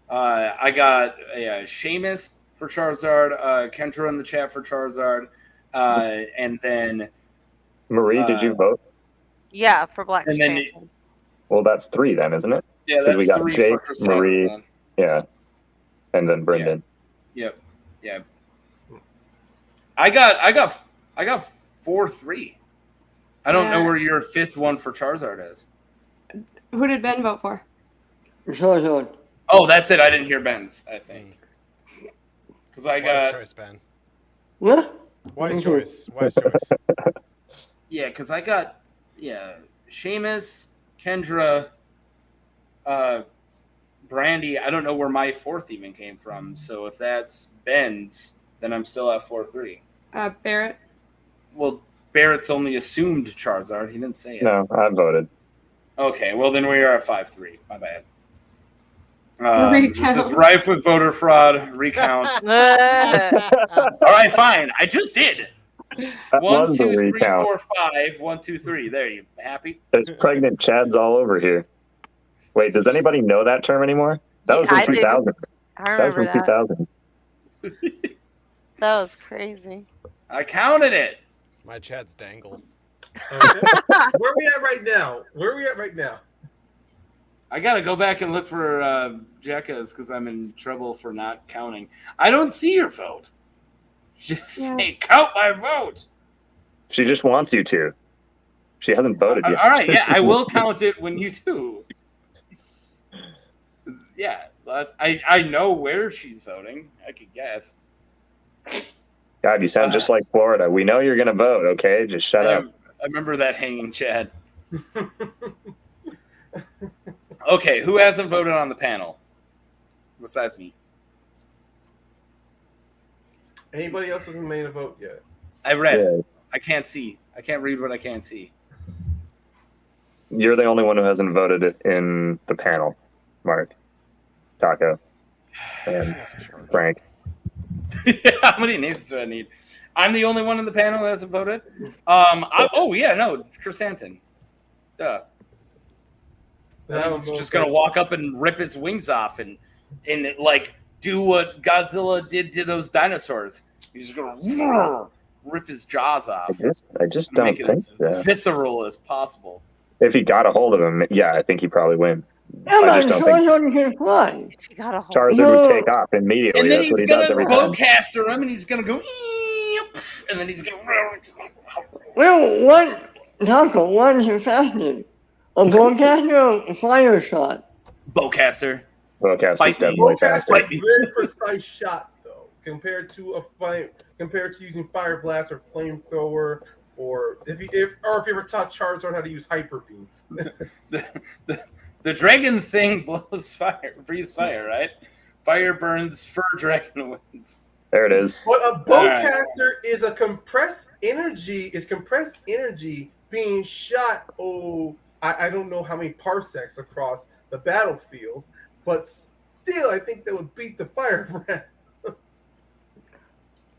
I got Seamus for Charizard, Kendra in the chat for Charizard, and then Marie, did you vote? Yeah, for Black And then Krrsantan. Well, that's 3 then, isn't it? yeah, that's we got 3 Jake, for Krrsantan. Marie. Then. Yeah. And then Brendan. Yep. Yeah. I got 4-3. I don't know Yeah. where your 5th one for Charizard is. Who did Ben vote for? Charzard. Oh, that's it. I didn't hear Ben's, I think. Because I Wise got choice, Ben. What? Wise Thank you. choice. Wise choice. because I got Seamus, Kendra, Brandy. I don't know where my 4th even came from. So if that's Ben's, then I'm still at 4-3. Barrett. Well, Barrett's only assumed Charizard. He didn't say it. No, I voted. Okay, well then we are at 5-3. My bad. Recount. This is rife with voter fraud. Recount. All right, fine. I just did. That 1, was 2, the 3, recount. 4, 5. 1, 2, 3. There, you happy? There's pregnant Chads all over here. Wait, does anybody know that term anymore? That was Yeah, I from do. 2000. I That was remember from that. 2000. That was crazy. I counted it. My Chad's dangle. okay. Where we at right now? I gotta go back and look for Jekka's because I'm in trouble for not counting. I don't see your vote. Just say count my vote. She just wants you to. She hasn't voted yet. All right, yeah, I will count it when you do. Yeah, I know where she's voting. I could guess. God, you sound just like Florida. We know you're going to vote, okay? Just shut up. I remember that hanging Chad. Okay, who hasn't voted on the panel besides me? Anybody else hasn't made a vote yet? I read it. Yeah. I can't see. I can't read what I can't see. You're the only one who hasn't voted it in the panel, Mark, Taco, and Frank. How many names do I need? I'm the only one in the panel who hasn't voted. Krrsantan. Duh. I was just gonna walk up and rip its wings off and like do what Godzilla did to those dinosaurs. He's just gonna rip his jaws off. I just don't Make it think as so. visceral as possible. If he got a hold of him, yeah, I think he'd probably win. Yeah, I but just don't think Charzard can fly. If you got a hold Charizard No. would take off immediately. And then That's what he's he does gonna every time. bowcaster him, and he's gonna go, and then he's gonna. Well, one's faster. A broadcaster or a fire shot? Bowcaster. Well, Cass Fight was me. definitely Fight faster. me. Very precise shot though, compared to using fire blast or flamethrower, or if you ever taught Charizard how to use hyper beam. The dragon thing blows fire, breathes fire, right? Fire burns, fur dragon wins. There it is. But a bowcaster is compressed energy being shot. I don't know how many parsecs across the battlefield, but still, I think that would beat the fire breath.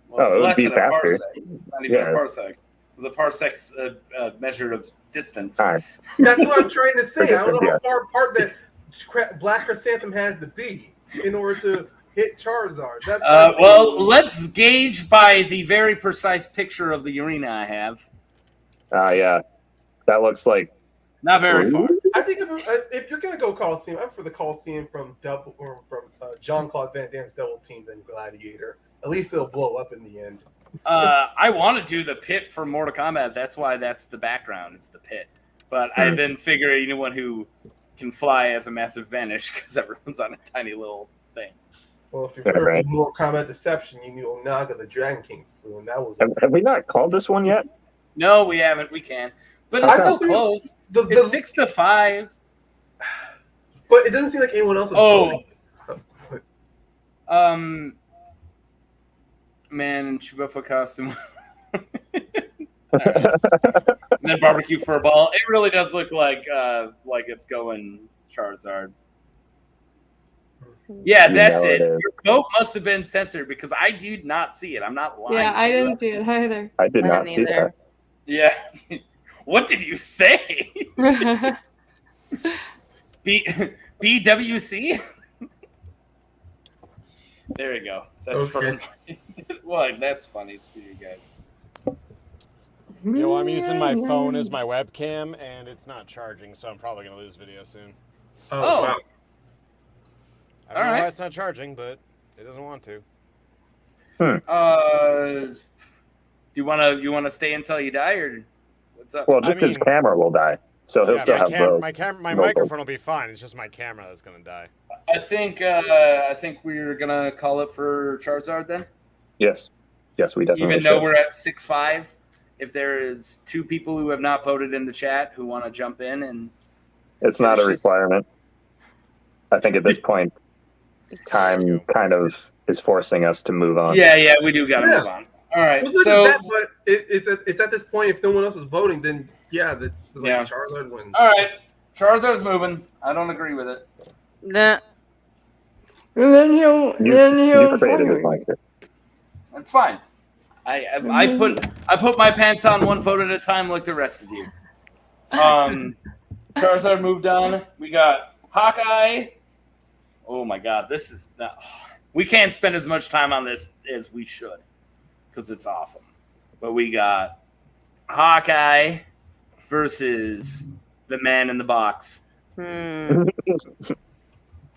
Well, it's it would less be than a faster. parsec. It's not even Yeah. a parsec. Because a parsec's a measure of distance. All right. That's what I'm trying to say. I don't know Yeah. how far apart that Black Krrsantan has to be in order to hit Charizard. Well, let's gauge by the very precise picture of the arena I have. Yeah. That looks like Not very far. I think if you're gonna go Colosseum, I'm for the Colosseum from Jean-Claude Van Damme's Double Team than Gladiator. At least they'll blow up in the end. I want to do the pit for Mortal Kombat. That's why that's the background. It's the pit. But I then figure anyone who can fly has a massive advantage because everyone's on a tiny little thing. Well, if you're heard Mortal Kombat Deception, you knew Onaga the Dragon King flew, and that was. Have we not called this one yet? No, we haven't. We can, but it's still close. It's 6-5. But it doesn't seem like anyone else is voting. Man in Chihuahua costume. And then barbecue fur ball. It really does look like it's going Charzard. Yeah, that's it. Your vote must have been censored because I did not see it. I'm not lying. Yeah, I didn't see it either. I did not see that. Yeah. What did you say? BWC? There you go. That's funny. Well, that's funny. Screw you guys. I'm using my phone as my webcam, and it's not charging, so I'm probably going to lose video soon. Oh, wow. I don't know why it's not charging, but it doesn't want to. Do you want to stay until you die, or what's up? Well, his camera will die, so he'll still have both. My microphone will be fine. It's just my camera that's going to die. I think we're gonna call it for Charzard then. Yes, we definitely. Even though we're at 6-5, if there is 2 people who have not voted in the chat who want to jump in and it's not a requirement. I think at this point, time kind of is forcing us to move on. Yeah, we do got to move on. All right, but it's at this point. If no one else is voting, then that's like Charzard wins. All right, Charzard's moving. I don't agree with it. Nah. And then he'll created this monster. That's fine. I put my pants on one vote at a time like the rest of you. Charzard moved on. We got Hawkeye. Oh my God, this is we can't spend as much time on this as we should because it's awesome. But we got Hawkeye versus the Man in the Box.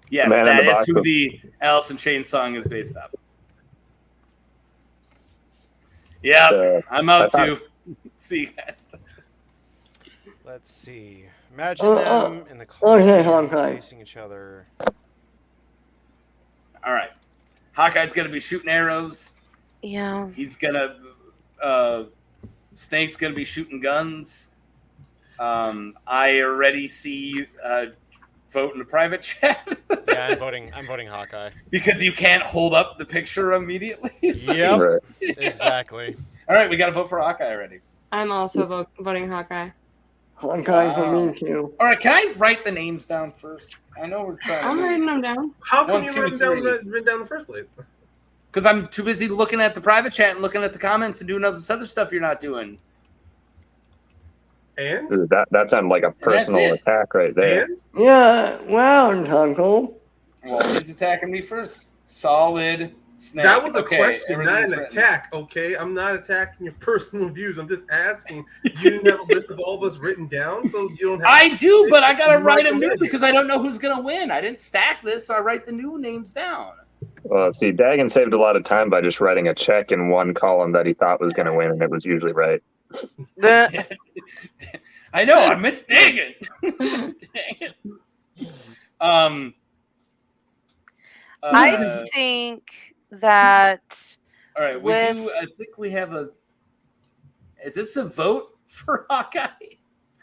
Yes, that is who the Alice in Chains song is based off. Yeah, I'm out too. See you guys. Let's see. Imagine them in the Colosseum facing each other. All right. Hawkeye's going to be shooting arrows. Yeah. He's going to... Snake's going to be shooting guns. I already see... vote in the private chat. Yeah, I'm voting Hawkeye. Because you can't hold up the picture immediately. So. Yep, exactly. All right, we got to vote for Hawkeye already. I'm also voting Hawkeye. Hawkeye for me too. All right, can I write the names down first? I know we're trying. I'm writing them down. How come you written down in the first place? Because I'm too busy looking at the private chat and looking at the comments and doing all this other stuff you're not doing. And that sounded like a personal attack right there. And? Yeah, wow, Uncle. Well, he's attacking me first. Solid Snake. That was a question, not an attack. Okay, I'm not attacking your personal views. I'm just asking. You didn't have a list of all of us written down, so you don't have. I do, but I gotta write them new because I don't know who's gonna win. I didn't stack this, so I write the new names down. Well, see, Dagan saved a lot of time by just writing a check in one column that he thought was going to win, and it was usually right. I know, I missed Dagan. Dang it. I think that. All right, I think we have a. Is this a vote for Hawkeye?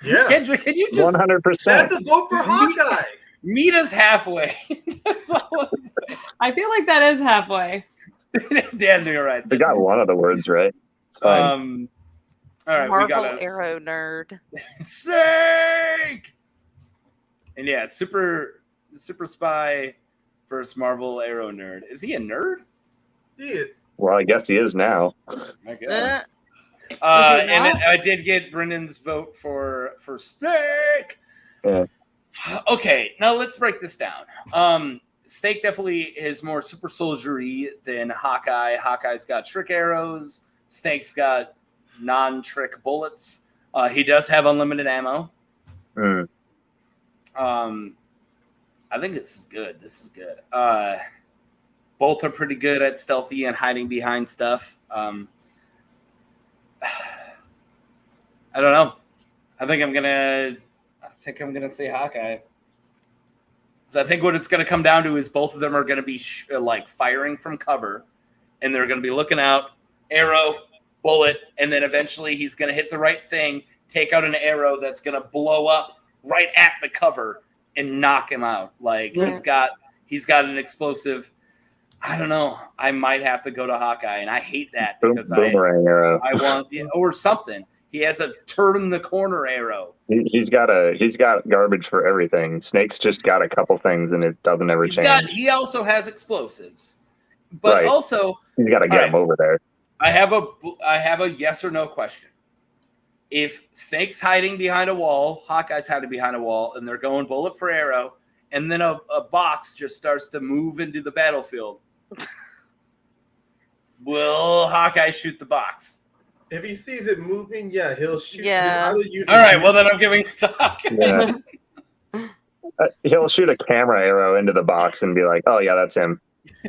Yeah. Kendra, can you just 100%? That's a vote for Hawkeye. Meet us halfway. That's all I'm saying. I feel like that is halfway. Dan, you're right. We got one of the words right. It's fine. All right, Marvel we got a arrow nerd. Snake. And yeah, super spy versus Marvel arrow nerd. Is he a nerd? Yeah. Well, I guess he is now. I guess. And I did get Brendan's vote for Snake. Yeah. Okay, now let's break this down. Snake definitely is more super soldiery than Hawkeye. Hawkeye's got trick arrows. Snake's got non-trick bullets. He does have unlimited ammo. I think this is good. Both Both are pretty good at stealthy and hiding behind stuff. I don't know. I think I'm gonna say Hawkeye. So I think what it's gonna come down to is both of them are gonna be like firing from cover, and they're gonna be looking out, arrow, bullet, and then eventually he's gonna hit the right thing, take out an arrow that's gonna blow up right at the cover and knock him out. Like he's got an explosive. I don't know. I might have to go to Hawkeye, and I hate that because boomerang arrow. I want or something. He has a turn the corner arrow. He's got garbage for everything. Snake's just got a couple things, and it doesn't ever change. He also has explosives, but also he's got to get him over there. I have a yes or no question. If Snake's hiding behind a wall, Hawkeye's hiding behind a wall, and they're going bullet for arrow, and then a box just starts to move into the battlefield, will Hawkeye shoot the box? If he sees it moving, he'll shoot. Yeah. He'll use All right, well then I'm giving it to Hawkeye. Yeah. He'll shoot a camera arrow into the box and be like, "Oh yeah, that's him."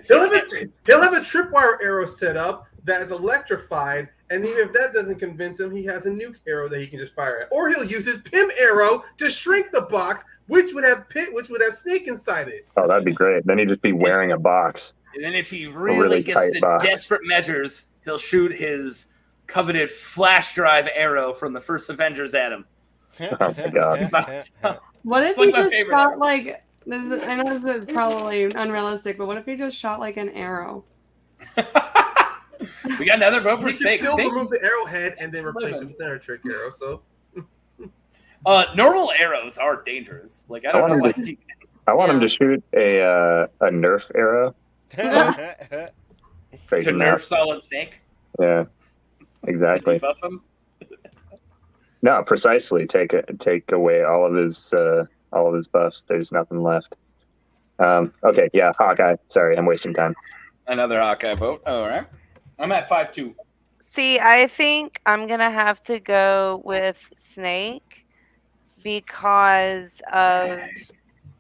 He'll have a tripwire arrow set up that is electrified, and even if that doesn't convince him, he has a nuke arrow that he can just fire at. Or he'll use his Pym arrow to shrink the box, which would have Snake inside it. Oh, that'd be great. Then he'd just be wearing a box. And then if he really gets to desperate measures, he'll shoot his coveted flash drive arrow from the first Avengers at him. Oh my God. What if It's he like my just favorite shot arrow. like I know this is probably unrealistic, but what if he just shot like an arrow? We got another vote for We can Snake. still Snake's remove the arrowhead and then replace it with another trick arrow. So normal arrows are dangerous. Like I don't know why. I want him to shoot a Nerf arrow. To nerf Solid Snake. Yeah, exactly. To debuff him. No, precisely. Take away all of his buffs. There's nothing left. Okay, yeah, Hawkeye. Sorry, I'm wasting time. Another Hawkeye vote. All right, I'm at 5-2. See, I think I'm gonna have to go with Snake because of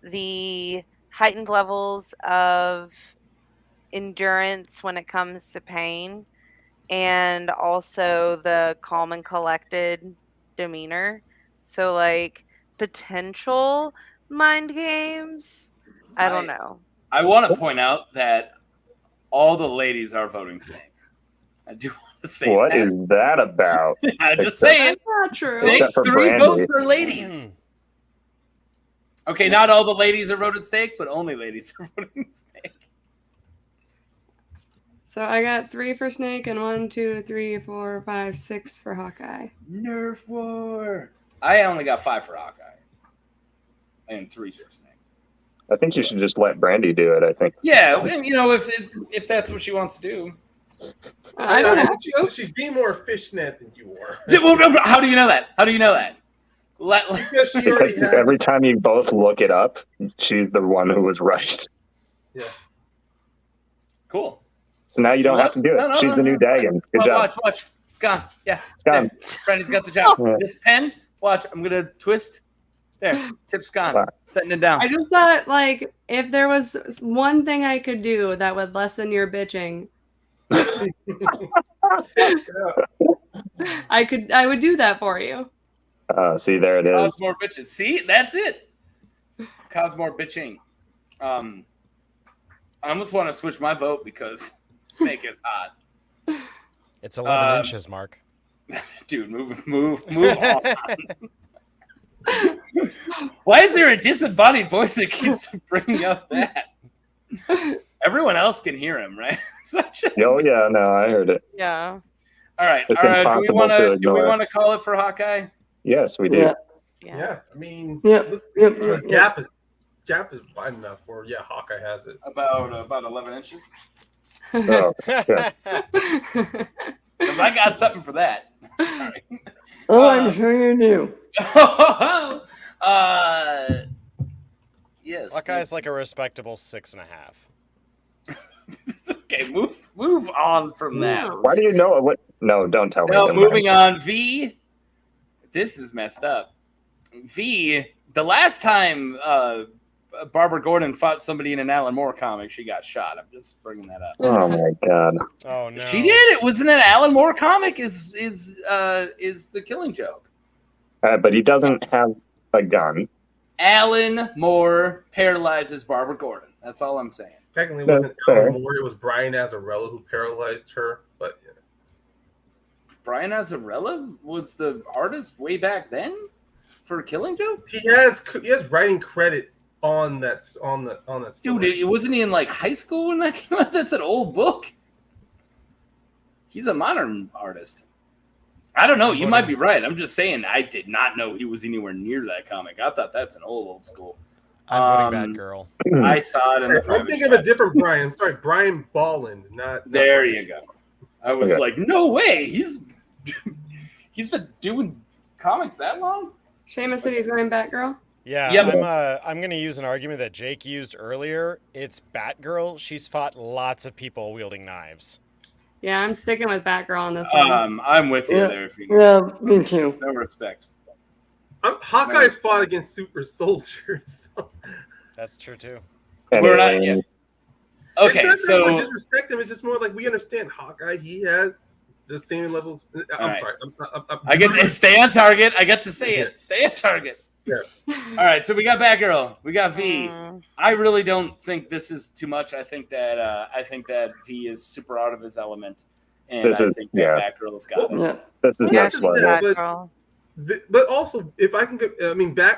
the heightened levels of endurance when it comes to pain, and also the calm and collected demeanor. So, like, potential mind games. I don't know. I want to point out that all the ladies are voting Snake. I do want to say What that. is that about? I'm just saying. That's not true. Snake's for 3 Brandy. votes are ladies. Okay, not all the ladies are voted Snake, but only ladies are voting Snake. So I got 3 for Snake and 1, 2, 3, 4, 5, 6 for Hawkeye. Nerf war. I only got 5 for Hawkeye. And 3 for Snake. I think you should just let Brandy do it. I think. Yeah, and if that's what she wants to do. I don't have to. she's being more fishnet than you are. How do you know that? How do you know that? Because she already Because has. every time you both look it up, she's the one who was right. Yeah. Cool. So now you don't have to do it. No, she's the new Dagon. Good job. Watch. It's gone. Yeah. It's gone. There. Brandy's got the job. Yeah. This pen, watch. I'm going to twist. There. Tip's gone. Wow. Setting it down. I just thought, like, if there was one thing I could do that would lessen your bitching, I would do that for you. See, there it is. Cause more bitching. See? That's it. Cause more bitching. I almost want to switch my vote because Snake is hot. It's 11 inches, Mark. Dude, move on. Why is there a disembodied voice that keeps bringing up that? Everyone else can hear him, right? Oh yeah, no, I heard it. Yeah. All right. It's Do we impossible want to to ignore. call it for Hawkeye? Yes, we do. Yeah. Yeah, I mean, Yep. the gap is wide enough where Hawkeye has it. About 11 inches. Oh, yeah. 'Cause I got something for that. All right. Oh, I'm sure you do. Yes. Hawkeye's like a respectable 6.5. Okay, move on from that. Why do you know what? No, don't tell me. No, Never moving mind. on. V. This is messed up. V. The last time Barbara Gordon fought somebody in an Alan Moore comic, she got shot. I'm just bringing that up. Oh my god. Oh no. She did. It was in an Alan Moore comic. Is the Killing Joke? But he doesn't have a gun. Alan Moore paralyzes Barbara Gordon. That's all I'm saying. Technically, it That's wasn't fair. Alan Moore. It was Brian Azzarello who paralyzed her. But yeah. Brian Azzarello was the artist way back then for Killing Joke. He has writing credit on that story. Dude, wasn't he in like high school when that came out? That's an old book. He's a modern artist. I don't know. You might be right. I'm just saying. I did not know he was anywhere near that comic. I thought that's an old school. I'm voting Batgirl. I saw it in the I'm private thinking of chat. a different Brian. I'm sorry, Brian Bolland. Not There you go. I was Okay. like, no way. He's been doing comics that long? Seamus said he's going Batgirl. Yeah, Yeah, I'm going to use an argument that Jake used earlier. It's Batgirl. She's fought lots of people wielding knives. Yeah, I'm sticking with Batgirl on this one. I'm with you Yeah. there. If you Yeah, me too. no respect. Hawkeye's fought against super soldiers. So. That's true too. We're not Anyway, yet. Okay, It's not that we so disrespect him. It's just more like we understand Hawkeye. He has the same level. I'm right. sorry. I get to stay on target. I get to say it. Stay on target. Yeah. All right, so we got Batgirl. We got V. Mm. I really don't think this is too much. I think that V is super out of his element, and This I is- think yeah. that Batgirl's got it. Yeah. this is Yeah, next she's level. Yeah, but- Batgirl. But also, if I can,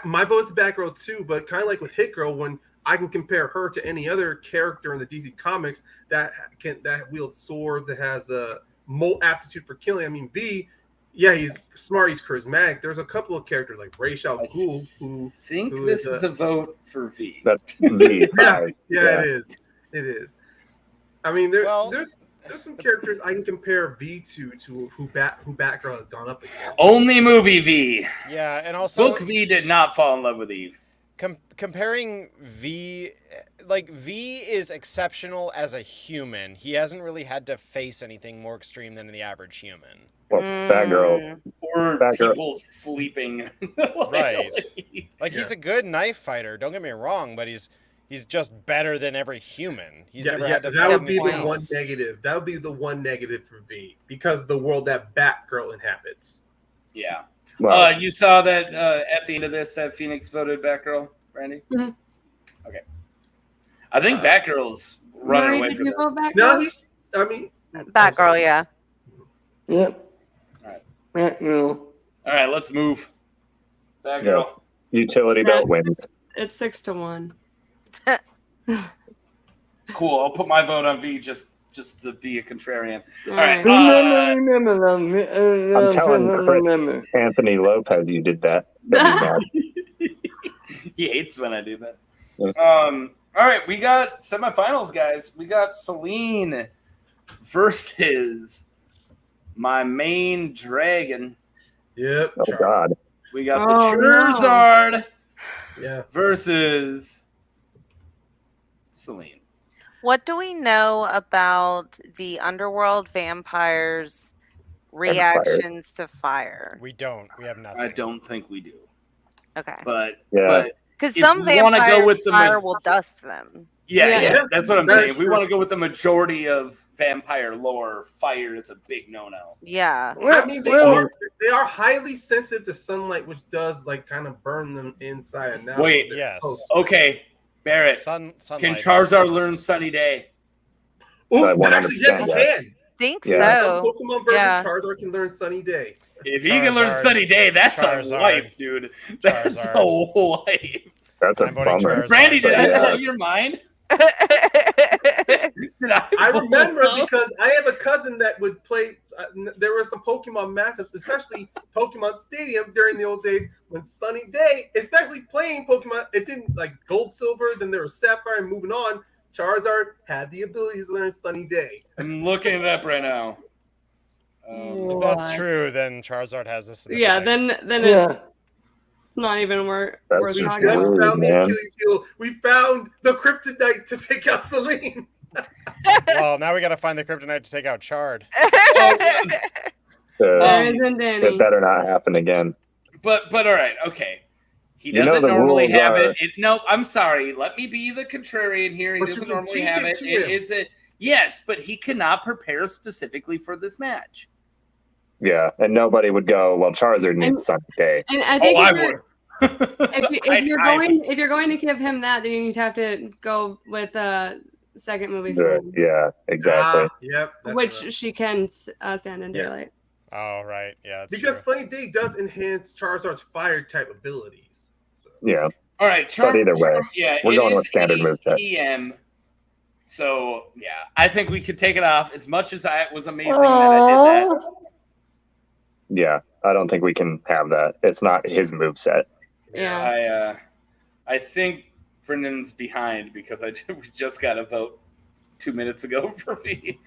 my vote's Batgirl too. But kind of like with Hit Girl, when I can compare her to any other character in the DC comics that wields sword, that has a aptitude for killing. I mean, V, yeah, he's smart, he's charismatic. There's a couple of characters like Ra's al Ghul who. I think who this is is a vote for V. That's V. Yeah, it is. It is. I mean, Well- there's some characters I can compare V to who Batgirl has gone up against. Only movie V. Yeah, and also Book V did not fall in love with Eve. comparing V, like V is exceptional as a human. He hasn't really had to face anything more extreme than the average human. Well, Batgirl. Or Batgirl. people sleeping. Right. Like he's a good knife fighter. Don't get me wrong, but he's just better than every human. He's never had to that fight would be the anything one else. negative. That would be the one negative for V because of the world that Batgirl inhabits. Yeah. Well, You saw that at the end of this that Phoenix voted Batgirl, Brandy? Mhm. Okay. I think Batgirl's running Murray, away did from you this. vote Batgirl? No, Batgirl, yeah. Yep. Alright. Batgirl. All right, let's move. Batgirl. utility belt wins. It's 6-1. Cool. I'll put my vote on V just to be a contrarian. All All right. right. Remember them. I'm telling Chris remember. Anthony Lopez you did that. That'd be mad. He hates when I do that. Yeah. All right, we got semifinals, guys. We got Selene versus my main dragon. Yep. Oh God. We got Oh, the no. Charzard Yeah. versus Selene. What do we know about the Underworld vampires' reactions to fire? We don't. We have nothing. I don't think we do, Okay. but Yeah. Because If some we wanna go vampires' with the fire will dust them. yeah, Yeah. that's what I'm That's saying. If we true. want to go with the majority of vampire lore, fire is a big no-no. Yeah. I mean, they are highly sensitive to sunlight, which does like kind of burn them inside and out. Wait. Yes. Okay, Barrett, Sunlight can is- Charizard learn Sunny Day? Oh, I actually, yes, 100% you yes. can. Think Yeah. so. Pokemon version Yeah. Charizard can learn Sunny Day. If he can learn Charizard. Sunny Day, that's a Charizard. wipe, dude. That's a Charizard. wipe. That's a I'm voting bummer. Charizard. Brandy, did I Yeah. blow your mind? Did I blow remember your mind? because I have a cousin that would play. There were some Pokemon matchups, especially Pokemon Stadium during the old days when Sunny Day, especially playing Pokemon. It didn't like Gold, Silver, then there was Sapphire, and moving on. Charizard had the ability to learn Sunny Day. I'm looking it up right now. If that's true, then Charizard has this. in the Yeah, bag. then Yeah. it's not even worth That's We talking just about. Weird, found the man. Achilles heel. We found the Kryptonite to take out Selene. Well, now we got to find the Kryptonite to take out Chard. There Um, isn't It any. better not happen again. but all right, okay. He You know doesn't the normally rules have are- it. No, I'm sorry. Let me be the contrarian here. He But you doesn't can normally change have it it. to It him. is a yes, but he cannot prepare specifically for this match. Yeah, and nobody would go, well, Charizard needs Sonic Day. And I think Oh, I if you're- would. if you're going to give him that, then you have to go with second movie Selene, Yeah, exactly. Yep. that's which right. she can stand in Yeah. daylight. Oh, right. Yeah, that's Because true. Sunny Day does enhance Charizard's fire type abilities. So. Yeah. All right, Charm, either way, yeah, we're it going is with standard moveset. TM. So yeah, I think we could take it off. As much as it was amazing that I did that. Yeah, I don't think we can have that. It's not his moveset. Yeah. I think Brendan's behind because we just got a vote 2 minutes ago for me.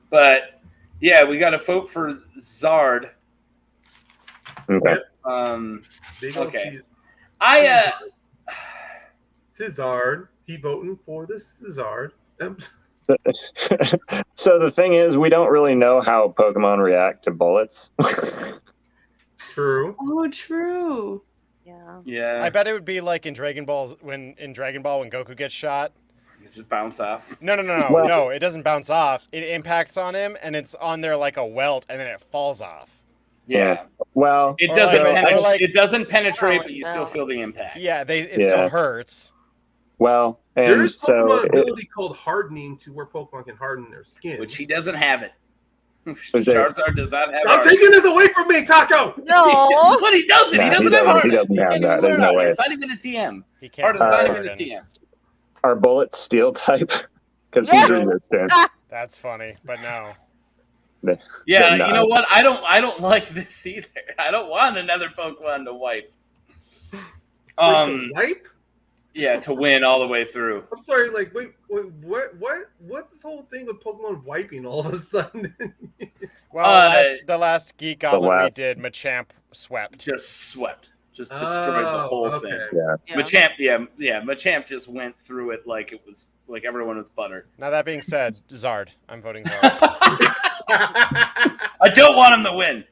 But yeah, we got a vote for Zard. Okay. Big old Okay. cheese. Charzard. He voting for the Charzard. So the thing is, we don't really know how Pokemon react to bullets. True. Oh, true. Yeah. I bet it would be like in Dragon Ball when Goku gets shot. It just bounce off. No, Well- no, it doesn't bounce off. It impacts on him, and it's on there like a welt, and then it falls off. Yeah. Well, It Or doesn't like- penetrate. or like- It doesn't penetrate, Oh, but you no. still feel the impact. Yeah, it Yeah. still hurts. well, There and is so Pokemon ability called hardening to where Pokemon can harden their skin. Which he doesn't have it. Is Charizard does not have Stop it. taking this away from me, Taco! No. But he doesn't. Nah, he he doesn't have doesn't- heart. he doesn't have can't that. even There's learn no it. way. It's not even a TM. He Heart can't. is not harden. even a TM. are bullets steel type? Because Yeah. he's resistant. That's funny, but no. Yeah, Nah. you know what? I don't like this either. I don't want another Pokemon to wipe. Wipe? Yeah, to win all the way through. I'm sorry, like, wait, what's this whole thing with Pokemon wiping all of a sudden? Well, the last Geek Gauntlet we last- did, Machamp swept. Just swept. Just destroyed the whole thing. Yeah. Yeah. Machamp just went through it like it was like everyone was butter. Now that being said, Zard. I'm voting Zard. I don't want him to win.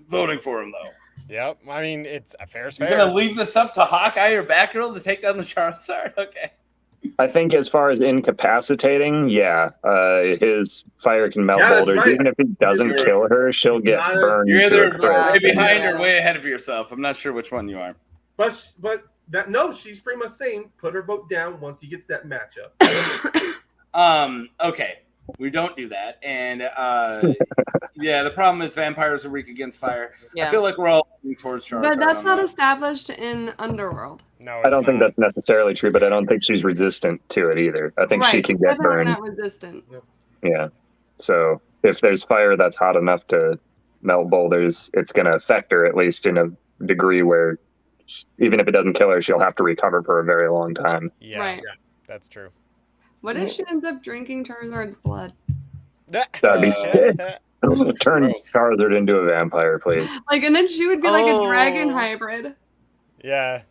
Voting for him though. Yep. I mean, it's fair's You're fair. gonna leave this up to Hawkeye or Batgirl to take down the Charizard? Okay. I think as far as incapacitating, his fire can melt Yeah, that's boulders. right. Even if he doesn't You're- kill her, she'll get Not a- burned. You're to either a crisp. way behind Yeah. or way ahead of yourself. I'm not sure which one you are. but she's pretty much saying put her vote down once he gets that matchup. Okay. We don't do that. And the problem is vampires are weak against fire. Yeah. I feel like we're all moving towards Charizard. But that's on not that. established in Underworld. No, I don't think not. that's necessarily true, but I don't think she's resistant to it either. I think she Right, can she's get definitely burned. not resistant. Yeah. So if there's fire that's hot enough to melt boulders, it's going to affect her at least in a degree where even if it doesn't kill her, she'll have to recover for a very long time. Yeah, Right. that's true. What if she ends up drinking Charizard's blood? That'd be sick. Turn Gross. Charizard into a vampire, please. Like, and then she would be like a Oh. dragon hybrid. Yeah.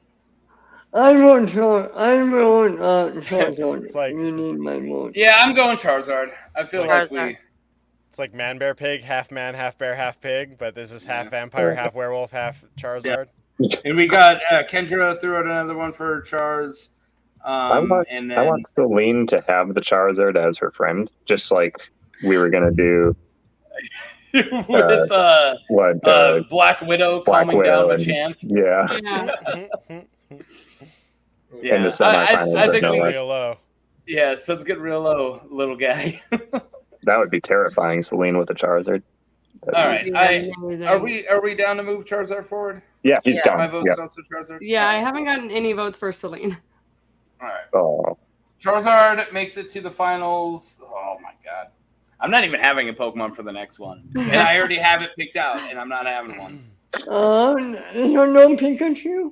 I vote Charizard. It's like- You need my vote. Yeah, I'm going Charizard. I feel like Charizard. It's like man, bear, pig, half man, half bear, half pig, but this is half vampire, half werewolf, half Charizard. And we got Kendra threw out another one for Charz. And then I want Selene to have the Charizard as her friend, just like we were going to do with Black Widow Black calming Widow down and- Machamp. Yeah. Yeah, In the semifinals, I think but no we, way. Real low. yeah, so it's getting real low, little guy. That would be terrifying, Selene with a Charizard. All right, Amazing. are we down to move Charizard forward? Yeah, he's Yeah. My gone. vote's Yeah. also Charizard. Yeah, I haven't gotten any votes for Selene. All right, Oh, Charizard makes it to the finals. Oh my god, I'm not even having a Pokemon for the next one, and I already have it picked out, and I'm not having one. Is there no Pikachu?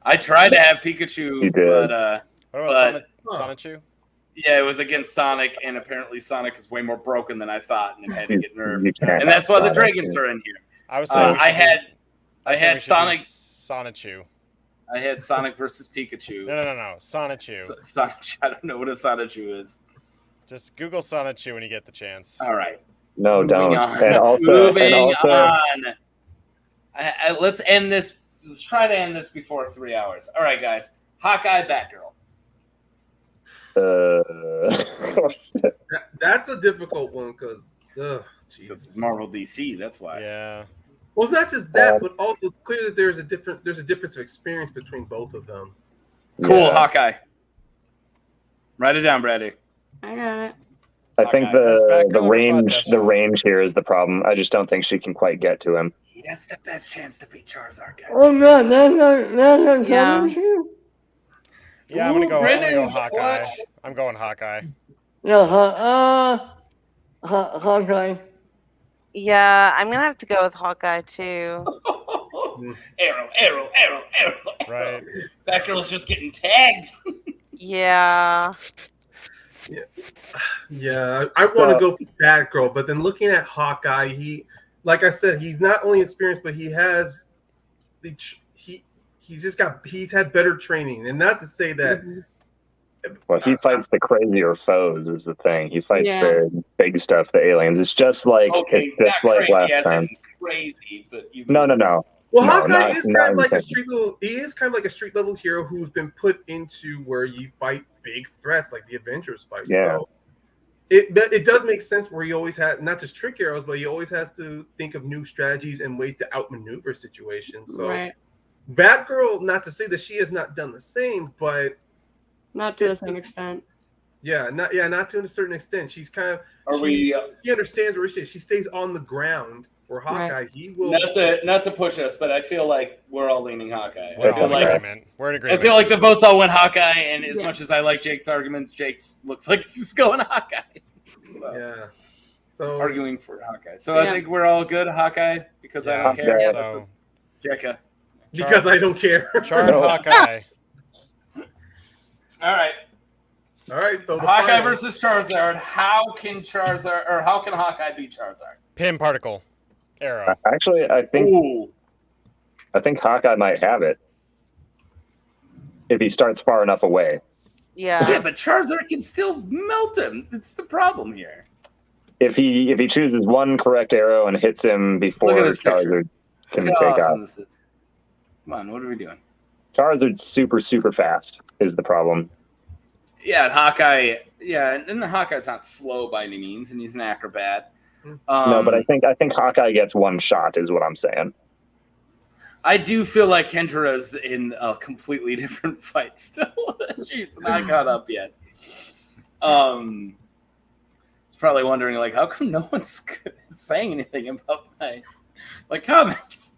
I tried to have Pikachu, You did. but What about But- Sonichu? yeah, it was against Sonic, and apparently Sonic is way more broken than I thought, and it had to get nerfed. you can't And that's why the have Sonic. dragons are in here. I was saying we I should had do Sonic. Sonichu. I had Sonic versus Pikachu. No. Sonichu. Sonic. I don't know what a Sonichu is. Just Google Sonichu when you get the chance. All right. No, Moving don't. on. And also, Moving and also on. Let's end this Let's try to end this before 3 hours. All right, guys. Hawkeye, Batgirl. That's a difficult one because, It's Marvel DC. That's why. Yeah. Well, it's not just that, but also it's clear that there's a difference of experience between both of them. Cool, Yeah. Hawkeye. Write it down, Brady. I got it. I think Best Batgirl the or range Deathstroke? the range here is the problem. I just don't think she can quite get to him. That's the best chance to beat Charizard, guys. Oh no, that's not Yeah. trouble. Yeah, I'm gonna Ooh, go Brendan, Hawkeye. clutch. I'm going Hawkeye. Yeah, Hawkeye. Yeah, I'm gonna have to go with Hawkeye too. Arrow. Right. That girl's just getting tagged. Yeah. Yeah, I want to go for Batgirl, but then looking at Hawkeye, like I said, he's not only experienced, but he's had better training, and not to say that. Well, he fights the crazier foes is the thing. He fights Yeah. the big stuff, the aliens. It's just like Okay, it's just not like crazy last as time. in crazy, but you. No. Well, No, Hawkeye is kind of like a intentional. street level. He is kind of like a street level hero who's been put into where you fight big threats like the Avengers fight. Yeah. So it does make sense where he always had not just trick arrows, but he always has to think of new strategies and ways to outmaneuver situations. So Right. Batgirl, not to say that she has not done the same, but Not to the same extent. not to a certain extent. She's kind of She understands where she is. She stays on the ground. For Hawkeye, he will not to push us, but I feel like we're all leaning Hawkeye. We're I feel all in like agreement. We're in I agreement. feel like the votes all went Hawkeye, and as Yeah. much as I like Jake's arguments, Jake's looks like he's going Hawkeye. So, yeah. So arguing for Hawkeye. So I Yeah. think we're all good Hawkeye because I Yeah. don't care. Yeah. That's So, Jekka. because I don't care. Charmed Hawkeye. All right. All right, so the Hawkeye final. versus Charizard. How can Hawkeye beat Charizard? Pin particle. Arrow. Actually, I think Ooh. Hawkeye might have it if he starts far enough away. Yeah, Yeah. but Charizard can still melt him. That's the problem here. If he chooses one correct arrow and hits him before Look at this picture. Charizard can Look how take awesome off. this is. Come on, what are we doing? Charizard's super fast is the problem. Yeah, and Hawkeye. Yeah, and the Hawkeye's not slow by any means, and he's an acrobat. No, but I think Hawkeye gets one shot is what I'm saying. I do feel like Kendra's in a completely different fight still. She's not caught up yet. He's probably wondering, like, how come no one's saying anything about my comments?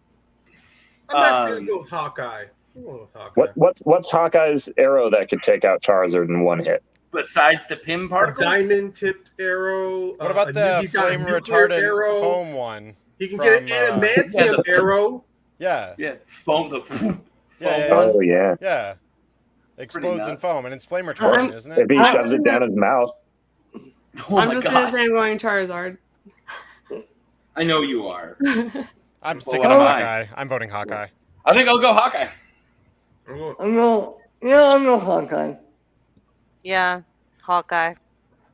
I'm actually gonna go with Hawkeye. I'm going with Hawkeye. What's Hawkeye's arrow that could take out Charizard in one hit? Besides the pin A particles? diamond tipped arrow. What about the he's got a flame nuclear retardant arrow. foam one? He can from, get an adamantium yeah, arrow. Yeah. Yeah, foam. The foam Yeah. one. Oh yeah. Yeah. It's pretty Explodes in nuts. foam, and it's flame retardant, isn't it? If he shoves it down his mouth. Oh I'm my just gonna god! say I'm going Charizard. I know you are. I'm sticking what with am I? Hawkeye. I'm voting Hawkeye. I think I'll go Hawkeye. I'm no Hawkeye. Yeah. Hawkeye.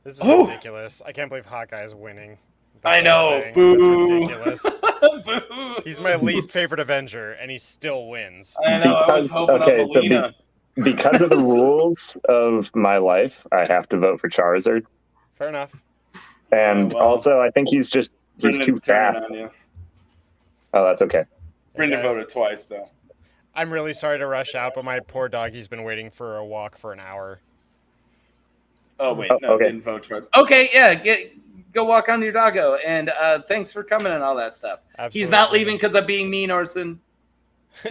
This is Oh. ridiculous. I can't believe Hawkeye is winning. I know. That's Boo. ridiculous. Boo. He's my least favorite Avenger, and he still wins. I know. I was hoping Okay, on so Mileena. Because of the rules of my life, I have to vote for Charizard. Fair enough. And Oh, well. also, I think he's too Brendan's turning fast. on you. Oh, that's okay. Brendan guys. voted twice, though. I'm really sorry to rush out, but my poor doggy's been waiting for a walk for an hour. Oh wait, Oh, no, okay. didn't vote twice. Okay, yeah, go walk on your doggo, and thanks for coming and all that stuff. He's not Absolutely. leaving because I'm being mean, Orson.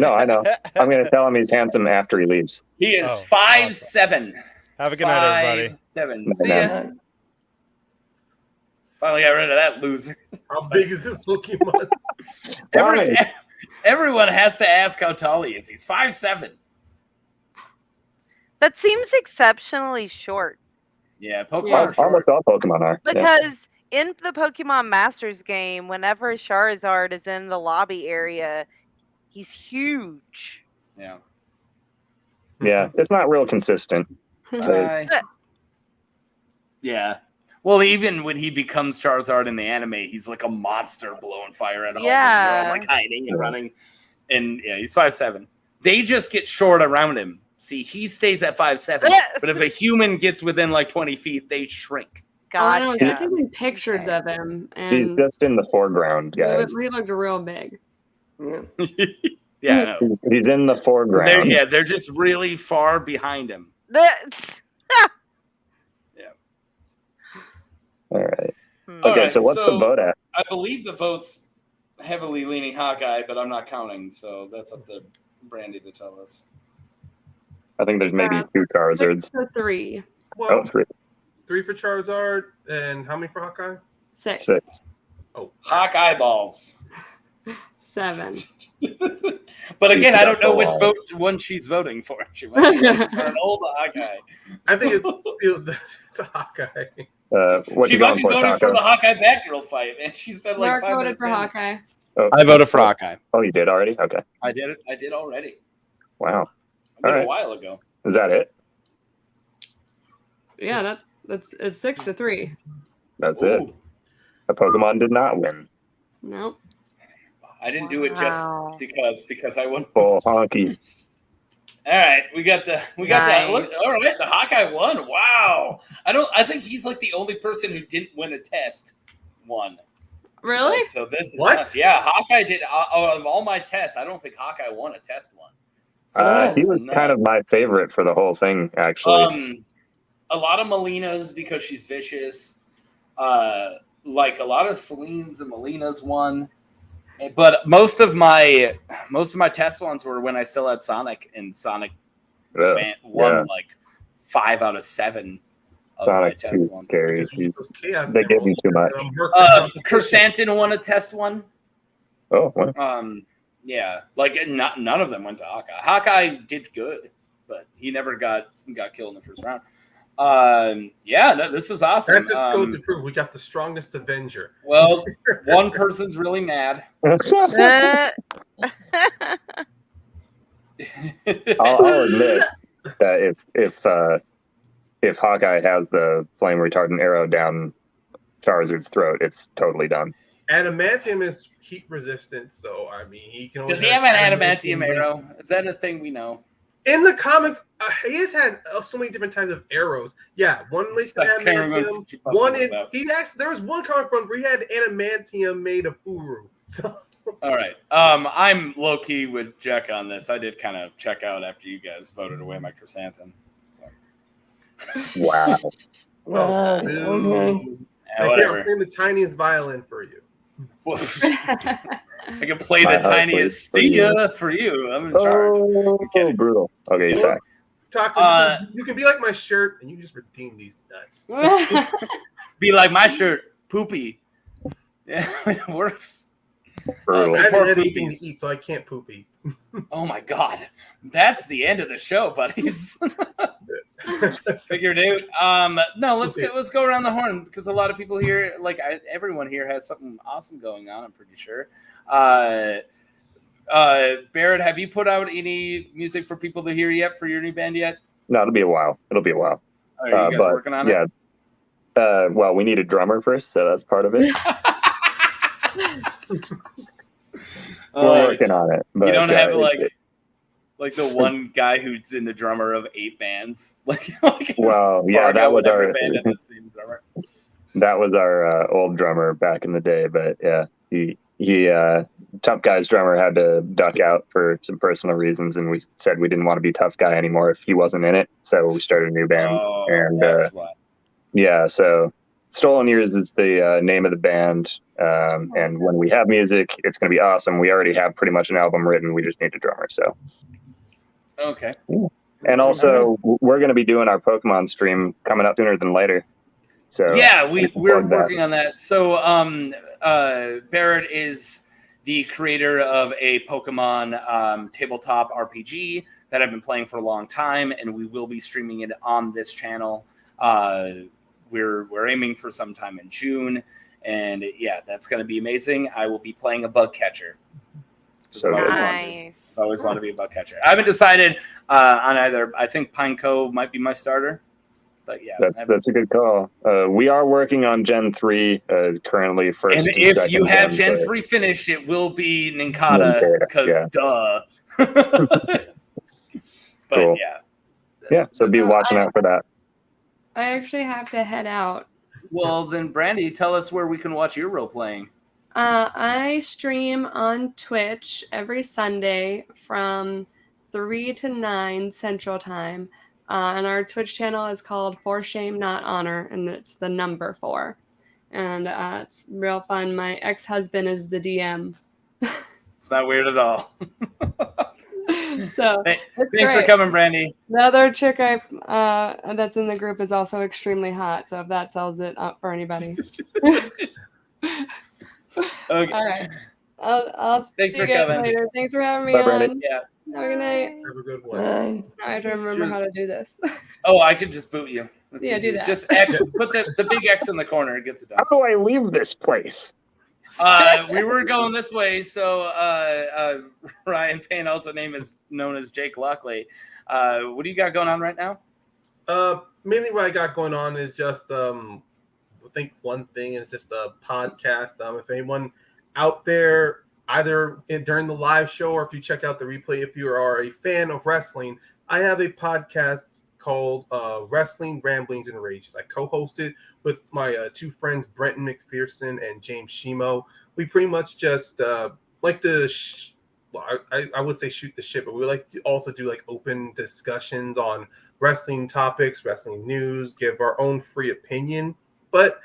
No, I know. I'm going to tell him he's handsome after he leaves. He is Oh, 5'7". Have a good night, everybody. 5'7". Night, See night. ya. Finally got rid of that loser. How big is this Pokemon? Everyone has to ask how tall he is. He's 5'7". That seems exceptionally short Yeah, Pokemon Yeah. are short. Almost all Pokemon are. Yeah. because in the Pokemon Masters game, whenever Charizard is in the lobby area, he's huge. Yeah. Yeah, it's not real consistent. Yeah. Well, even when he becomes Charizard in the anime, he's like a monster blowing fire at all. Yeah. Like hiding and running. And yeah, he's 5'7". They just get short around him. See, he stays at 5'7", but if a human gets within like 20 feet, they shrink. I know. They're Gotcha. taking pictures of him, He's and just in the foreground, guys. he looked real big. Yeah. Yeah, I know. He's in the foreground. They're just really far behind him. All right. All Okay, right, so what's the vote at? I believe the vote's heavily leaning Hawkeye, but I'm not counting, so that's up to Brandy to tell us. I think there's maybe 2 Charzards. 6 to 3. Well, 3. 3 for Charizard, and how many for Hawkeye? 6. 6. Oh, Hawkeye balls. 7. But again, I don't know which one she's voting for. She might be voting for an old Hawkeye. I think it feels that it's a Hawkeye. What She you might going be for, voting Taco? for the Hawkeye Batgirl fight, and she's been like Mark 5 voted minutes for in. Hawkeye. Oh, I voted for Hawkeye. Oh, you did already? Okay. I did already. Wow. I did All a right. while ago. Is that it? Yeah, it's 6 to 3. That's it. Ooh. A Pokemon did not win. Nope. I didn't do it just Wow. because I won. Full honky. All right, we got the Nice. look. All right, the Hawkeye won. Wow. I think he's like the only person who didn't win a test. Won. Really? So this is What? nuts. Yeah, Hawkeye did. Of all my tests, I don't think Hawkeye won a test one. So He that's was nuts. kind of my favorite for the whole thing, actually. A lot of Mileena's because she's vicious. Like a lot of Selene's and Mileena's won. But most of my test ones were when I still had Sonic, and Sonic won like 5 out of 7 of my Sonic's test too ones. scary. Those chaos They give him animals. too much. Krrsantan won a test one. Oh, wow. Yeah, like none of them went to Hawkeye. Hawkeye did good, but he never got killed in the first round. This was awesome. That just goes to prove we got the strongest Avenger. Well, one person's really mad. I'll admit that if Hawkeye has the flame retardant arrow down Charizard's throat, it's totally done. Adamantium is heat resistant, so I mean he can. Does he have an adamantium arrow? Is that a thing we know? In the comics, he has had so many different types of arrows. Yeah, one laced in adamantium. One in there was one comic book where he had adamantium made of Uru. So. All right. I'm low key with Jack on this. I did kind of check out after you guys voted away my Krrsantan. So. Wow. Okay. Yeah, whatever. I'm playing the tiniest violin for you. I can play the tiniest see ya for you. I'm in charge. Oh, brutal. Okay, he's back. Taco, you can be like my shirt, and you just redeem these nuts. Be like my shirt, poopy. Yeah, it works. Brutal. I haven't Support had anything poopies. to eat, so I can't poopy. Oh my god, that's the end of the show, buddies. Figured out. No, let's go around the horn because a lot of people here, everyone here, has something awesome going on. I'm pretty sure. Barrett, have you put out any music for people to hear yet for your new band yet? No, it'll be a while. Are you guys working on it? Yeah. Well, we need a drummer first, so that's part of it. We're working on it. But, you don't have like the one guy who's in the drummer of 8 bands. Well, yeah, that was our band had the same drummer. That was our old drummer back in the day. But yeah, he Tough Guy's drummer had to duck out for some personal reasons, and we said we didn't want to be Tough Guy anymore if he wasn't in it. So we started a new band. That's why. Yeah, so Stolen Years is the name of the band. And when we have music, it's going to be awesome. We already have pretty much an album written. We just need a drummer. So. Okay. And also, we're going to be doing our Pokemon stream coming up sooner than later. So yeah, we're working on that. So Barrett is the creator of a Pokemon tabletop RPG that I've been playing for a long time, and we will be streaming it on this channel. We're aiming for sometime in June, and yeah, that's going to be amazing. I will be playing a bug catcher. So Nice. I always want to be a bug catcher. I haven't decided on either. I think Pineco might be my starter. But yeah, that's a good call. We are working on Gen 3 currently. First, and if you have Gen 3 finished, it will be Ninkata because duh. But cool. Yeah. So be watching out for that. I actually have to head out. Well, then, Brandy, tell us where we can watch your role playing. I stream on Twitch every Sunday from 3 to 9 Central Time. And our Twitch channel is called For Shame Not Honor, and it's the number 4. And it's real fun. My ex-husband is the DM. It's not weird at all. So thanks for coming, Brandy. The other chick that's in the group is also extremely hot. So if that sells it up for anybody. Okay. All right. I'll Thanks see for you guys coming. later. Thanks for having me Bye, on. Brandon. Yeah. Have a good night. Have a good one. Bye. I have to remember how to do this. Oh, I can just boot you. That's Yeah, easy. do that. Just X. Put the big X in the corner. It gets it done. How do I leave this place? We were going this way, so Ryan Payne, also known as Jake Lockley. What do you got going on right now? Mainly what I got going on is just I think one thing is just a podcast. If anyone out there, either during the live show or if you check out the replay, if you are a fan of wrestling, I have a podcast called Wrestling Ramblings and Rages. I co-host it with my two friends, Brenton McPherson and James Shimo. We pretty much just like to, I would say shoot the shit, but we like to also do like open discussions on wrestling topics, wrestling news, give our own free opinion. But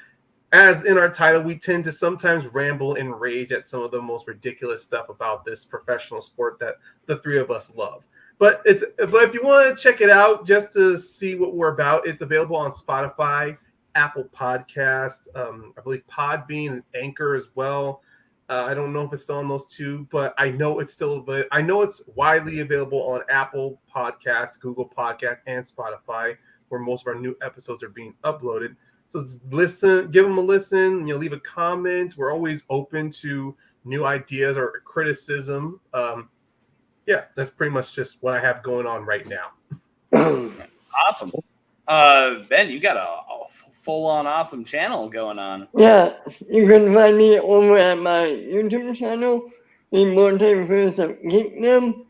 as in our title, we tend to sometimes ramble and rage at some of the most ridiculous stuff about this professional sport that the three of us love. But if you want to check it out just to see what we're about, it's available on Spotify, Apple Podcast, I believe Podbean and Anchor as well. I don't know if it's still on those two, but I know it's widely available on Apple Podcasts, Google Podcasts, and Spotify, where most of our new episodes are being uploaded. So listen, give them a listen. Leave a comment. We're always open to new ideas or criticism. Yeah, that's pretty much just what I have going on right now. Awesome. Ben, you got a full-on awesome channel going on. Yeah, you can find me over at my YouTube channel, The Multiverse of Geekdom,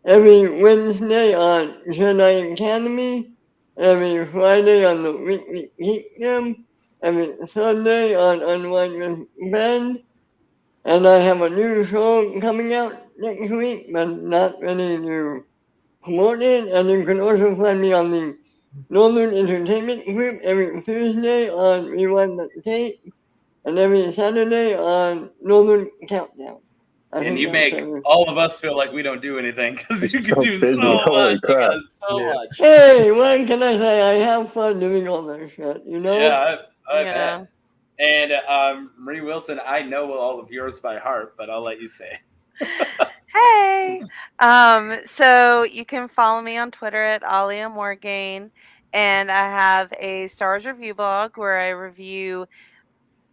every Wednesday on Jedi Academy, every Friday on the Weekly Geekdom, every Sunday on Unwind with Ben, and I have a new show coming out next week, but not ready to promote it, and you can also find me on the Northern Entertainment Group every Thursday on Rewind the Tape, and every Saturday on Northern Countdown. And you make all of us feel like we don't do anything because you can do busy. so Holy much. crap. Much. Hey, what can I say? I have fun doing all that shit, you know? Yeah, I bet. And Marie Wilson, I know all of yours by heart, but I'll let you say. Hey, so you can follow me on Twitter at Alia Morgaine, and I have a Star Wars review blog where I review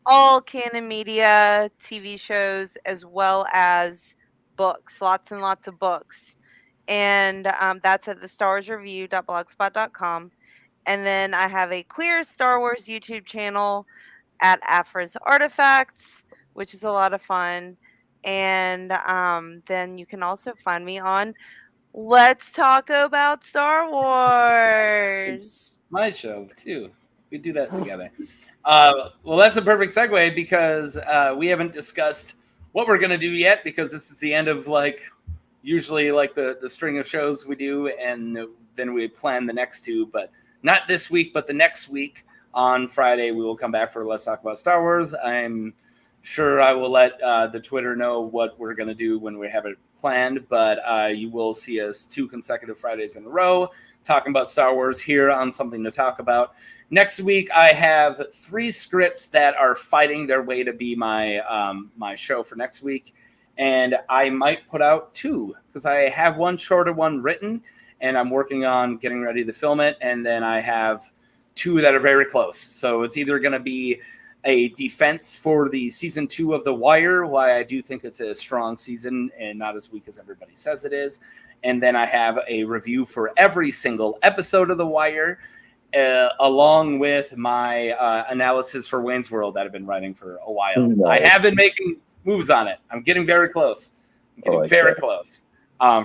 all canon media, TV shows, as well as books, lots and lots of books, and that's at the starwarsreview.blogspot.com. And then I have a queer Star Wars YouTube channel at Afra's Artifacts, which is a lot of fun. And then you can also find me on Let's Talk About Star Wars. My show, too. We do that together. Well, that's a perfect segue because we haven't discussed what we're going to do yet because this is the end of usually the string of shows we do, and then we plan the next two, but not this week, but the next week. On Friday, we will come back for Let's Talk About Star Wars. I'm sure I will let the Twitter know what we're going to do when we have it planned, but you will see us 2 consecutive Fridays in a row talking about Star Wars here on Something to Talk About. Next week, I have 3 scripts that are fighting their way to be my my show for next week, and I might put out 2 because I have one shorter one written, and I'm working on getting ready to film it, and then I have 2 that are very close. So it's either going to be a defense for the season 2 of The Wire, why I do think it's a strong season and not as weak as everybody says it is. And then I have a review for every single episode of The Wire. along with my analysis for Wayne's World that I've been writing for a while. Nice. I have been making moves on it. I'm getting very close. Close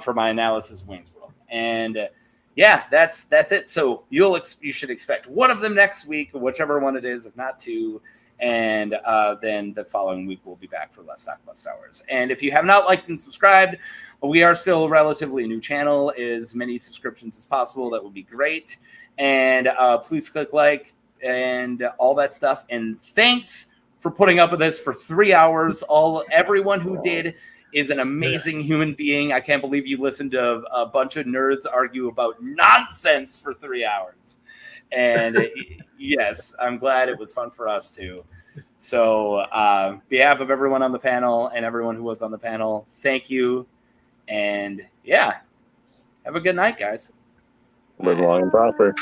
for my analysis of Wayne's World. And yeah, that's it. So you should expect one of them next week, whichever one it is, if not two. And then the following week we'll be back for Let's Talk About Star Wars. And if you have not liked and subscribed, we are still a relatively new channel. As many subscriptions as possible, that would be great. And please click like and all that stuff. And thanks for putting up with this for 3 hours. Everyone who did is an amazing human being. I can't believe you listened to a bunch of nerds argue about nonsense for 3 hours. And yes, I'm glad it was fun for us too. So on behalf of everyone on the panel and everyone who was on the panel, thank you. And yeah, have a good night, guys. Live long and prosper.